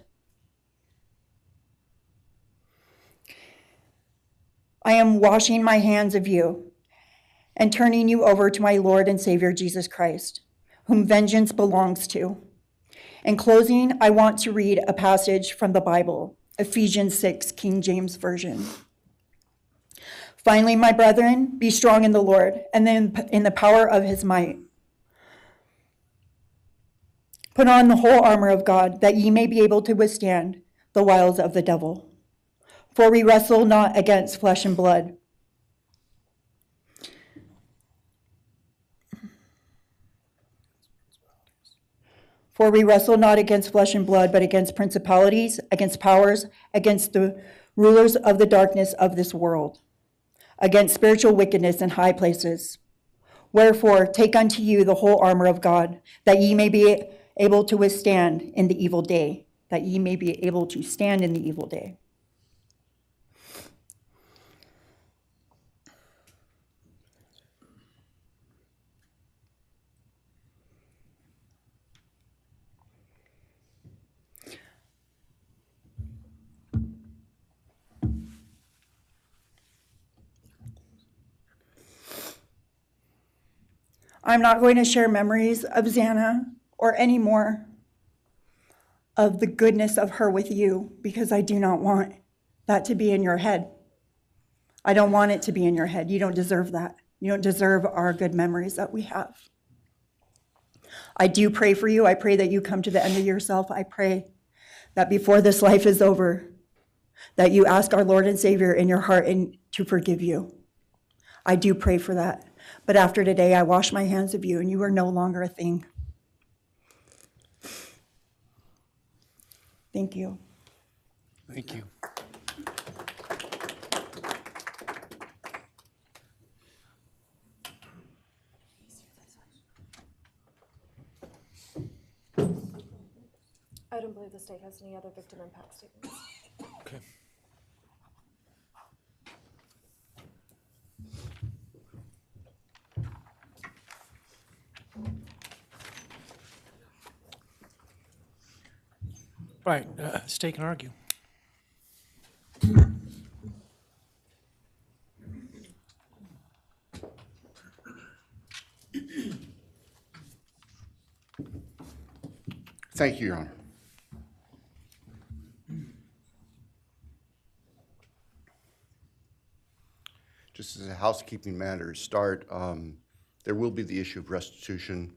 [SPEAKER 22] I am washing my hands of you and turning you over to my Lord and Savior, Jesus Christ, whom vengeance belongs to. In closing, I want to read a passage from the Bible, Ephesians 6, King James Version. Finally, my brethren, be strong in the Lord and then in the power of his might. Put on the whole armor of God, that ye may be able to withstand the wiles of the devil. For we wrestle not against flesh and blood, but against principalities, against powers, against the rulers of the darkness of this world, against spiritual wickedness in high places. Wherefore, take unto you the whole armor of God, that ye may be able to withstand in the evil day, that ye may be able to stand in the evil day. I'm not going to share memories of Xana or any more of the goodness of her with you, because I do not want that to be in your head. I don't want it to be in your head. You don't deserve that. You don't deserve our good memories that we have. I do pray for you. I pray that you come to the end of yourself. I pray that before this life is over, that you ask our Lord and Savior in your heart and to forgive you. I do pray for that. But after today, I wash my hands of you, and you are no longer a thing. Thank you.
[SPEAKER 3] Thank you.
[SPEAKER 5] I don't believe the state has any other victim impact statements.
[SPEAKER 3] Okay. Right, state can argue.
[SPEAKER 4] Thank you, Your Honor. Just as a housekeeping matter to start, there will be the issue of restitution.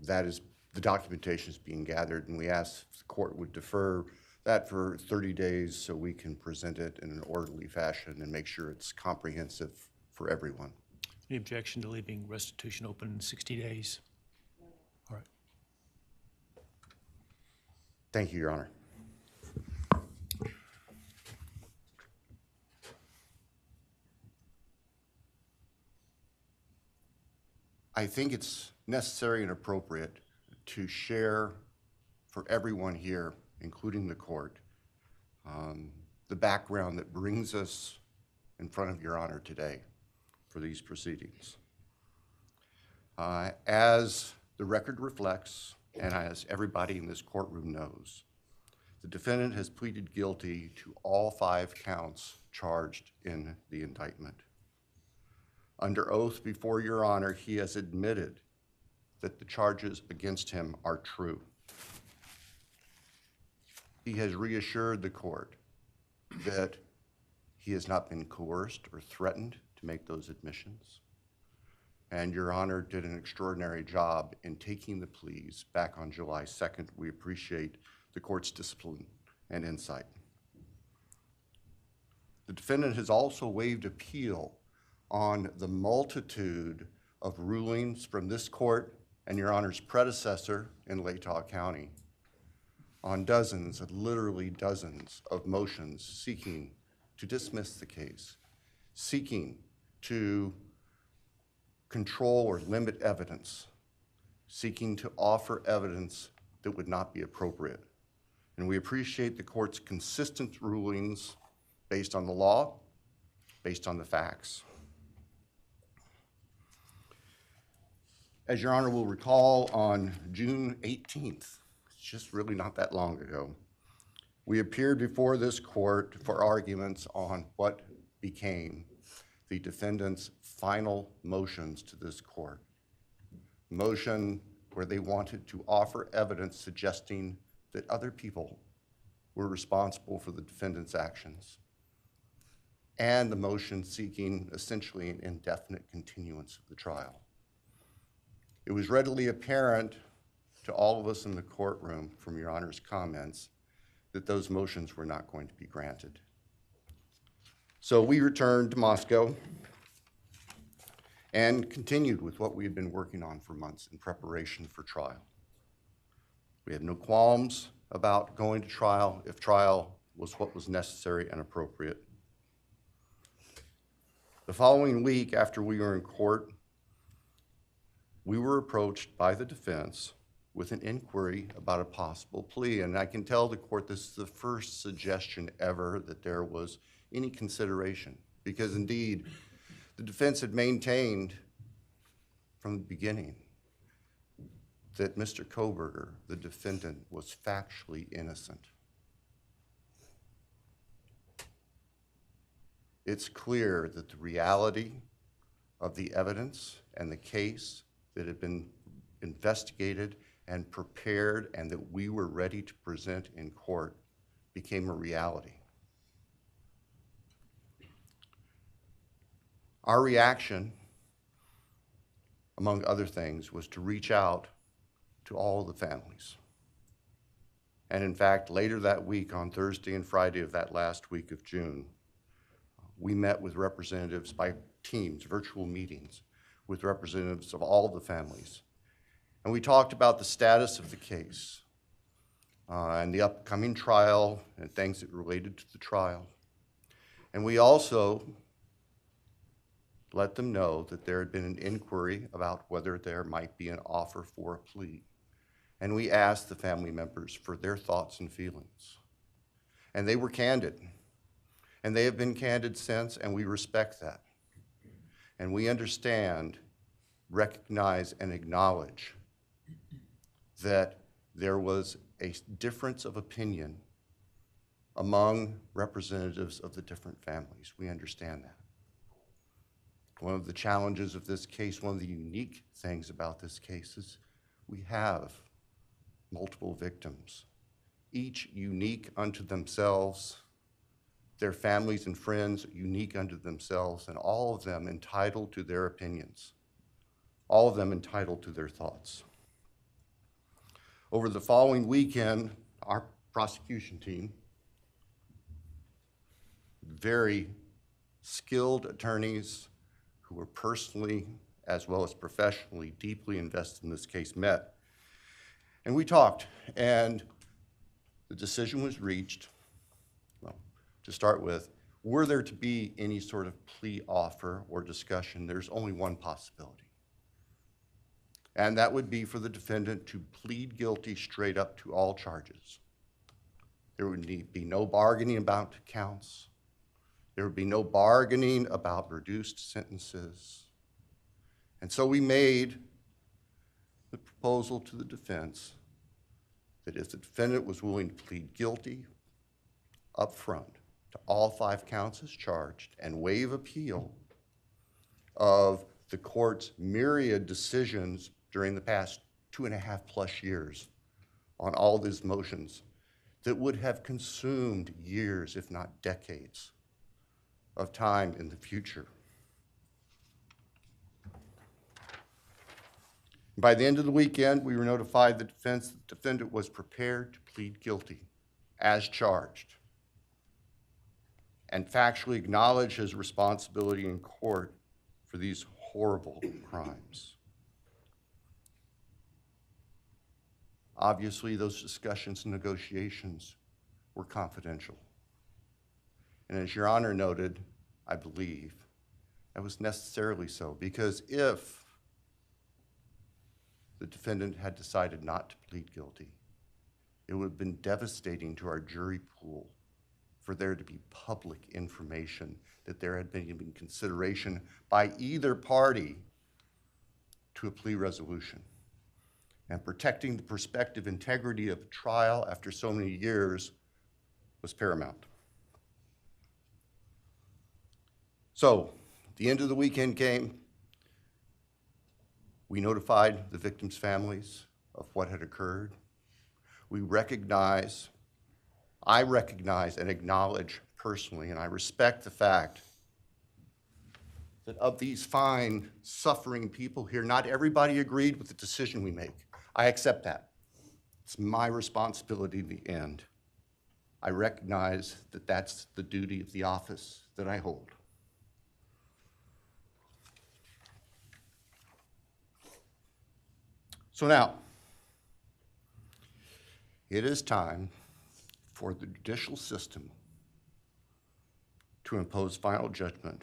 [SPEAKER 4] That is, the documentation is being gathered, and we ask if the court would defer that for 30 days so we can present it in an orderly fashion and make sure it's comprehensive for everyone.
[SPEAKER 3] Any objection to leaving restitution open in 60 days? All right.
[SPEAKER 4] Thank you, Your Honor. I think it's necessary and appropriate to share for everyone here, including the court, the background that brings us in front of Your Honor today for these proceedings. As the record reflects, and as everybody in this courtroom knows, the defendant has pleaded guilty to all 5 counts charged in the indictment. Under oath before Your Honor, he has admitted that the charges against him are true. He has reassured the court that he has not been coerced or threatened to make those admissions. And Your Honor did an extraordinary job in taking the pleas back on July 2nd. We appreciate the court's discipline and insight. The defendant has also waived appeal on the multitude of rulings from this court and Your Honor's predecessor in Latah County on dozens, literally dozens of motions seeking to dismiss the case, seeking to control or limit evidence, seeking to offer evidence that would not be appropriate. And we appreciate the court's consistent rulings based on the law, based on the facts. As Your Honor will recall, on June 18th, it's just really not that long ago, we appeared before this court for arguments on what became the defendant's final motions to this court. Motion where they wanted to offer evidence suggesting that other people were responsible for the defendant's actions, and the motion seeking essentially an indefinite continuance of the trial. It was readily apparent to all of us in the courtroom from Your Honor's comments that those motions were not going to be granted. So we returned to Moscow and continued with what we had been working on for months in preparation for trial. We had no qualms about going to trial if trial was what was necessary and appropriate. The following week after we were in court, we were approached by the defense with an inquiry about a possible plea. And I can tell the court this is the first suggestion ever that there was any consideration, because indeed, the defense had maintained from the beginning that Mr. Kohberger, the defendant, was factually innocent. It's clear that the reality of the evidence and the case that had been investigated and prepared and that we were ready to present in court became a reality. Our reaction, among other things, was to reach out to all the families. And in fact, later that week, on Thursday and Friday of that last week of June, we met with representatives by teams, virtual meetings, with representatives of all of the families. And we talked about the status of the case, and the upcoming trial and things that related to the trial. And we also let them know that there had been an inquiry about whether there might be an offer for a plea. And we asked the family members for their thoughts and feelings. And they were candid. And they have been candid since, and we respect that. And we understand, recognize, and acknowledge that there was a difference of opinion among representatives of the different families. We understand that. One of the challenges of this case, one of the unique things about this case is we have multiple victims, each unique unto themselves, their families and friends unique unto themselves, and all of them entitled to their opinions, all of them entitled to their thoughts. Over the following weekend, our prosecution team, very skilled attorneys who were personally as well as professionally deeply invested in this case, met. And we talked, and the decision was reached. Well, to start with, were there to be any sort of plea offer or discussion, there's only one possibility. And that would be for the defendant to plead guilty straight up to all charges. There would be no bargaining about counts. There would be no bargaining about reduced sentences. And so we made the proposal to the defense that if the defendant was willing to plead guilty up front to all 5 counts as charged and waive appeal of the court's myriad decisions during the past 2.5+ years on all these motions that would have consumed years, if not decades, of time in the future. By the end of the weekend, we were notified the defendant was prepared to plead guilty as charged and factually acknowledge his responsibility in court for these horrible crimes. Obviously, those discussions and negotiations were confidential. And as Your Honor noted, I believe, that was necessarily so, because if the defendant had decided not to plead guilty, it would have been devastating to our jury pool for there to be public information that there had been consideration by either party to a plea resolution. And protecting the prospective integrity of the trial after so many years was paramount. So, the end of the weekend came. We notified the victims' families of what had occurred. I recognize and acknowledge personally, and I respect the fact that of these fine, suffering people here, not everybody agreed with the decision we make. I accept that. It's my responsibility in the end. I recognize that that's the duty of the office that I hold. So now, it is time for the judicial system to impose final judgment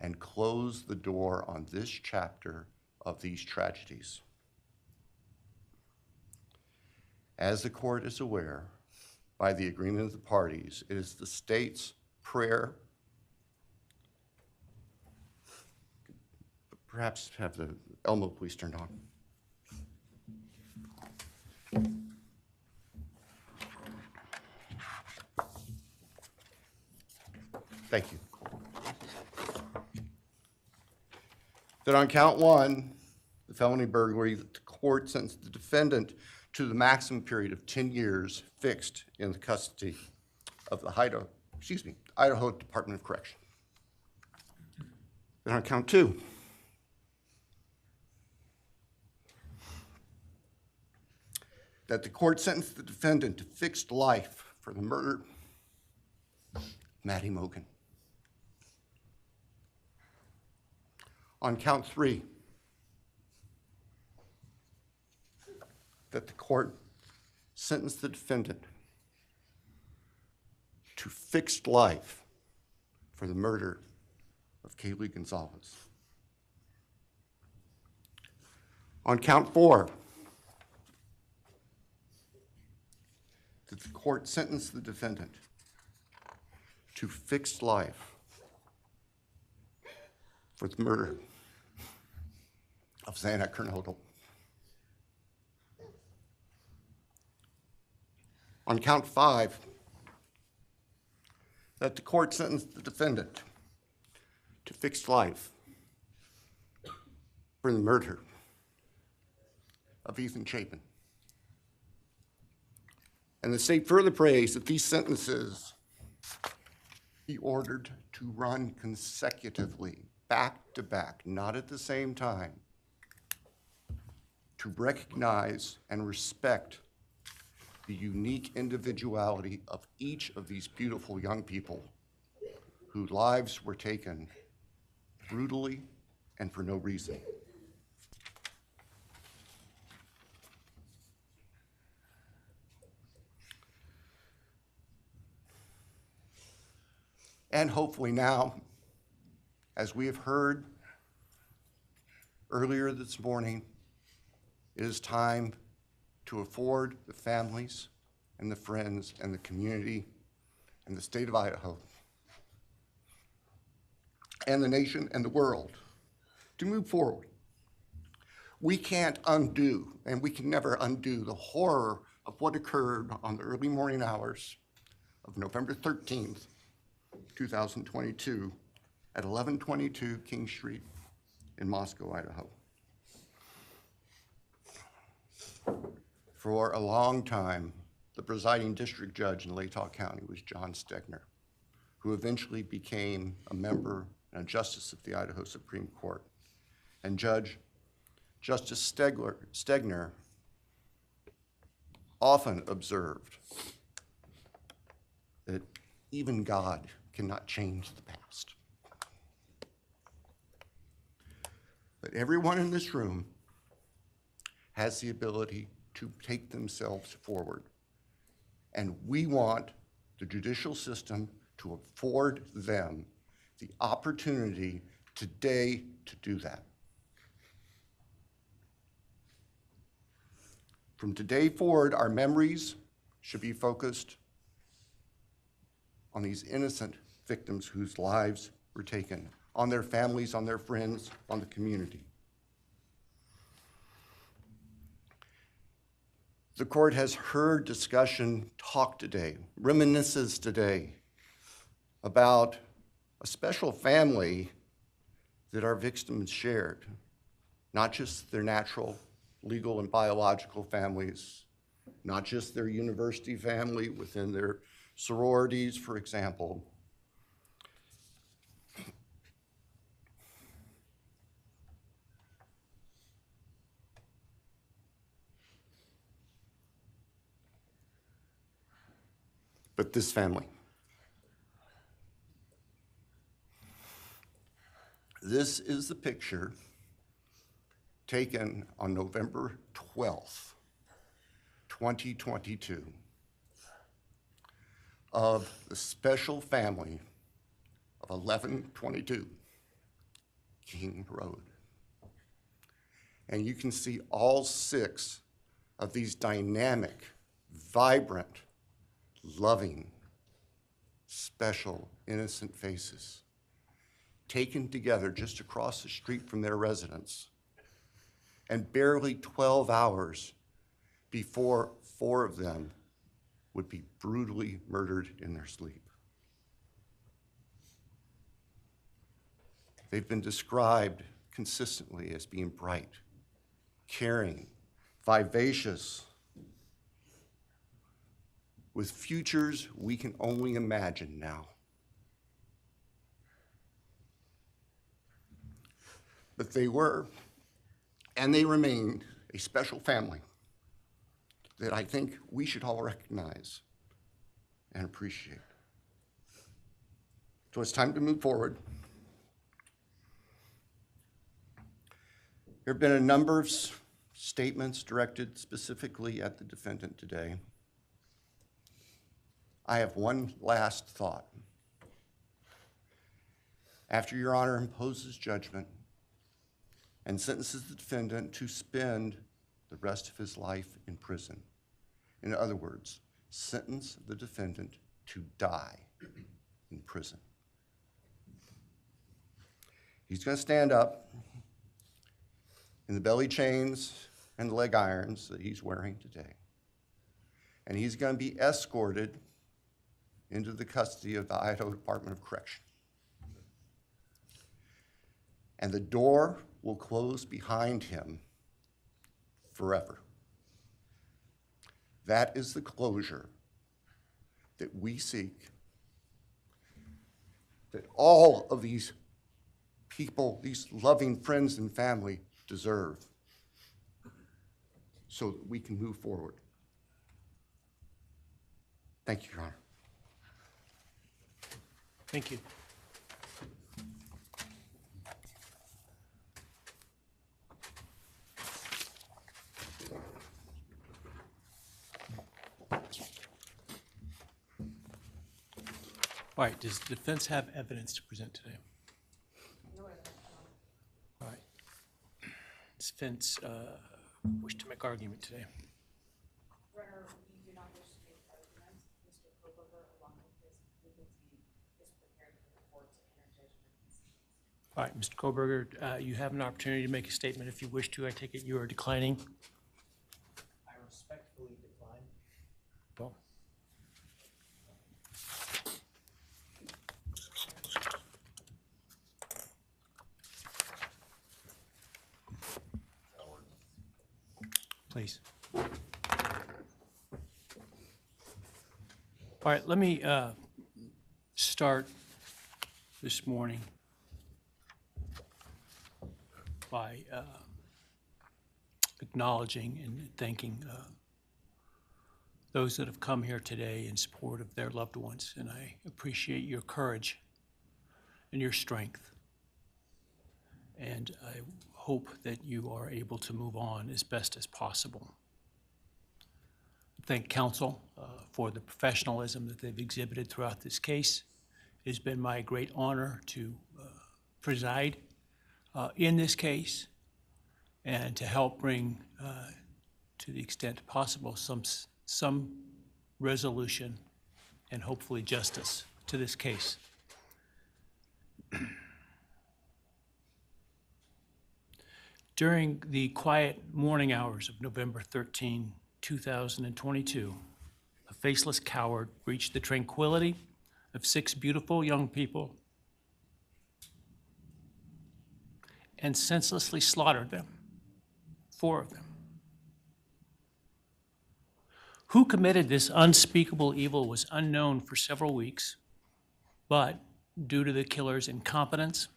[SPEAKER 4] and close the door on this chapter of these tragedies. As the court is aware, by the agreement of the parties, it is the state's prayer. Perhaps have the Elmo police turned on. Thank you. That on count 1, the felony burglary, that the court sentenced the defendant to the maximum period of 10 years fixed in the custody of the Idaho Department of Correction. Then on count 2, that the court sentenced the defendant to fixed life for the murder of Maddie Mogan. On count 3, that the court sentenced the defendant to fixed life for the murder of Kaylee Gonzalez. On count 4, that the court sentenced the defendant to fixed life for the murder of Xana Kernodle. On count 5, that the court sentenced the defendant to fixed life for the murder of Ethan Chapin. And the state further prays that these sentences be ordered to run consecutively, back to back, not at the same time, to recognize and respect the unique individuality of each of these beautiful young people whose lives were taken brutally and for no reason. And hopefully now, as we have heard earlier this morning, it is time to afford the families and the friends and the community and the state of Idaho and the nation and the world to move forward. We can't undo, and we can never undo, the horror of what occurred on the early morning hours of November 13th, 2022 at 1122 King Street in Moscow, Idaho. For a long time, the presiding district judge in Latah County was John Stegner, who eventually became a member and a justice of the Idaho Supreme Court. And Justice Stegner often observed that even God cannot change the past. But everyone in this room has the ability to take themselves forward. And we want the judicial system to afford them the opportunity today to do that. From today forward, our memories should be focused on these innocent victims whose lives were taken, on their families, on their friends, on the community. The court has heard discussion, talk today, reminiscences today about a special family that our victims shared, not just their natural, legal, and biological families, not just their university family within their sororities, for example. But this family. This is the picture taken on November 12th, 2022, of the special family of 1122 King Road. And you can see all 6 of these dynamic, vibrant, loving, special, innocent faces taken together just across the street from their residence, and barely 12 hours before 4 of them would be brutally murdered in their sleep. They've been described consistently as being bright, caring, vivacious, with futures we can only imagine now. But they were, and they remain, a special family that I think we should all recognize and appreciate. So it's time to move forward. There have been a number of statements directed specifically at the defendant today, I have one last thought. After Your Honor imposes judgment and sentences the defendant to spend the rest of his life in prison, in other words, sentence the defendant to die in prison, he's going to stand up in the belly chains and leg irons that he's wearing today, and he's going to be escorted into the custody of the Idaho Department of Correction. And the door will close behind him forever. That is the closure that we seek, that all of these people, these loving friends and family deserve, so that we can move forward. Thank you, Your Honor.
[SPEAKER 3] Thank you. All right, does the defense have evidence to present today? All right. Does defense wish to make argument today?
[SPEAKER 1] Runner, we do not wish to make arguments. Mr. Kohberger, along with his legal team, is prepared for the court to enter judgment.
[SPEAKER 3] All right, Mr. Kohberger, you have an opportunity to make a statement if you wish to. I take it you are declining.
[SPEAKER 12] I respectfully decline.
[SPEAKER 3] Well, please. All right, let me start this morning by acknowledging and thanking those that have come here today in support of their loved ones, and I appreciate your courage and your strength. And I hope that you are able to move on as best as possible. Thank counsel for the professionalism that they've exhibited throughout this case. It has been my great honor to preside in this case and to help bring, to the extent possible, some resolution and hopefully justice to this case. During the quiet morning hours of November 13, 2022, a faceless coward breached the tranquility of 6 beautiful young people and senselessly slaughtered them, 4 of them. Who committed this unspeakable evil was unknown for several weeks, but due to the killer's incompetence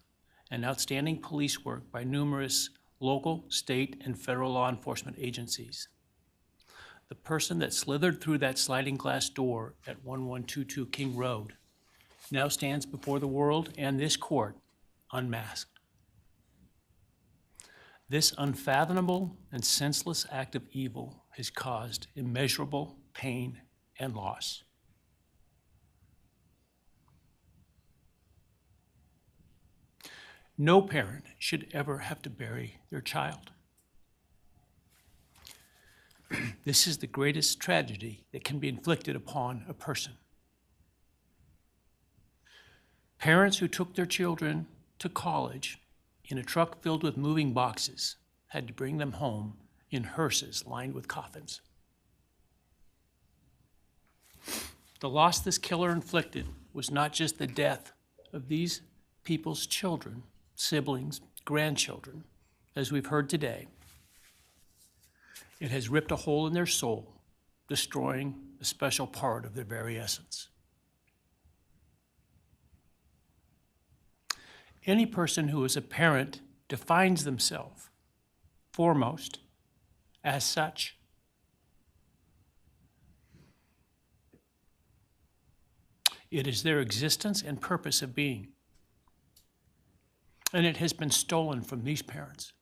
[SPEAKER 3] and outstanding police work by numerous local, state, and federal law enforcement agencies, the person that slithered through that sliding glass door at 1122 King Road now stands before the world and this court unmasked. This unfathomable and senseless act of evil has caused immeasurable pain and loss. No parent should ever have to bury their child. This is the greatest tragedy that can be inflicted upon a person. Parents who took their children to college in a truck filled with moving boxes had to bring them home in hearses lined with coffins. The loss this killer inflicted was not just the death of these people's children, siblings, grandchildren, as we've heard today. It has ripped a hole in their soul, destroying a special part of their very essence. Any person who is a parent defines themselves foremost as such. It is their existence and purpose of being. And it has been stolen from these parents.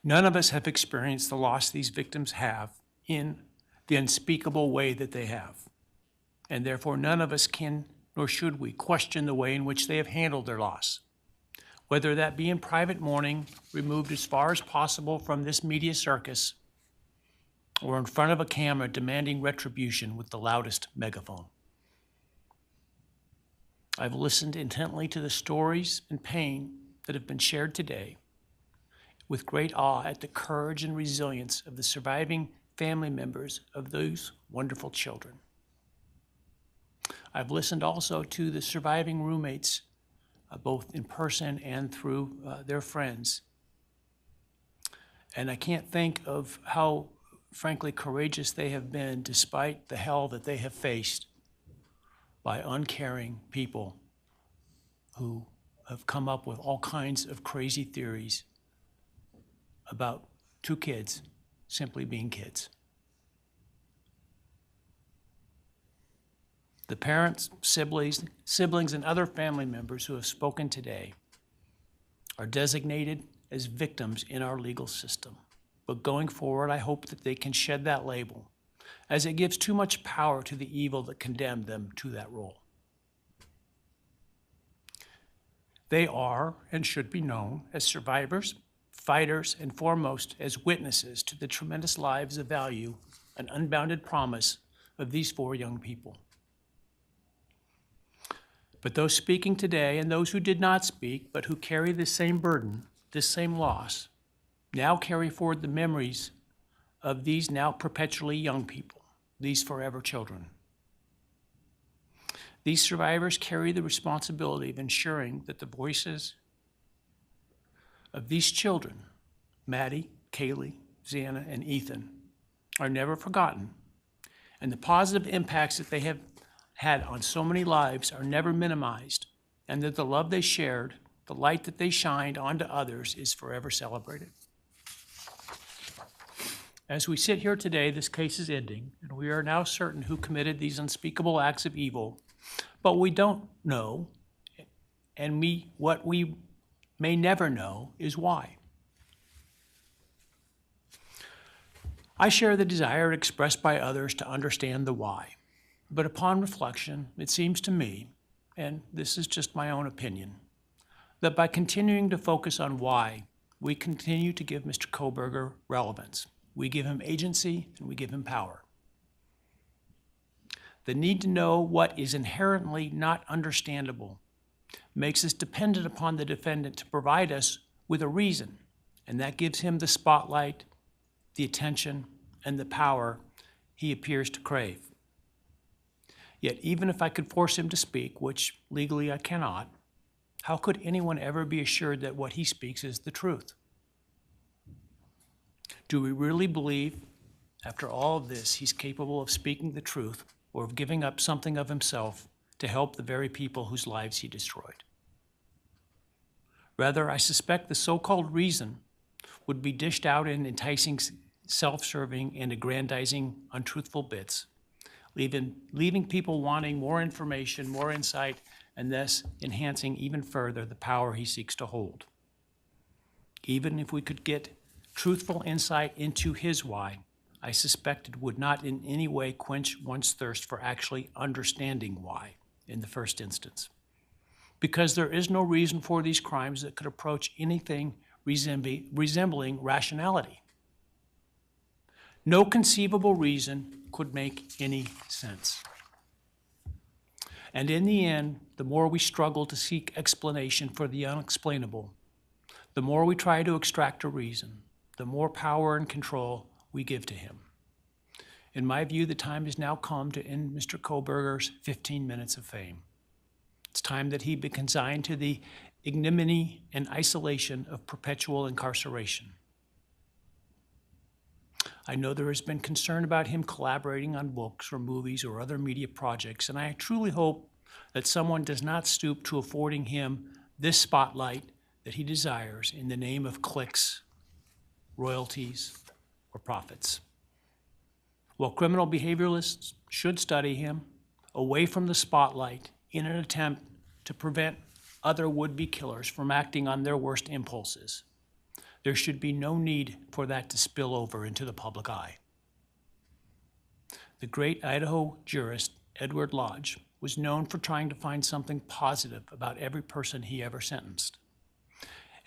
[SPEAKER 3] None of us have experienced the loss these victims have in the unspeakable way that they have. And therefore, none of us can, nor should we, question the way in which they have handled their loss. Whether that be in private mourning, removed as far as possible from this media circus, or in front of a camera demanding retribution with the loudest megaphone. I've listened intently to the stories and pain that have been shared today, with great awe at the courage and resilience of the surviving family members of those wonderful children. I've listened also to the surviving roommates, both in person and through their friends. And I can't think of how, frankly, courageous they have been despite the hell that they have faced by uncaring people who have come up with all kinds of crazy theories about two kids simply being kids. The parents, siblings, and other family members who have spoken today are designated as victims in our legal system. But going forward, I hope that they can shed that label, as it gives too much power to the evil that condemned them to that role. They are and should be known as survivors, fighters, and foremost as witnesses to the tremendous lives of value and unbounded promise of these four young people. But those speaking today and those who did not speak, but who carry this same burden, this same loss, now carry forward the memories of these now perpetually young people, these forever children. These survivors carry the responsibility of ensuring that the voices of these children, Maddie, Kaylee, Xana, and Ethan, are never forgotten, and the positive impacts that they have had on so many lives are never minimized, and that the love they shared, the light that they shined onto others is forever celebrated. As we sit here today, this case is ending, and we are now certain who committed these unspeakable acts of evil, but we don't know, and what we may never know is why. I share the desire expressed by others to understand the why. But upon reflection, it seems to me, and this is just my own opinion, that by continuing to focus on why, we continue to give Mr. Kohberger relevance. We give him agency and we give him power. The need to know what is inherently not understandable makes us dependent upon the defendant to provide us with a reason, and that gives him the spotlight, the attention, and the power he appears to crave. Yet even if I could force him to speak, which legally I cannot, how could anyone ever be assured that what he speaks is the truth? Do we really believe, after all of this, he's capable of speaking the truth or of giving up something of himself to help the very people whose lives he destroyed? Rather, I suspect the so-called reason would be dished out in enticing, self-serving, and aggrandizing untruthful bits, leaving people wanting more information, more insight, and thus enhancing even further the power he seeks to hold. Even if we could get truthful insight into his why, I suspect it would not in any way quench one's thirst for actually understanding why in the first instance. Because there is no reason for these crimes that could approach anything resembling rationality. No conceivable reason could make any sense. And in the end, the more we struggle to seek explanation for the unexplainable, the more we try to extract a reason, the more power and control we give to him. In my view, the time has now come to end Mr. Kohberger's 15 minutes of fame. It's time that he be consigned to the ignominy and isolation of perpetual incarceration. I know there has been concern about him collaborating on books or movies or other media projects, and I truly hope that someone does not stoop to affording him this spotlight that he desires in the name of clicks, royalties, or profits. While criminal behavioralists should study him away from the spotlight in an attempt to prevent other would-be killers from acting on their worst impulses, There should be no need for that to spill over into the public eye. The great Idaho jurist Edward Lodge was known for trying to find something positive about every person he ever sentenced.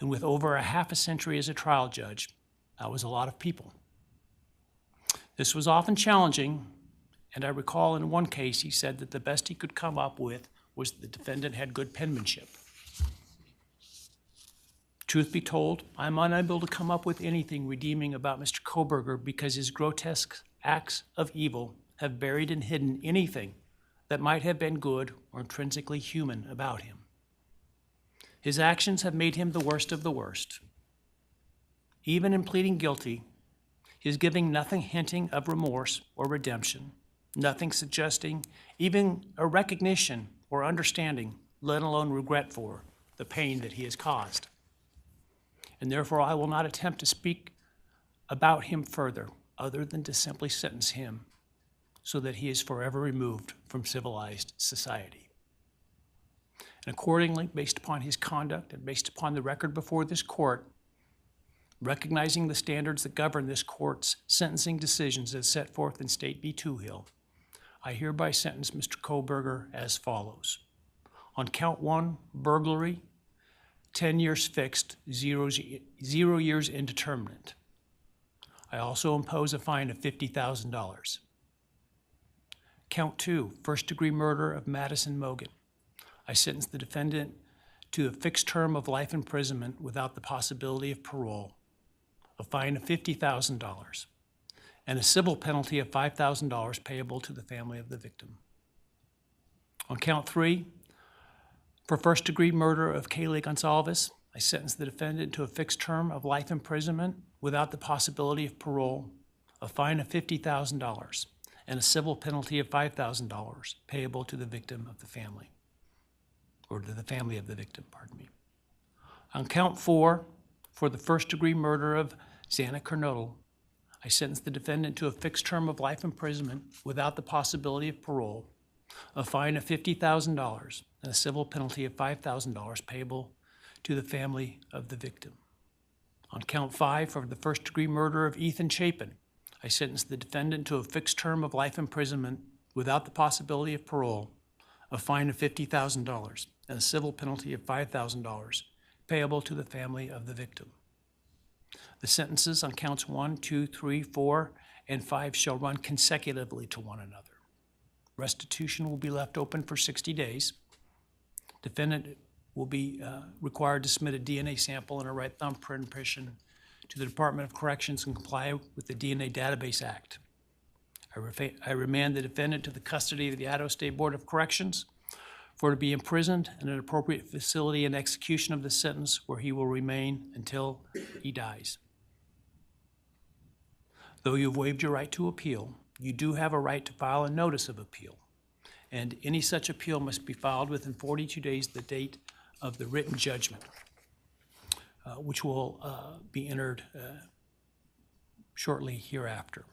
[SPEAKER 3] And with over a half a century as a trial judge, that was a lot of people. This was often challenging, and I recall in one case he said that the best he could come up with was the defendant had good penmanship. Truth be told, I'm unable to come up with anything redeeming about Mr. Kohberger because his grotesque acts of evil have buried and hidden anything that might have been good or intrinsically human about him. His actions have made him the worst of the worst. Even in pleading guilty, he is giving nothing hinting of remorse or redemption, nothing suggesting even a recognition or understanding, let alone regret for the pain that he has caused. And therefore, I will not attempt to speak about him further, other than to simply sentence him so that he is forever removed from civilized society. And accordingly, based upon his conduct and based upon the record before this court, recognizing the standards that govern this court's sentencing decisions as set forth in State v. Toohill, I hereby sentence Mr. Kohberger as follows. On count 1, burglary, 10 years fixed, 0 years indeterminate. I also impose a fine of $50,000. Count 2, first-degree murder of Madison Mogan. I sentence the defendant to a fixed term of life imprisonment without the possibility of parole, a fine of $50,000, and a civil penalty of $5,000 payable to the family of the victim. On count 3, for first-degree murder of Kaylee Gonzalez, I sentence the defendant to a fixed term of life imprisonment without the possibility of parole, a fine of $50,000, and a civil penalty of $5,000 payable to the victim of the family, or to the family of the victim, pardon me. On count 4, for the first-degree murder of Xana Kernodle, I sentence the defendant to a fixed term of life imprisonment without the possibility of parole, a fine of $50,000, and a civil penalty of $5,000 payable to the family of the victim. On count 5, for the first-degree murder of Ethan Chapin, I sentence the defendant to a fixed term of life imprisonment without the possibility of parole, a fine of $50,000, and a civil penalty of $5,000 payable to the family of the victim. The sentences on counts 1, 2, 3, 4, and 5 shall run consecutively to one another. Restitution will be left open for 60 days. Defendant will be required to submit a DNA sample and a right thumb print impression to the Department of Corrections and comply with the DNA Database Act. I remand the defendant to the custody of the Idaho State Board of Corrections for to be imprisoned in an appropriate facility in execution of the sentence where he will remain until he dies. Though you have waived your right to appeal, you do have a right to file a notice of appeal, and any such appeal must be filed within 42 days of the date of the written judgment, which will be entered shortly hereafter.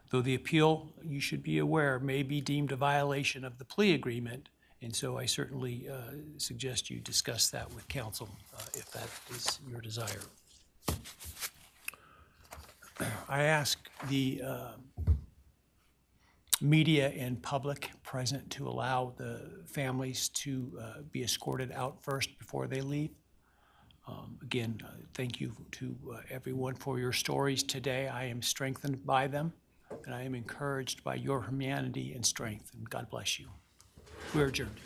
[SPEAKER 3] Though the appeal, you should be aware, may be deemed a violation of the plea agreement, and so I certainly suggest you discuss that with counsel if that is your desire. I ask the media and public present to allow the families to be escorted out first before they leave. Again, thank you to everyone for your stories today. I am strengthened by them, and I am encouraged by your humanity and strength, and God bless you. We're adjourned.